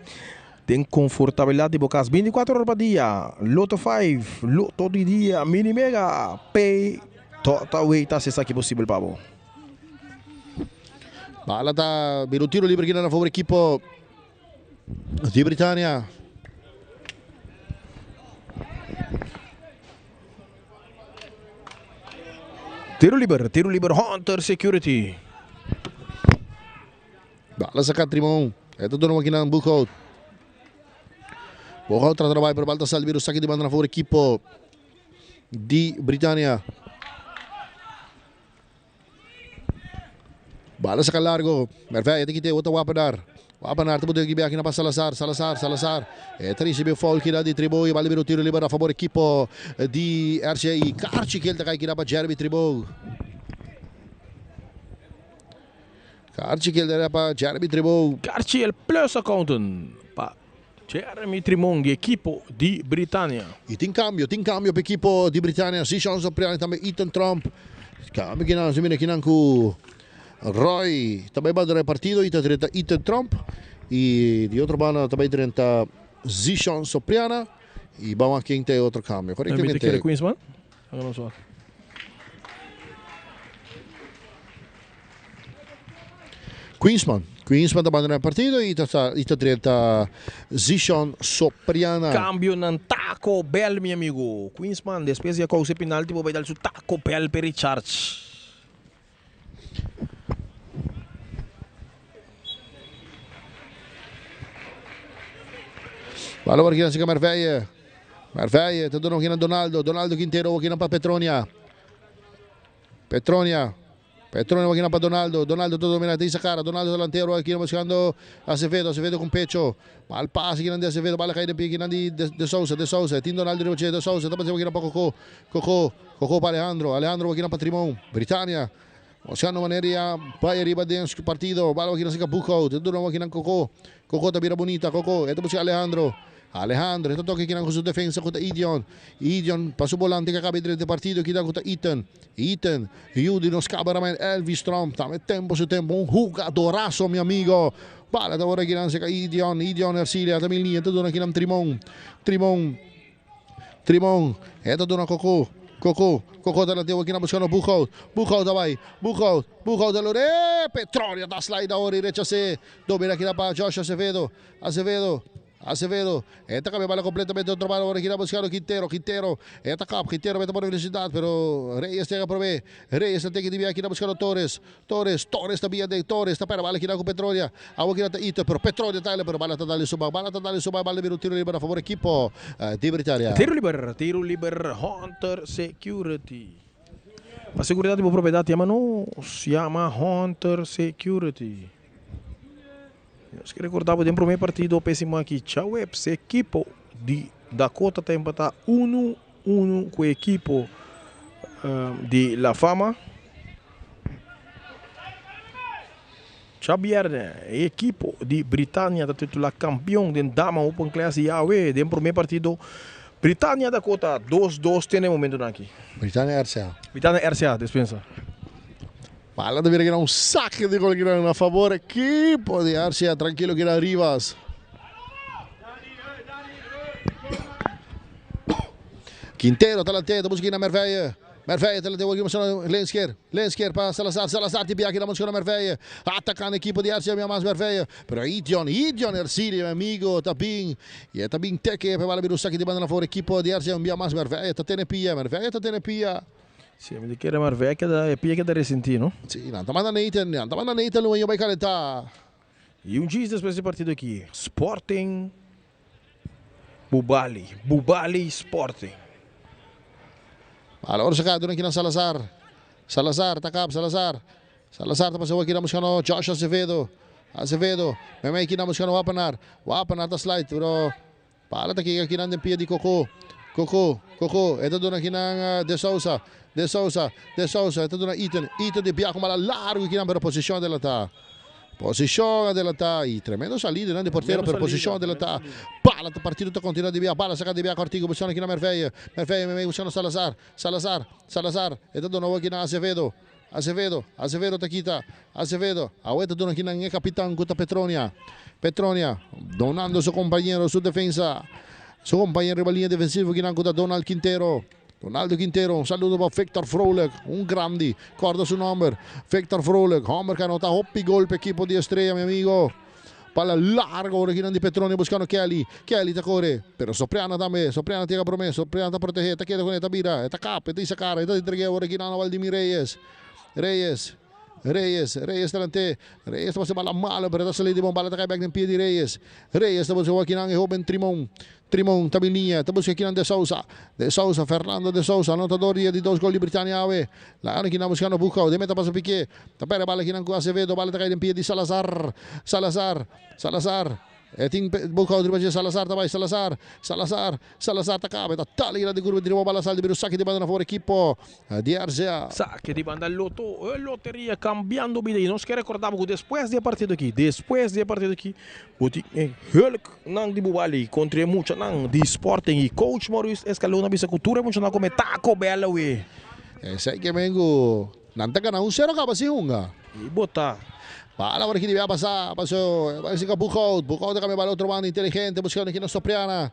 Tem confortabilidade de bocas 24 horas por dia. Lotto 5. Lotto de dia. Minimega. Pay. Total way tá se aqui possível Pablo. Bala tá vira o tiro livre aqui na favor equipo di Britannia. Tiro livre Hunter Security. Bala saca Trimon. É tudo aqui na Buchhout. Trabalho para Baldassar vira o saque de banda na favor equipo di Britannia. Bala saca largo. Merveille tem que ter outra Wapanar. Tem que aqui na para Salazar. Recebeu foul aqui na de Tribou. E vai liberar o tiro livre a favor equipo di RCI. Carci que ele está aqui na para Jeremy Tribou. Carci que ele era para Jeremy Tribou. Carci el plus accountant para Jeremy Trimong, equipo di Britannia. E tem cambio para equipo di Britannia. Zishan Sopriani também Ethan Trump. Cambio aqui na Zimina aqui na com Roy também vai dar partido. Ethan Trump E de outro banda também direta Zishon Sopriana. E vamos aqui em ter outro câmbio. Corretamente. Queensman? Vamos lá. Queensman da banda partido e está direta Zishon Sopriana. Cambio ng Taco Bell, meu amigo. Queensman, depois de causa penalti, vai dar seu Taco Bell para recharge. Bala para aqui na Marveia. Marveia, está dando aqui na Donaldo Quintero aqui na Petronia. Petronia aqui na Donaldo todo dominante essa cara, Donaldo delantero aqui buscando Acevedo com pecho, mal passe aqui na Acevedo, bala cai aqui na de Sousa, Tim Donaldo de Sousa, também aqui na Coco para Alejandro aqui na Patrimon, Britânia, buscando maneira vai arriba dentro do partido, bala aqui na Bucco, tudo aqui na Coco tá vira bonita, Coco, então busca Alejandro, ito toque kinang kusud defensa kuta Idion, pasu volante kakabi dire partido kita kuta Ethan, Yudi nos cabaraman Elvis Trump, tame tempo su tempo, un jugadorazo mi amigo. Bala da ora kinang sika Idion Ercilia, tamil niya, ito doon kinang Trimon, ito doon Coco davanti aqui na buscando Buchholz daí, Buchholz da Lore, Petróleo da slide da ora direita se, domina aqui na pa Josh Acevedo, esta cambia bala completamente otro bala, ahora quiere buscar Quintero, esta cap, Quintero mete por velocidad, pero Reyes tiene que proveer, Reyes tiene que ir buscar Torres también de Torres, está para bala quiere con Petrolia, agua quiere Ito, pero Petrolia tale, pero bala está dale suba, bala de un tiro libre a favor equipo de Britania. Tiro libre, Hunter Security. La seguridad de propriedad se llama Hunter Security. Nós que recordava do primeiro partido péssimo aqui, Chaueps, equipo de Dakota está empatar 1-1 com a equipo de La Fama. Xavier, equipo de Britânia está titular campeão de Dama Open Class Yahweh, do primeiro partido. Britânia Dakota 2-2 tem momento aqui. Britânia RCA, dispensa. Bala deve virar saque de gol a favor equipo de Arcia, tranquilo que era Rivas. Quintero, talentado, busca na Merveia, talentado aqui, mostrando Lensker para Salazar, tibia aqui na mostrando Merveia, atacando a equipe de Arcia, minha mais Merveia, pero Idion Ercilia, meu amigo, tá bem, e tá bem teque, para virar o saque de banda na favor equipo de Arcia, minha mais Merveia, tá tendo pia. Sim, me quer mais velha que da pia que da ressentir, não? Sim, não tá mandando Nathan, não vai calentar. E dias depois desse partido aqui, Sporting Bubali Sporting. Agora sa doon aqui na Salazar, tá passando aqui na buscando Josh Acevedo, may aqui na buscando Wapanar tá slide, pero pala tá aqui na pia de Coco, ito doon aqui na De Sousa, ito doon na Ethan de Biaco malalargo aqui na posição dela tá. Posição dela tá e tremendo salida, né, de porteiro para posição dela tá. Bala do partido tá continuando de Bia, bala saca de Bia Cortigo, buscando aqui na Merveia, buscando Salazar. Ito doon aqui na Acevedo tá aqui tá. Ito doon aqui na capitão Guta Petronia, donando seu companheiro, sua defesa. Su compañero de linha defensiva que não Donaldo Quintero, un saludo para Victor Frolic, un grande, guarda su numero, Victor Frolic, Homer que anota hoppi gol per equipo di Estrella, mi amigo. Palla largo, ora di Petroni buscando Kelly ta corre, pero Sopriana tiene promesso, Sopriana ta protege, ta chiede con ta bira, ta capa, ta sacara, ta entrega ora di Valdimir Reyes delante, Reyes tá bala malo, pero tá salindo de bom, bala tá caindo no pé de Reyes tá buscando aqui na Ruben Trimon, Tabilinha, tá buscando aqui na De Sousa, Fernando De Sousa, anotador de 2 gols de Britânia, lá aqui na buscando Bucco, de meta passa Piquet, tá pera bala aqui na Acevedo, bala tá caindo no pé de Salazar, Ting Bucco dribbel Salazar também, Salazar tá cabe, tá tali grande curva de nuovo bala saldi per un saque di banda for equipo di RCA. Saque de banda loteria cambiando vida. E nós que recordamos que depois do partido aqui, boti Hulk nang di Bubali contra mucha nang di Sporting e coach Maurice Escalona bisa cultura mucha nang come Taco Bell we. Sai que mengo nanta kana 1-0 ka ba si Hunga? E botar. Bala por aqui devia passar, passou, vai ficar Buchholz também bala outro mano inteligente, buscando aqui na Sopriana,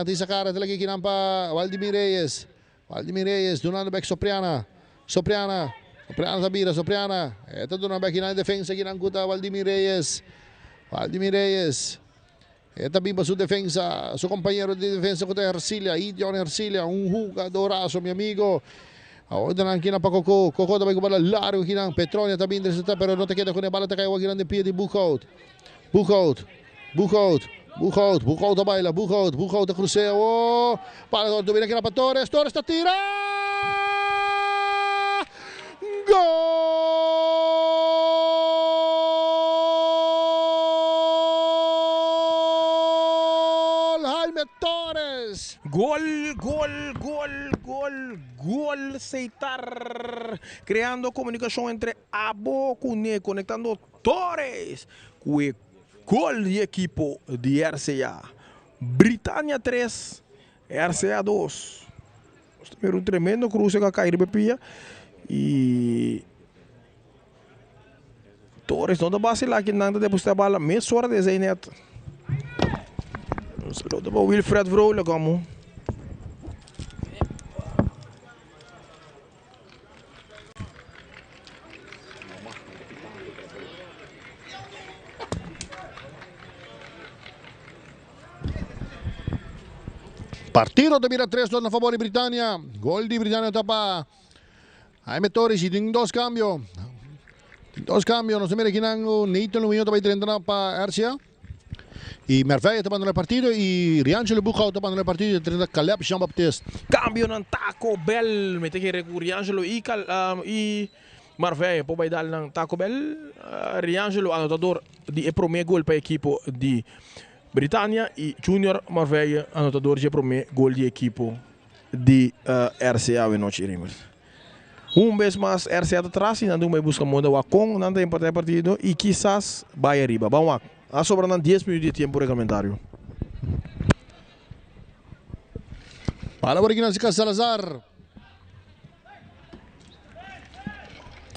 tem essa cara, tem aqui nampa Valdimir Reyes, donando back Sopriana Tabira, eta donando back na defesa aqui na Guta Valdimir Reyes, eta bimba su defesa, su companheiro de defesa com Ercilia, Idion Ercilia, jogadoraço, meu amigo. Ahora aqui na Coco também com bola largo aqui na Petronia também intercepta, pero não te queda com a bola, tá caiu aqui na de pia de Buchholz baila, Buchholz cruzeia, para domina aqui na Torres está tira! Gol! Jaime Torres! Gol, aceitar, creando comunicação entre Abo Cune, conectando Torres, com o gol de equipo de RCA. Britânia 3, RCA 2. Primeiro tremendo cruce com a cair bepia e Torres não dá vacilar que nada depois da bola, meia hora de Zainet. Saludo para Wilfred Vroule como. Partito de mira 3 a favor de Britânia. Gol de Britânia tapa. Jaime Torres e tem dois cambios. Não se mira aqui no Neito no minuto vai treinar para RCA. E Merveille está mandando o partido e Riangelo Buchholz está mandando o partido e treina Caleb Jean-Baptiste. Cambio ng Taco Bell. May tiki Riangelo e Merveille. Po vai dar ng Taco Bell. Riangelo anotador de primeiro gol para a equipe de Britânia e Junior Merveille anotador de primeiro gol de equipe de RCA em noite rimos. Vez mais RCA atrás e não vai buscar moda o Akon, não tem empate partido e quizás vai arriba. Vamos lá. A sobrando 10 minutos de tempo regulamentário. Para o original de Salazar.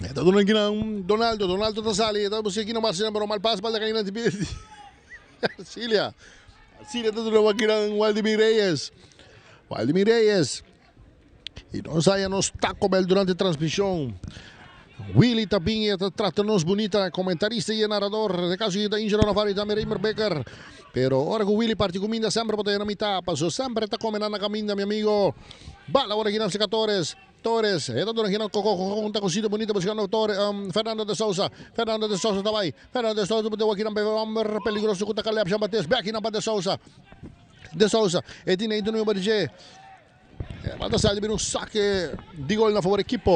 Está dando aqui Donaldo Tasali. Está buscando aqui no Marcelo, pero mal passo para a canina de Billy. Arcilia está dando aqui no Valdimir Reyes. E não saia nos Taco Bell durante a transmissão. Willy também está tratando-nos bonita, comentarista e narrador. De caso que está ingerando a fare também Reimer Becker. Pero ora que Willy parte comida sempre para ter na mitad. Passou sempre está comendo na caminha, meu amigo. Bala agora aqui nas secatores. Torres, está dando aqui na Coco, está com sítio bonita buscando Fernando de Souza também. Fernando de Souza deu aqui na Beber, peligroso com o Caleb Jean-Baptiste. Back na de Souza. E Dineito no Ibarigé. Manda sair de um saque de gol na favor da equipe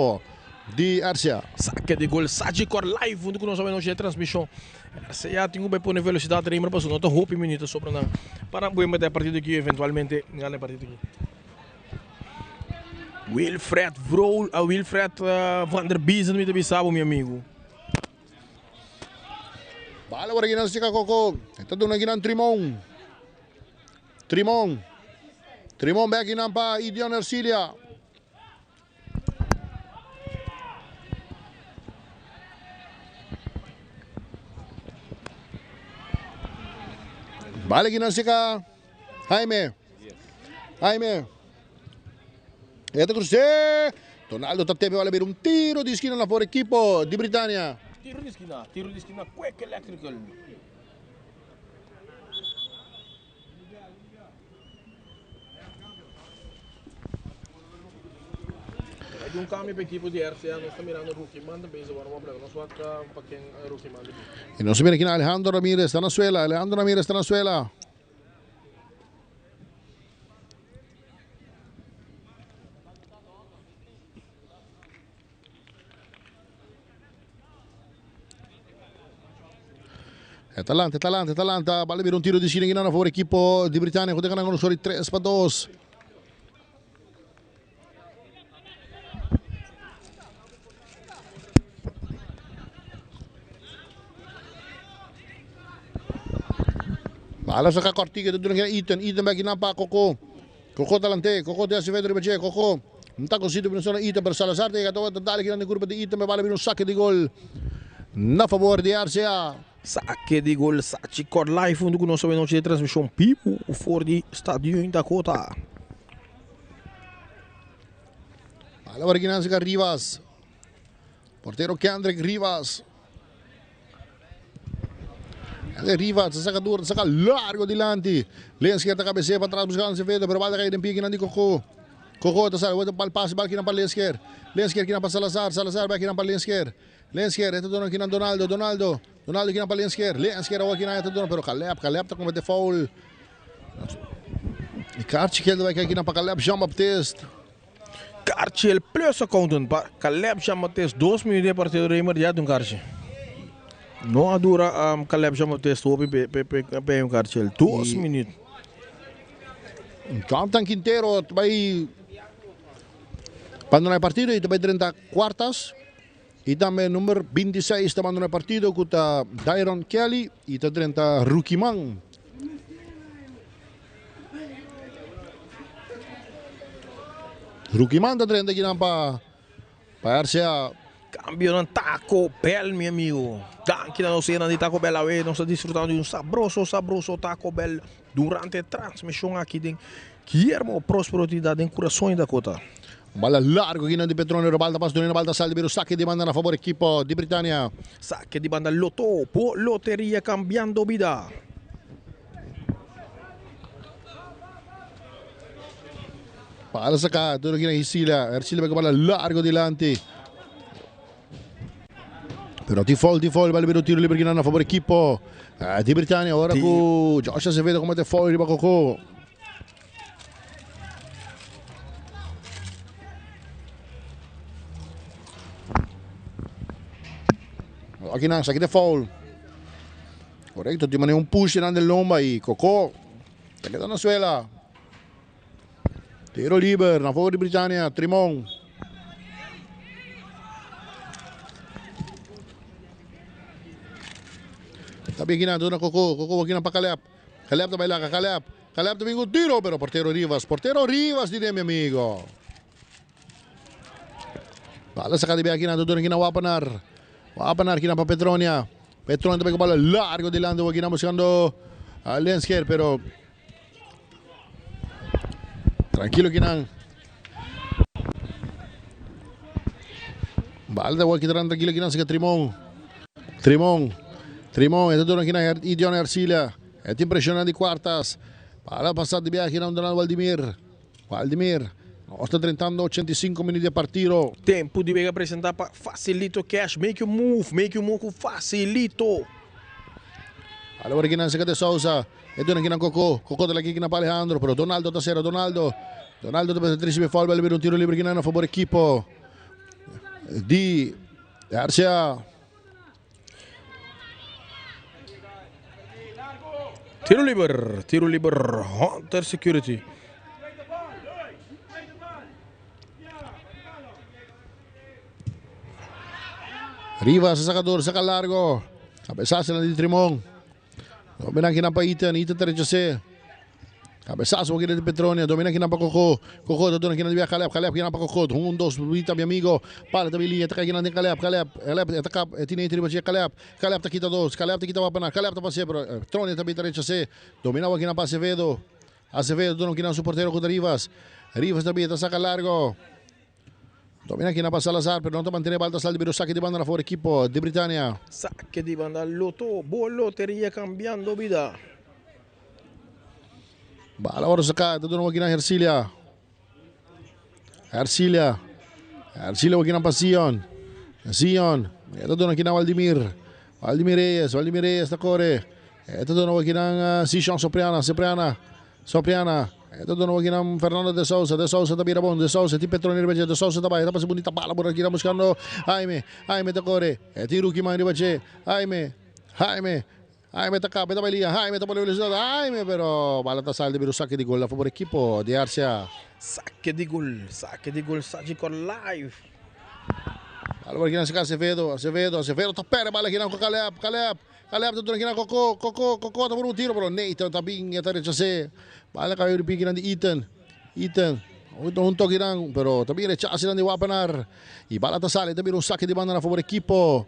de RCA. Saque de gol, Sagicor live, onde nós vamos fazer a transmissão. RCA tem uma boa velocidade, tem uma pessoa, não hope minutos sobre não. Para boa meter a partida aqui, eventualmente ganhar a partida aqui. Wilfred Vroule, Wilfred van der Biesen, me Bissau, meu amigo. Bala agora aqui na Coco. Está dando aqui na Trimon back in pa Idion Ercilia. Bala aqui na Sica. Jaime. Eta cruce. Donaldo teve a levar tiro de esquina na por equipo de Britânia. Tiro de esquina, quick electrical. Hay un cambio para el equipo de RCA, no está mirando Rookie Man, também se vamos a nós vamos para quem Rookie Man. E não se mira aqui na Alejandro Ramírez, está na suela. É talento. Vale vir tiro de esquina aqui na favor equipo de Britânia, quando ganham só 3-2. Bala sa kakortiga doon nga Ethan back na pa Coco talante, Coco de Acevedo Ribache, Coco Não está conseguindo a Ita, pero Salazar tem que dar aqui na curva de Ita, mas vale vir saque de gol na favor de RCA. Saque de gol, Sachi Cor Live, onde nós sabemos de transmissão Pipo, o for de estádio em Dakota. Ala original sa Rivas. Portero Kendrick Rivas. Rivas, saca largo dilante. Lensker ta cabeceia para trás buscando Acevedo, pero bala cair em pique de Coco. Coco tá saindo, o passe bal aqui na Lensker. Lensker aqui na Salazar, Salazar vai aqui na Lensker. Lensker, ito doon aqui na Donaldo aqui na Lensker. Lensker aqui na ito doon, pero Caleb tá com o foul. E Karchel vai aqui na Caleb Jean-Baptiste. Karchel plus accountant para Caleb Jean-Baptiste 2 minutos de partida imediato um Karchel. Não dura Caleb Jean-Baptiste o Karchel 2 minutos. Jonathan Quintero vai abandonar o partido e vai 30 quartas. E também número 26 está abandonando o partido com Dairon Kelly e está 30 Rukiman. Rukiman está 30 aqui para RCA. Cambio ng Taco Bell, meu amigo. Daqui na cena de Taco Bell, nós estamos desfrutando de um sabroso Taco Bell durante a transmissão aqui de Guillermo Prosperidade em Coração da Cota. Bala largo aqui de Petrone, Robalda passa do Balda Saldi, pero saque de banda na favor equipo de Britânia. Saque de banda Loto, por loteria cambiando vida. Para sacar, tudo aqui na Ercília vai com bala largo dilante. Pero default, vale ver o tiro livre aqui na favor equipo de Britânia. Agora com Josh Acevedo como default, riba Coco. Aqui na saque de foul. Correcto, ti maneja un push en el lomba y Coco. Te queda na suela. Tiro libre, na favor de Britânia, Trimon. Tabi aqui na dona Coco aqui na para Caleb. Caleb também lá, Caleb também com tiro, pero portero Rivas, direi meu amigo. Bala sa kadibi aqui na dona aqui na Wapanar aqui na para Petronia. Petronia também com bola largo de lado aqui na buscando Lensker, pero tranquilo aqui na Balda aqui tranquilo aqui na sa Trimon, ito doon na Idion Ercília. Ito impressionante de quartas. Para passar de viaje na Donald Valdimir. Nós está tentando 85 minutos de partido. Tempo de apresentar para Facilito Cash. Make you move com Facilito. Agora aqui na Seca de Souza. Ito na aqui na Coco está aqui na Alejandro. Pero Donaldo está zero, Donaldo está triste, foul, vai levar um tiro livre aqui na favor equipo de RCA. Tiro liber, Hunter Security. Rivas, sacador, saca largo. Cabezazo de Trimon. Domina aqui na Ita Terechase. Cabezazo aqui de Petronia. Domina aqui na Coco. Coco está dando aqui na Via Caleb aqui na Coco. 1, 2, Ita, meu amigo. Para da linha, tá aqui na Caleb, ataca, tinha Tribagia Caleb tá aqui 2, Caleb tá aqui para Caleb tá passando, Petronia também Terechase. Domina aqui na Acevedo dando aqui na suportero com Rivas também tá saca largo. Domina aqui na Salazar, pero não está mantendo balda saldi, pero saque de banda na favor equipo de Britânia. Saque de banda Loto, boa loteria cambiando vida. Bala agora saca, está dando aqui na Ercília aqui na Sion. Está dando aqui na Valdimir Reyes está corre. Está dando aqui na Sishon Sopriana. Ito doon wag ng Fernando de Souza tabi rabon, de Souza, ti Petroni ribache, de Souza tabay, tapos bonita bala por aqui na buscando Jaime takore, eti Ruki man ribache, Jaime takap, tabay liya, Jaime tapos velocidad, Jaime, pero bala ta saldi, pero saque de gol a favor equipo de RCA. Saque de gol, Sachi Cor Live. Bala por aqui na Acevedo, tapere bala aqui na Caleb tudo aqui na Coco tá por um tiro, pero Nathan tabing ita rechase. Bala kayo ripigin ng Ethan Un toque pero también rechaza de Wapanar. Y bala sale también un saque de banda a favor equipo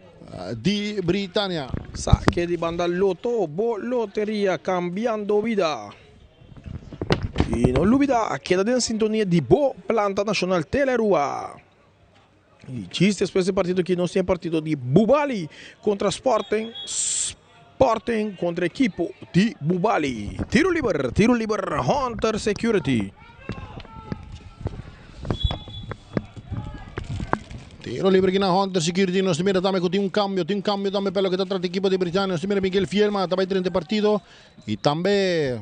di Britannia. Saque de banda Loto, Lotería cambiando vida. Y no olvida, queda en sintonía de Bo Planta Nacional Telerua. Y chiste después del partido que no sea partido de Bubali contra Sporting. Sporting contra equipo de Bubali. Tiro libre Hunter Security. Tiro libre que na Hunter Security. Nos mira também que tem um cambio também pelo que está atrás da equipa de Britannia. Nos mira Miguel Fielma, também 30 partido. E também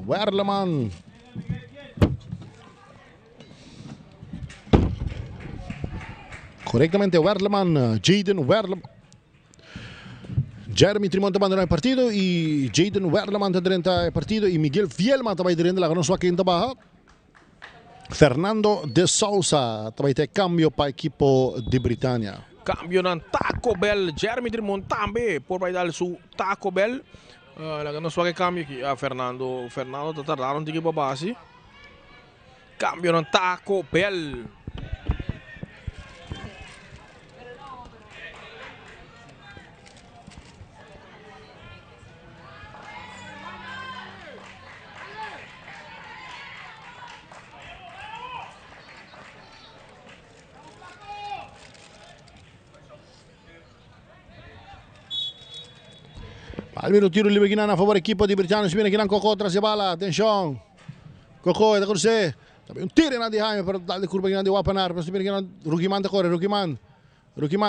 Werleman. Correctamente Werleman, Jaden Werleman. Jeremy Trimonte abandona el partido y Jaden Werleman dentro del partido y Miguel Fielma também dentro de la gran suaca quinta baja. Fernando de Sousa também tem cambio para o equipo de Britannia. Cambio ng Taco Bell, Jeremy Trimonte também por vai dar su Taco Bell. La gran suaca cambio aqui Fernando tá tardando de equipo base. Cambio ng Taco Bell. Almeno tiro libre a favor equipo di Britannia. Si viene Kinan Coco tras de bala. Atención. Coco está con usted. También un tiro en Jaime para darle curva Kinan de Wapanar. Pero si viene Kinan Rukiman te corre. Rukiman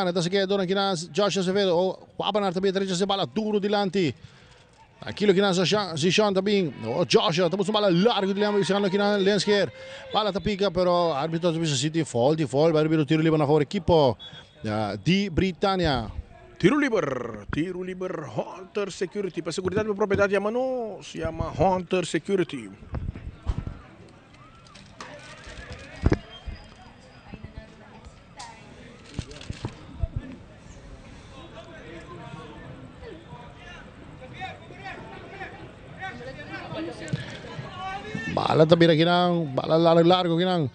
está se queda dona Kinan Josh Acevedo. Wapanar también derecha se bala duro delante. Aquilo Kinan Zishan también. Josh estamos un bala largo delante. Zishan Kinan Lensker. Bala tapica pero árbitro también se siente fall. Árbitro tiro libre a favor equipo di Britannia. Tiro libre Hunter Security. Para seguridad de propiedad se llama Hunter Security. Bala también Kinan, bala largo Kinan.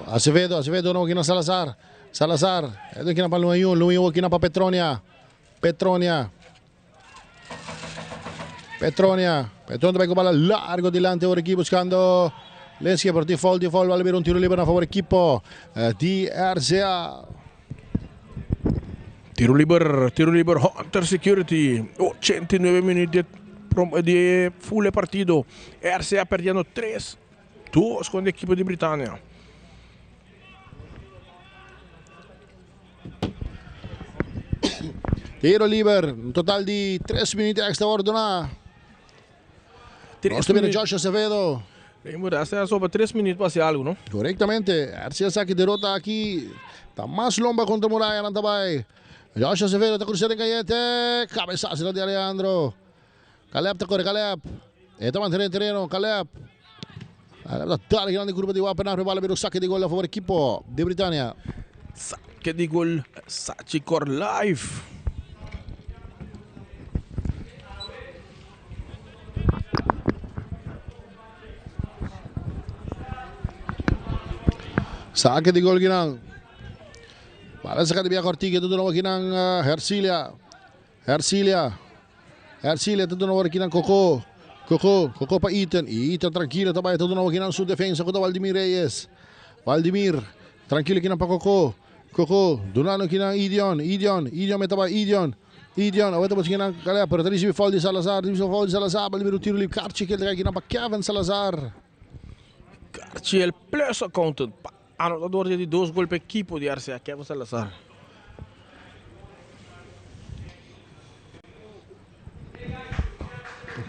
Acevedo no Kinan Salazar, itu kina pa Lumayo kina pa Petronia também com bola largo delante o equipo buscando Lenski por default vale ver un tiro libre a favor equipo di RCA. Tiro libre Hunter Security, 89 minutos de full partido. RCA perdendo 3-2 con el equipo de Britannia. Tiro libre, un total di 3 minuti extraordinario. Também Josh Acevedo. Essa é só para 3 minutos para ser algo, não? Correctamente. Arcia saque derrota aqui. Está mais longa contra Muraya, não também. Josh Acevedo está cruzando em canhete. Cabeçaço de Alejandro. Caleb está correndo, Caleb. Está mantendo terreno, Caleb. Caleb está dando grande curva de Wapanar. Prepara para o saque de gol a favor equipo de Britannia. Saque de gol, Sachicor Live. Saque de gol Ginang. Para sacar de via cortiga tudo novo Ginang Hercilia tudo novo Ginang Coco para Ethan tranquilo também tudo novo Ginang sua defesa com Valdimir Reyes. Tranquilo Ginang para Coco Dunano Ginang Idion metaba Idion agora estamos Ginang Caleb pero recebe foul de Salazar Valdimir o tiro livre Carchi que ele Ginang para Kevin Salazar. Carchi el plus accountant. Anotador de 2 gols para equipo de RCA, Kevin Salazar.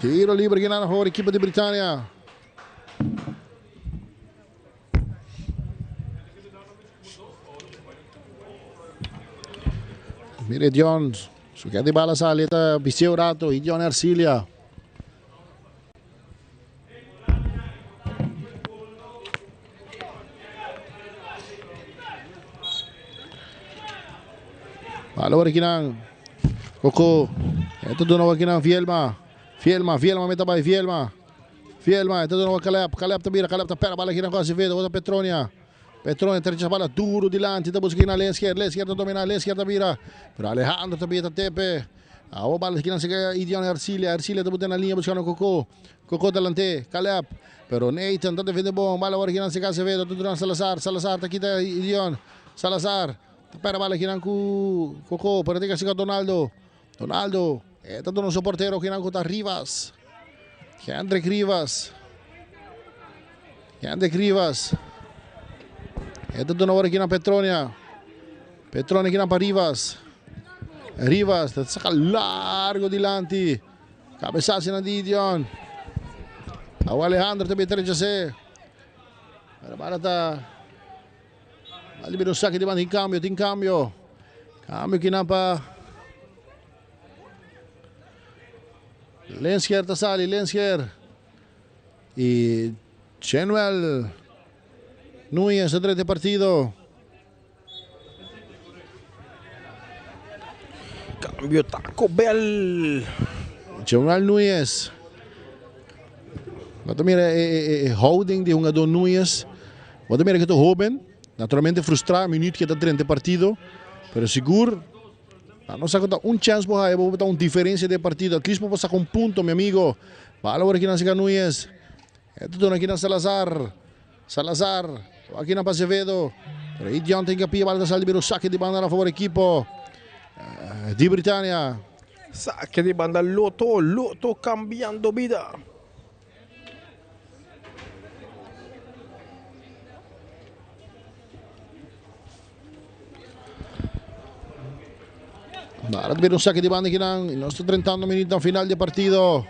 Tiro libre a favor equipo de Britannia. Mire Dion, su che di bala salita, Biseurato, Idion Ercilia. Allora Kinang Coco. Ito doon ako Kinang Fielma metabay Fielma. Fielma, ito doon Caleb tabira, Caleb tapera, bala kinang ko Azevedo, wala Petronia. Petronia tercha bala duro dilante, tapos kina Lenskier domina, Lenskier tabira. Pero Alejandro tabira tepe. Awa bala kinang siya Idion Arcilia tabos na linha buscando Coco delante, Caleb. Pero Nathan tá defende bom, bala war kinang siya Azevedo, tudo Salazar tá kita Idion. Salazar, tapera bala kinang Coco, para tika siya Donaldo, ito doon sa portero kinang ko ta Rivas. Hendrik Rivas. Ito doon na wari kinang Petronia kinang pa Rivas, saka largo dilanti. Cabeçasse na Didion. Ao Alejandro também 13. Para ta. Libero saque de banda em cambio. Cambio kinang pa Lenskier tasali, y Chenuel Núñez a 3 de partido. Cambio Taco Bell. Chenuel Núñez. Wat mira houding de jogador Núñez. Wat mira que tu joven, naturalmente frustrado, minuto que está 30 de partido, pero seguro não sabe chance para botar diferença de partido. At least para sacar ponto, meu amigo. Bala aqui na Siga Núñez. É tudo aqui na Salazar, aqui na Azevedo. Pero aí diante tem que bala da sala de saque de banda a favor do equipo de Britânia. Saque de banda Loto cambiando vida. Ahora tuvieron un saque de banda aqui en nuestros 30 minutos al final del partido.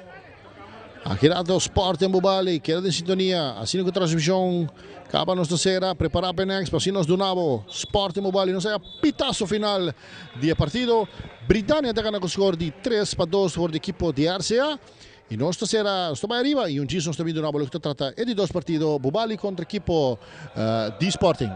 Ha girato Sport en Bubali, queda en sintonía. Así que transmisión acaba nuestra sera, preparar Penex, así nos donavo Sport en Bubali. Nos haya pitazo final del partido. Britânia está ganando con score de 3-2 por el equipo de RCA. Y nuestra sera está más arriba y un gis nos está viendo lo que trata de 2 partidos. Bubali contra el equipo de Sporting.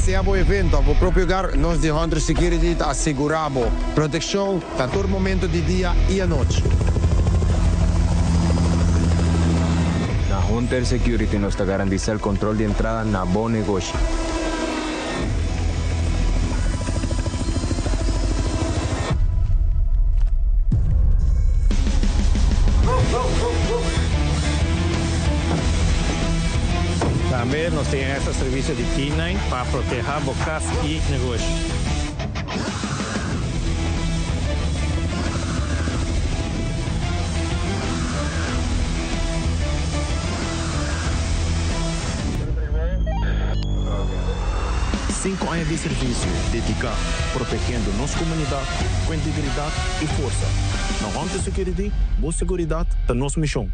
Siamo evento, a próprio lugar, nós de Hunter Security asseguramos proteção a todo momento de dia e à noite. Na Hunter Security nos garantiza el control de entrada na bom negócio. Também nós temos esse serviço de K9 para proteger bocas e negócios. Cinco anos de serviço dedicado, protegendo nossa comunidade com integridade e força. Na Hunter Security, boa segurança da nossa missão.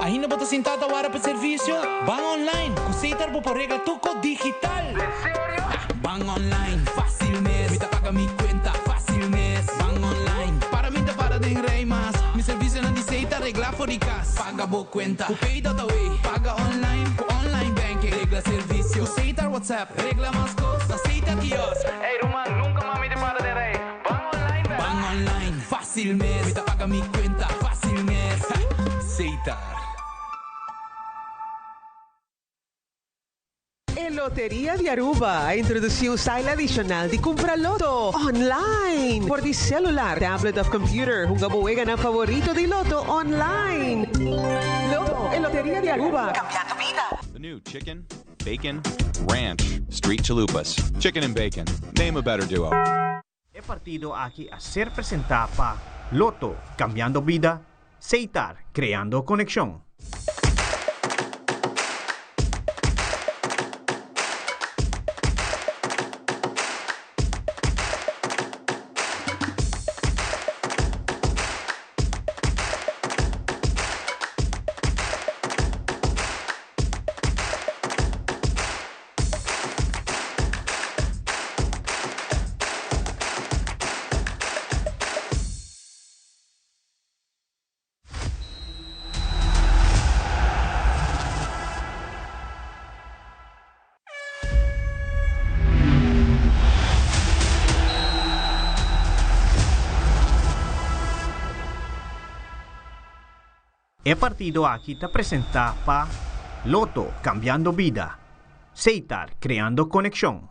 Ainda bota sentada a hora para serviço? Van online, com Seitar por regra tuco digital. Van online, fácil mes. Me paga mi cuenta, fácil mes. Van online, para mim para de rei mas. Mi serviço na de Seitar regla for de casa. Paga boa cuenta, com Pay.away. Paga online, com online banking. Regla serviço, com Seitar WhatsApp. Regla mais coisas, Seitar kiosk. Ei, Roman, nunca mami de para de rei. Van online, van online, fácil mes. Me paga mi cuenta, fácil mes. Seitar. Loteria de Aruba introduziu o style adicional de compra loto online por de celular, tablet of computer. Hunga buega na favorito de loto online. Loto en Loteria de Aruba. Cambiando vida. The new chicken, bacon, ranch, street chalupas. Chicken and bacon. Name a better duo. El partido aquí a ser presentado para Loto, cambiando vida. Seitar, creando conexión. E partido aqui te apresenta pa Loto cambiando vida, Seitar creando conexión.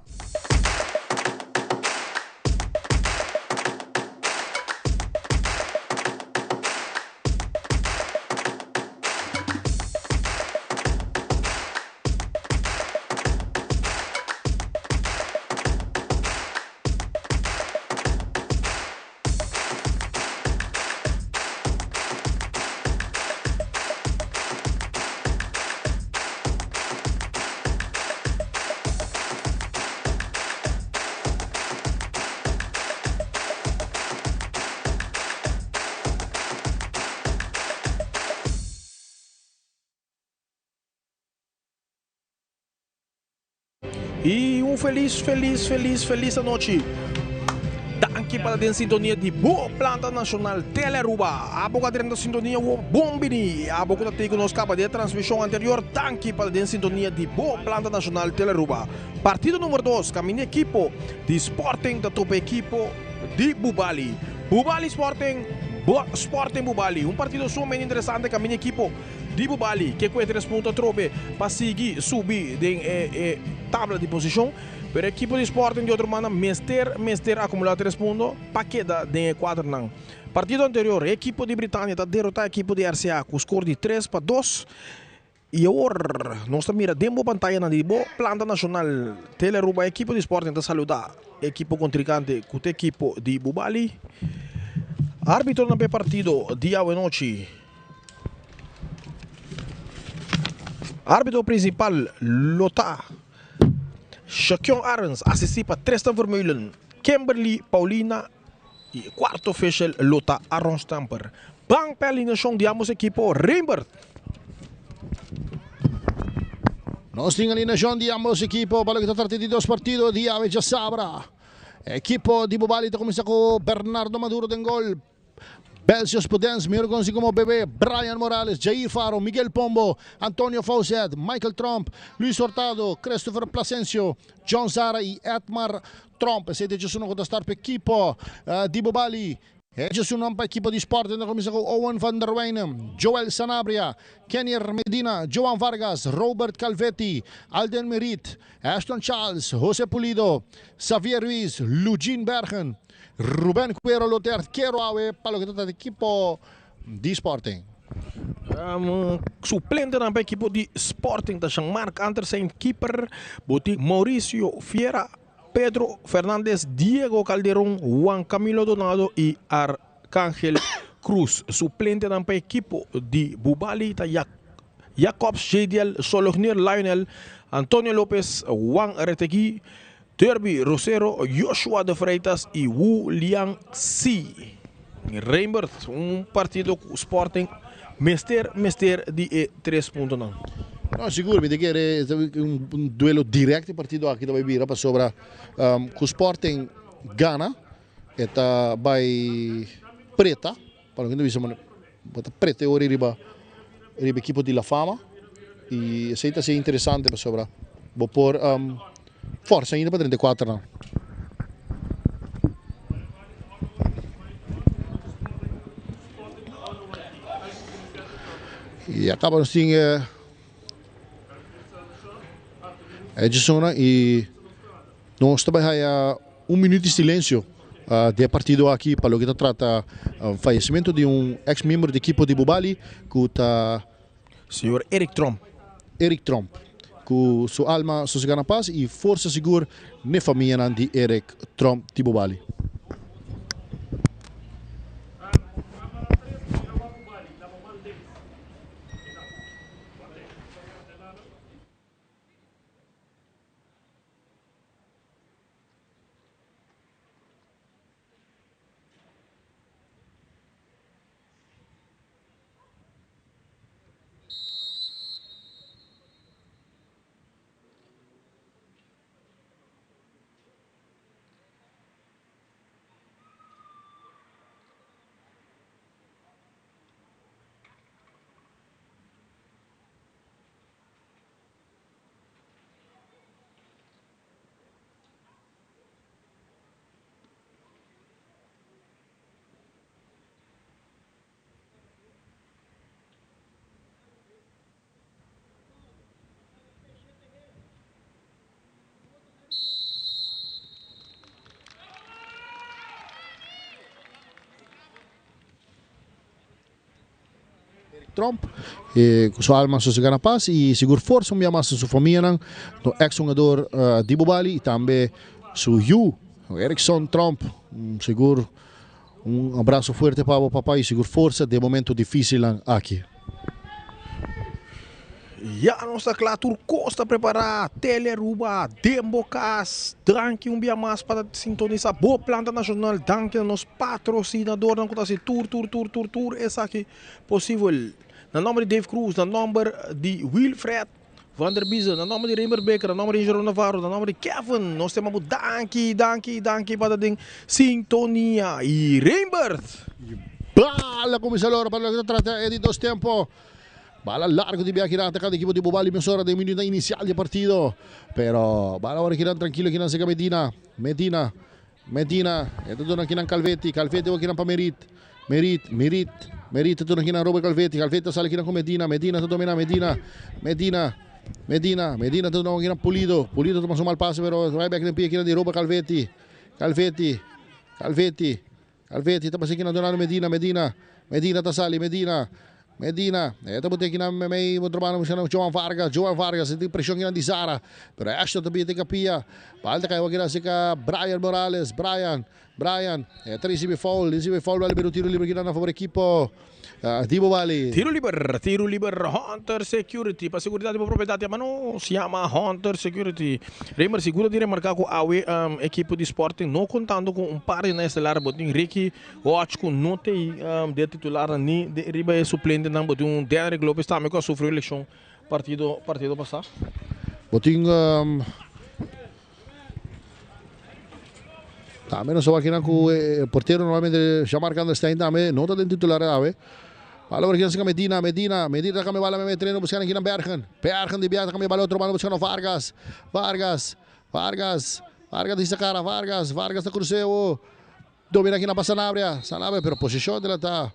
E feliz noite. Aqui para a sintonia de Boa Planta Nacional Teleruba. A boca dentro da sintonia o Bombini. A boca da tem conosco acaba de transmissão anterior. Aqui para a sintonia de Boa Planta Nacional Teleruba. Partido número 2, caminho equipo de Sporting da top equipo de Bubali. Bubali Sporting Bubali. Partido sumamente interessante, caminho equipo de Bubali, que com 3 pontos trobe para seguir, subir de tabla de posição. Pero a equipo de Sporting de outra maneira, Mester acumular 3 pontos, para queda de 4 não. Partido anterior, a equipo de Britânia está derrotar a equipo de RCA com score de 3-2. E agora, nós estamos mirando a pantalla na Boa Planta Nacional Teleruba, a equipo de Sporting está saludar a equipo contrincante com a equipo de Bubali. Árbitro no partido, dia e noite. Árbitro principal, Lota. Shaquion Arens assiste para 3 Vermeulen, Kimberly Paulina e quarto official Lota Aaron Stamper. Bang Pelinação de ambos equipo Reimbert. Nós temos ali na João de ambos equipo para que está tratando de 2 partidos, dia e já sabra. Equipo de Bubali está começando com Bernardo Maduro de gol. Belsios Pudens, Mirgonzi como Bebê, Brian Morales, Jair Faro, Miguel Pombo, Antonio Fawcett, Michael Trump, Luis Hurtado, Christopher Plasencio, John Zara e Edmar Trump. Siete ci sono con star per equipo di Bubali. E ci sono per equipo di sport, na comincia con Owen van der Weynen, Joel Sanabria, Kenyer Medina, Joan Vargas, Robert Calvetti, Alden Merit, Ashton Charles, José Pulido, Xavier Ruiz, Lugin Bergen, Ruben Cuero Loter, Quero Awe, para o equipo di Sporting. Suplente na equipo di Sporting da Mark Andersen, keeper, boti Mauricio Fiera, Pedro Fernandes, Diego Calderón, Juan Camilo Donado e Arcángel Cruz. Suplente na equipo di Bubali, Jacobs Jadiel, Solognir Lionel, Antonio López, Juan Retegui, Derby Rosero, Joshua de Freitas e Wu Liang Si. Reimbert, partido Sporting, Mester de 3 pontos. No, seguro, mi che è un duello diretto partito aqui da Bibira para sobra com Sporting Ghana e tá vai preta, para quando bisogna bota preta ora riba equipo di La Fama e seita se interessante para sobra. Vou por força ainda para 34 não. E acaba assim Edson e nós também há minuto de silêncio de partido aqui para o que trata o falecimento de ex-membro da equipe de Bubali que está senhor Eric Trump que sua alma sossega na paz e força segura na família de Eric Trump de Bubali. Trump, sua alma sua segana paz e seguro força mais sua família, no ex-jogador de Bobali e também su Erickson Trump, seguro abraço forte para o papai e seguro força de momento difícil aqui. Já não está claro, Turco está preparado, Teleruba, Dembocas, danke dia mais para sintonizar boa planta nacional, danke nos patrocinadores, não conta tour, essa aqui possível, na nome de Dave Cruz, na nome de Wilfred Van der Biesen, na nome de Reimer Becker, na nome de Jerome Navarro, na nome de Kevin, nós temos danke para a sintonia e Reimbert. Bala começou a hora para o que trata é de 2 tempos. Bala largo di Biakirata, cada equipo di Bobali mezz'ora dei minuti iniziali di partito. Però bala ora Kiran tranquillo, Kiran sega Medina, e tutto Kiran Calvetti o Kiran pa Merit, tutto Kiran Robert Calvetti sale Kiran con Medina tutto Medina tutto Kiran Pulido toma mal passe però vai back in Kiran di Robert Calvetti tapa si Kiran donare Medina tasali Medina, ito buti kinam may motrobano siya ng Joan Vargas, hindi presyon kinam di Zara, pero Ashton tabi iti kapia, palta kayo wag si ka Brian Morales, Brian, ito recibe foul, wala pero tiro libre kinam na favor equipo, di Bobali. Tiro liber, Hunter Security, pa seguridade po propriedade, mano, se chama Hunter Security. Reimer, seguro de remarcar com a equipe de Sporting, não contando com par na estelar, botin Ricky, Ochko, não tem de titular, nem de riba é suplente, não botin Derek Lopes, também que sofreu eleição partido passado. Botin também não só aqui na com o porteiro normalmente já marcando está ainda, não está dentro titular, Bala berkira sa Medina kami bala may treno buscan ng Bergen di biata kami bala otro bala buscan ng Vargas di Sakara Vargas na Cruceo domina aqui na Sanabria pero posição dela tá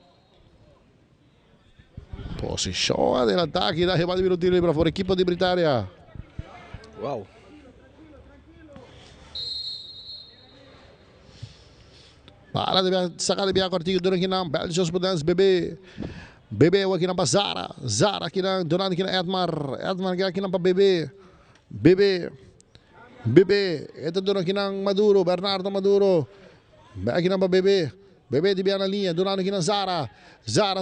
aqui dá rebate de tiro para fora equipe de Britânia. Wow. Bala de sacar de biata cortigo durante na Belgian Spudans Bebe aqui na Zara aqui na donando aqui na Edmar aqui na Bebe ito doon aqui na Bernardo Maduro aqui na Bebe de biya na linha donando aqui na Zara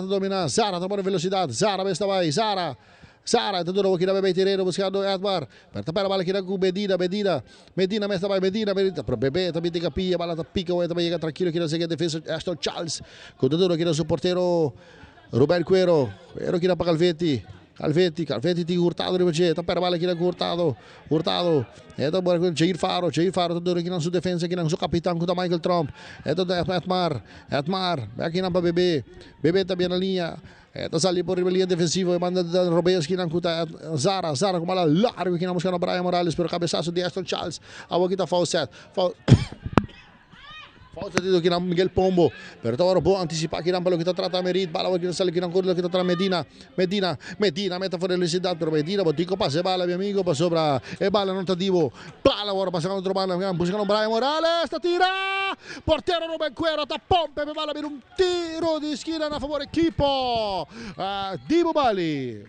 domina Zara tomando velocidade Zara besta vai Zara ito doon aqui na Bebe tirero buscando Edmar pero bala aqui na Medina mesta vai Medina pero Bebe também tem capilla bala pica o também chega tranquilo aqui na segunda defesa Aston Charles quando doon aqui na seu porteiro Ruben Cuero aqui na Calvetti ti Hurtado di Bace, tapera bala aqui na Hurtado. Ito buat Jair Faro tudo aqui na sua defesa aqui na sua capitão com Michael Trump. Ito Edmar, aqui na Bebe também na linha. Ito sali por linha defensiva, manda Robes aqui na kuta Zara com bala largo aqui na buscando Brian Morales, pero cabeçaço de Aston Charles. Awa kita foul set. Falta dito aqui na Miguel Pombo, pero agora bom antecipar aqui na bala kita trata Merit, bala aqui na sala aqui na corda kita trata Medina, meta fora velocidade, pero Medina botico passe bala meu amigo, passou para bala não tá divo, bala agora passando outro bala, buscando Brian Morales, tira, porteiro Ruben Cuero, tá pompe, bala per tiro di esquina na favor equipo, Divo Bali.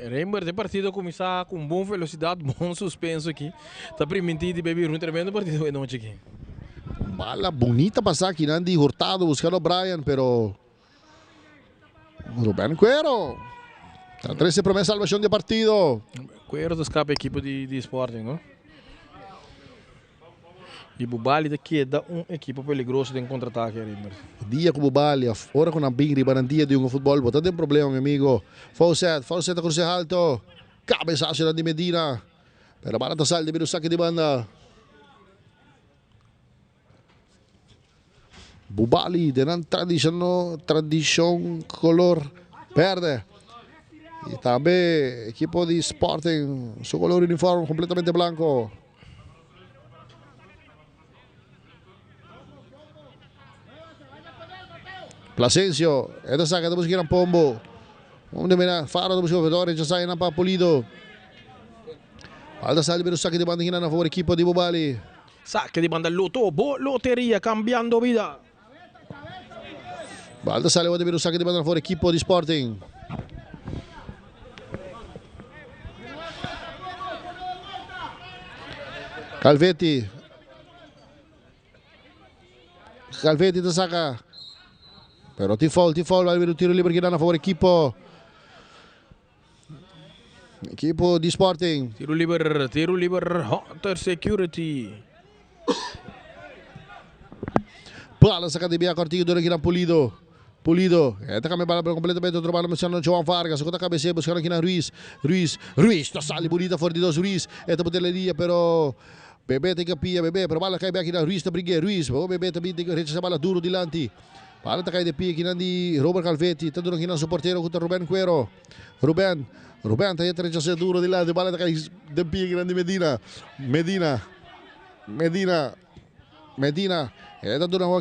Reimer, de partido começar com boa velocidade, bom suspenso aqui, tá permitido de beber um tremendo partido noite aqui. Bala bonita passar aqui, Nandi Hurtado buscando Brian, pero Ruben Cuero está 13 para salvação de partido. Cuero escapa a equipe de Sporting, não? E Bobali daqui dá equipe peligroso de contra-ataque. Dia com Bobali, fora com a bingri, garantia de futebol, não tem problema, meu amigo. Fawcett a cruzar alto, cabeçaço de Medina, pero bala tá sal de vir o saque de banda. Bobali dengan tradição color verde e também equipo de Sporting su color uniforme completamente blanco. Plasencio, esta saca de buscar Pombo, onde mira Faro de buscar Fedore, já sai na pa Polido. Alda sale per saque de banda na favor equipo de Bobali. Saque de banda loteria cambiando vida. Balda sale a ver o saque de banda na favor equipo de Sporting. Calvetti te saca. Pero Tifol va a haber un tiro libre que dan a favor equipo di Sporting. Tiro liber Hunter Security. Bola sacada de Bia Cortijo do aqui na Pulido. Esta kami bala completamente outro bala mencionando João Vargas. Agora cabeceia buscando aqui na Ruiz. Tá sale bonita fora de dois Ruiz. Esta poteleria, pero Bebê tem que pia, Bebê. Pero bala cai aqui na Ruiz, tá brigue Ruiz. O Bebê também tem que rechazar bala duro dilante. Bala tá cai de pia aqui na de Robert Calvetti. Tá duro aqui na suporteiro contra Ruben Cuero. Ruben tá aí rechazando duro dilante. Bala tá cai de pia aqui na de Medina. Esta duro aqui